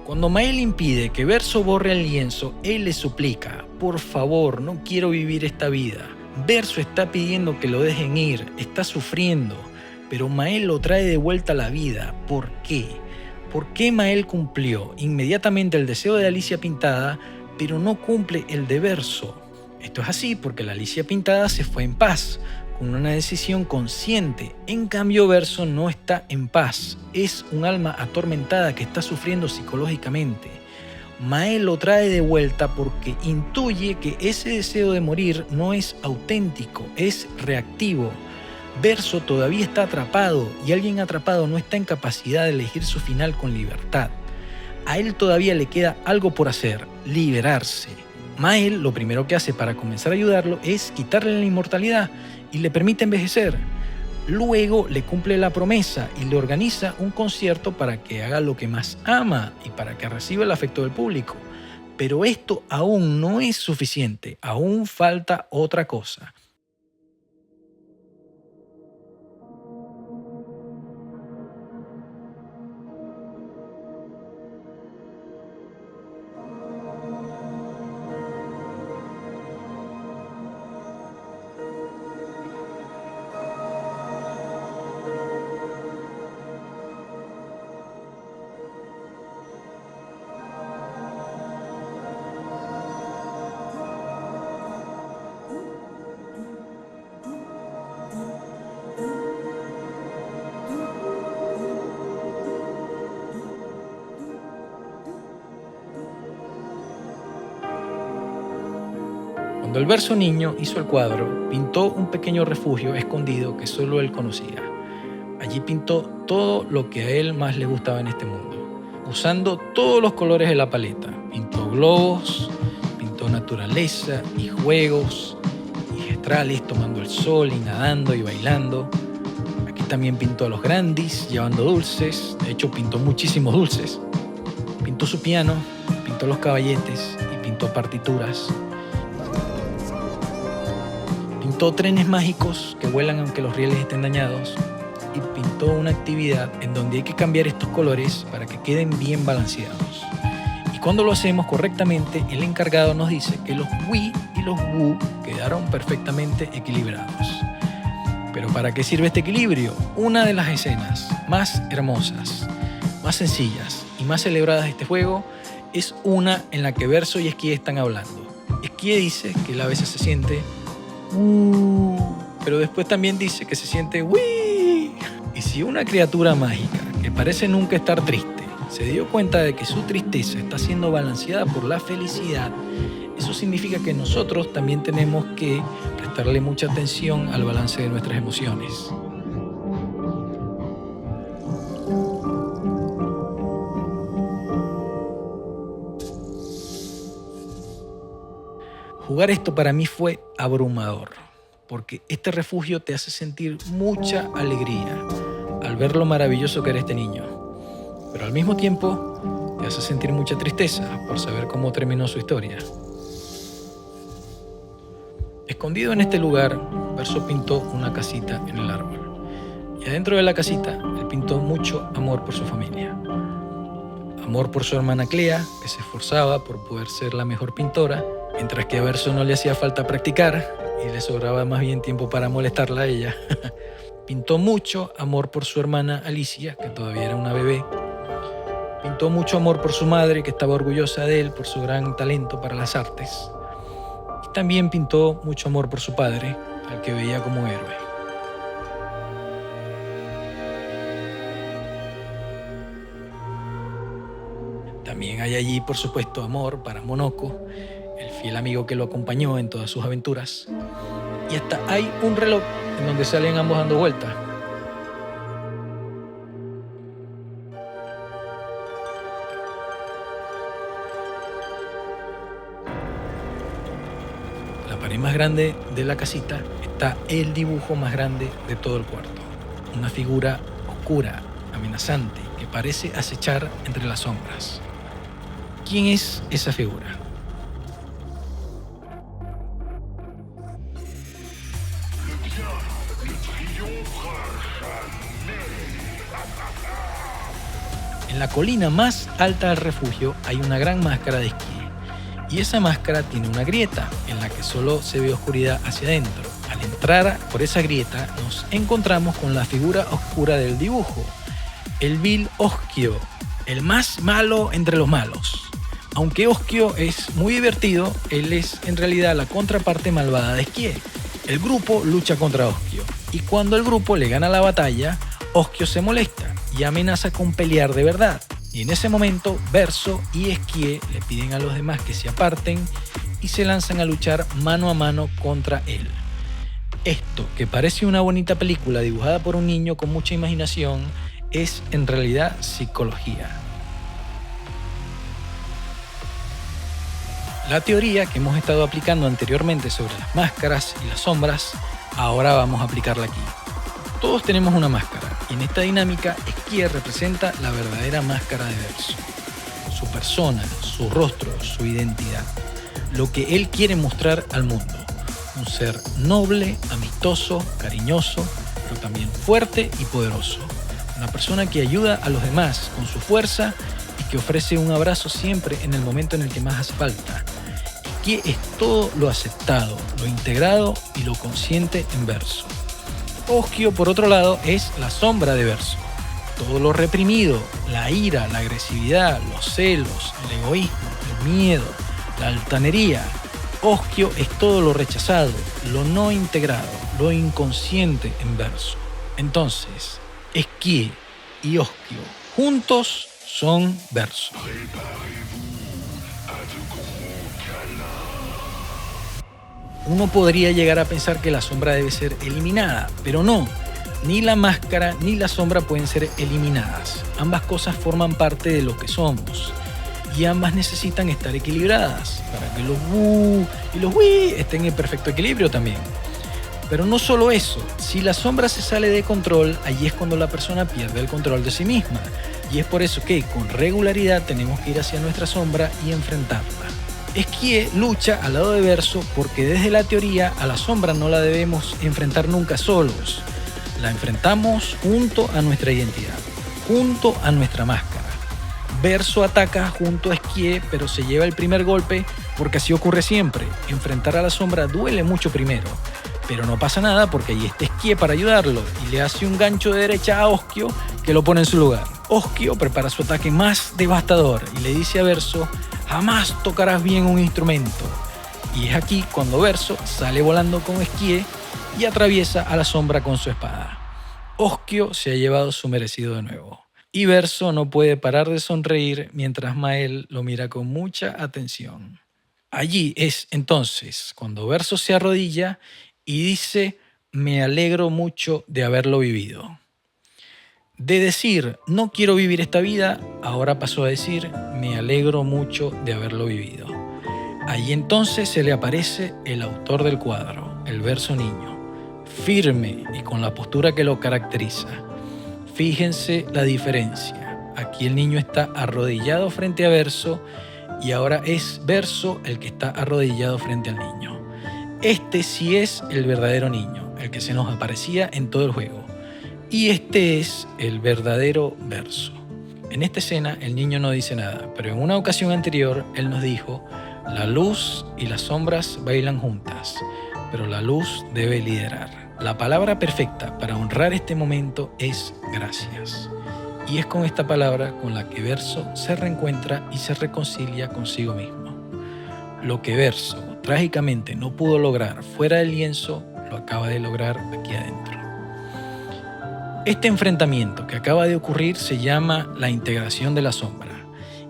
Cuando Mael impide que Verso borre el lienzo, él le suplica: por favor, no quiero vivir esta vida. Verso está pidiendo que lo dejen ir, está sufriendo, pero Mael lo trae de vuelta a la vida. ¿Por qué? ¿Por qué Mael cumplió inmediatamente el deseo de Alicia Pintada, pero no cumple el de Verso? Esto es así porque la Alicia Pintada se fue en paz, con una decisión consciente. En cambio, Verso no está en paz. Es un alma atormentada que está sufriendo psicológicamente. Mael lo trae de vuelta porque intuye que ese deseo de morir no es auténtico, es reactivo. Verso todavía está atrapado y alguien atrapado no está en capacidad de elegir su final con libertad. A él todavía le queda algo por hacer: liberarse. Mael lo primero que hace para comenzar a ayudarlo es quitarle la inmortalidad y le permite envejecer. Luego le cumple la promesa y le organiza un concierto para que haga lo que más ama y para que reciba el afecto del público. Pero esto aún no es suficiente, aún falta otra cosa. Cuando el Verso niño hizo el cuadro, pintó un pequeño refugio escondido que solo él conocía. Allí pintó todo lo que a él más le gustaba en este mundo, usando todos los colores de la paleta. Pintó globos, pintó naturaleza y juegos, y gestrales tomando el sol y nadando y bailando. Aquí también pintó a los Grandis llevando dulces, de hecho pintó muchísimos dulces. Pintó su piano, pintó los caballetes y pintó partituras. Pintó trenes mágicos que vuelan aunque los rieles estén dañados y pintó una actividad en donde hay que cambiar estos colores para que queden bien balanceados. Y cuando lo hacemos correctamente, el encargado nos dice que los Wii y los Wu quedaron perfectamente equilibrados. ¿Pero para qué sirve este equilibrio? Una de las escenas más hermosas, más sencillas y más celebradas de este juego es una en la que Verso y Esquí están hablando. Esquí dice que él a veces se siente pero después también dice que se siente ¡wii! Y si una criatura mágica que parece nunca estar triste se dio cuenta de que su tristeza está siendo balanceada por la felicidad, eso significa que nosotros también tenemos que prestarle mucha atención al balance de nuestras emociones. Jugar esto para mí fue abrumador, porque este refugio te hace sentir mucha alegría al ver lo maravilloso que era este niño, pero al mismo tiempo te hace sentir mucha tristeza por saber cómo terminó su historia. Escondido en este lugar, Verso pintó una casita en el árbol, y adentro de la casita él pintó mucho amor por su familia. Amor por su hermana Clea, que se esforzaba por poder ser la mejor pintora, mientras que a Verso no le hacía falta practicar y le sobraba más bien tiempo para molestarla a ella. Pintó mucho amor por su hermana Alicia, que todavía era una bebé. Pintó mucho amor por su madre, que estaba orgullosa de él por su gran talento para las artes. Y también pintó mucho amor por su padre, al que veía como héroe. También hay allí, por supuesto, amor para Monoko, el fiel amigo que lo acompañó en todas sus aventuras. Y hasta hay un reloj en donde salen ambos dando vueltas. La pared más grande de la casita está el dibujo más grande de todo el cuarto. Una figura oscura, amenazante, que parece acechar entre las sombras. ¿Quién es esa figura? En la colina más alta del refugio hay una gran máscara de esquí. Y esa máscara tiene una grieta en la que solo se ve oscuridad hacia adentro. Al entrar por esa grieta nos encontramos con la figura oscura del dibujo, el vil Oskio, el más malo entre los malos. Aunque Oskio es muy divertido, él es en realidad la contraparte malvada de Esquie. El grupo lucha contra Oskio y cuando el grupo le gana la batalla, Oskio se molesta y amenaza con pelear de verdad. Y en ese momento, Verso y Esquie le piden a los demás que se aparten y se lanzan a luchar mano a mano contra él. Esto, que parece una bonita película dibujada por un niño con mucha imaginación, es en realidad psicología. La teoría que hemos estado aplicando anteriormente sobre las máscaras y las sombras, ahora vamos a aplicarla aquí. Todos tenemos una máscara y en esta dinámica Esquie representa la verdadera máscara de Verso. Su persona, su rostro, su identidad. Lo que él quiere mostrar al mundo. Un ser noble, amistoso, cariñoso, pero también fuerte y poderoso. Una persona que ayuda a los demás con su fuerza y que ofrece un abrazo siempre en el momento en el que más hace falta. Esquie es todo lo aceptado, lo integrado y lo consciente en Verso. Oskio, por otro lado, es la sombra de Verso. Todo lo reprimido, la ira, la agresividad, los celos, el egoísmo, el miedo, la altanería. Oskio es todo lo rechazado, lo no integrado, lo inconsciente en Verso. Entonces, Esquie y Oskio juntos son Verso. Uno podría llegar a pensar que la sombra debe ser eliminada, pero no. Ni la máscara ni la sombra pueden ser eliminadas. Ambas cosas forman parte de lo que somos. Y ambas necesitan estar equilibradas para que los wu y los wi estén en perfecto equilibrio también. Pero no solo eso, si la sombra se sale de control, allí es cuando la persona pierde el control de sí misma. Y es por eso que con regularidad tenemos que ir hacia nuestra sombra y enfrentarla. Esquie lucha al lado de Verso porque desde la teoría a la sombra no la debemos enfrentar nunca solos. La enfrentamos junto a nuestra identidad, junto a nuestra máscara. Verso ataca junto a Esquie, pero se lleva el primer golpe porque así ocurre siempre. Enfrentar a la sombra duele mucho primero, pero no pasa nada porque ahí está Esquie para ayudarlo y le hace un gancho de derecha a Oskio que lo pone en su lugar. Oskio prepara su ataque más devastador y le dice a Verso: jamás tocarás bien un instrumento. Y es aquí cuando Verso sale volando con Esquie y atraviesa a la sombra con su espada. Oskio se ha llevado su merecido de nuevo. Y Verso no puede parar de sonreír mientras Mael lo mira con mucha atención. Allí es entonces cuando Verso se arrodilla y dice: me alegro mucho de haberlo vivido. De decir no quiero vivir esta vida, ahora pasó a decir me alegro mucho de haberlo vivido. Allí entonces se le aparece el autor del cuadro, el Verso niño, firme y con la postura que lo caracteriza. Fíjense la diferencia. Aquí el niño está arrodillado frente a Verso y ahora es Verso el que está arrodillado frente al niño. Este sí es el verdadero niño, el que se nos aparecía en todo el juego. Y este es el verdadero Verso. En esta escena el niño no dice nada, pero en una ocasión anterior él nos dijo: la luz y las sombras bailan juntas, pero la luz debe liderar. La palabra perfecta para honrar este momento es gracias. Y es con esta palabra con la que Verso se reencuentra y se reconcilia consigo mismo. Lo que Verso trágicamente no pudo lograr fuera del lienzo, lo acaba de lograr aquí adentro. Este enfrentamiento que acaba de ocurrir se llama la integración de la sombra.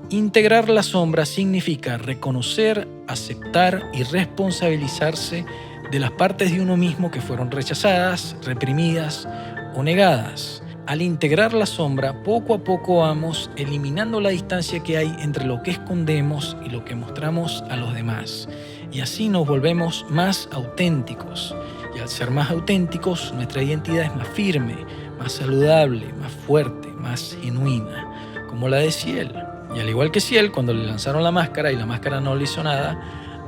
Integrar la sombra significa reconocer, aceptar y responsabilizarse de las partes de uno mismo que fueron rechazadas, reprimidas o negadas. Al integrar la sombra, poco a poco vamos eliminando la distancia que hay entre lo que escondemos y lo que mostramos a los demás. Y así nos volvemos más auténticos. Y al ser más auténticos, nuestra identidad es más firme, más saludable, más fuerte, más genuina, como la de Ciel. Y al igual que Ciel, cuando le lanzaron la máscara y la máscara no le hizo nada,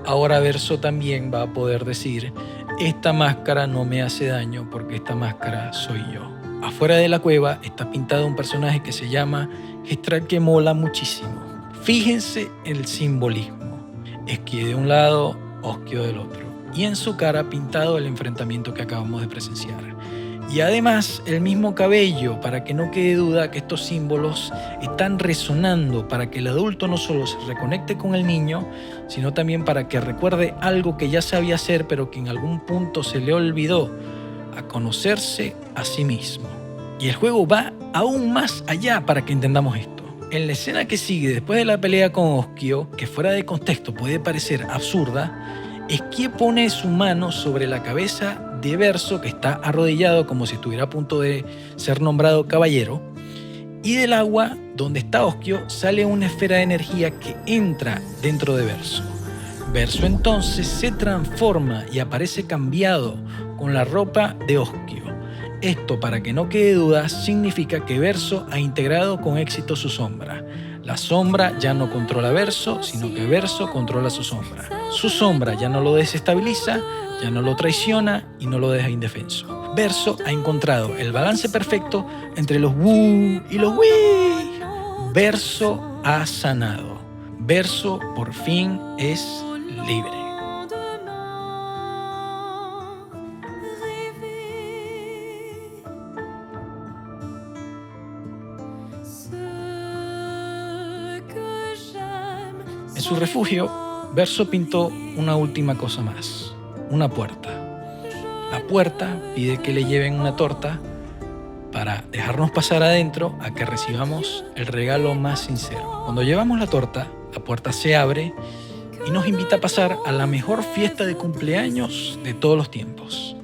ahora Verso también va a poder decir: esta máscara no me hace daño porque esta máscara soy yo. Afuera de la cueva está pintado un personaje que se llama Gestral, que mola muchísimo. Fíjense el simbolismo. Esquí de un lado, Osquio del otro. Y en su cara pintado el enfrentamiento que acabamos de presenciar. Y además el mismo cabello, para que no quede duda que estos símbolos están resonando para que el adulto no solo se reconecte con el niño, sino también para que recuerde algo que ya sabía hacer pero que en algún punto se le olvidó: a conocerse a sí mismo. Y el juego va aún más allá para que entendamos esto. En la escena que sigue después de la pelea con Osquio, que fuera de contexto puede parecer absurda, Esquí pone su mano sobre la cabeza de Verso, que está arrodillado como si estuviera a punto de ser nombrado caballero, y del agua donde está Osquio sale una esfera de energía que entra dentro de Verso. Verso entonces se transforma y aparece cambiado con la ropa de Osquio. Esto, para que no quede duda, significa que Verso ha integrado con éxito su sombra. La sombra ya no controla a Verso, sino que Verso controla su sombra. Su sombra ya no lo desestabiliza, ya no lo traiciona y no lo deja indefenso. Verso ha encontrado el balance perfecto entre los woo y los wii. Verso ha sanado. Verso por fin es libre. En su refugio, Verso pintó una última cosa más: una puerta. La puerta pide que le lleven una torta para dejarnos pasar adentro a que recibamos el regalo más sincero. Cuando llevamos la torta, la puerta se abre y nos invita a pasar a la mejor fiesta de cumpleaños de todos los tiempos.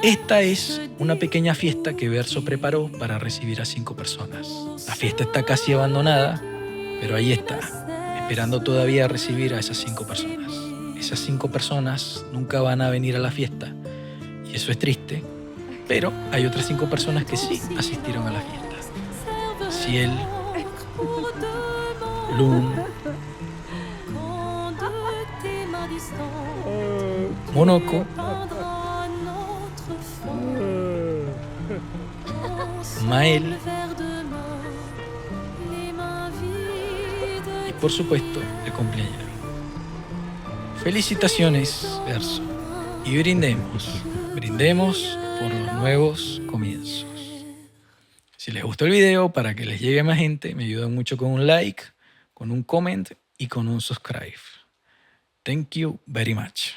Esta es una pequeña fiesta que Verso preparó para recibir a 5 personas. La fiesta está casi abandonada, pero ahí está, esperando todavía a recibir a esas 5 personas. Esas 5 personas nunca van a venir a la fiesta, y eso es triste, pero hay otras 5 personas que sí asistieron a la fiesta. Ciel, Loon, Monoko, Mael y por supuesto el cumpleañero. Felicitaciones, Verso, y brindemos por los nuevos comienzos. Si les gustó el video, para que les llegue a más gente, me ayudan mucho con un like, con un comment y con un subscribe. Thank you very much.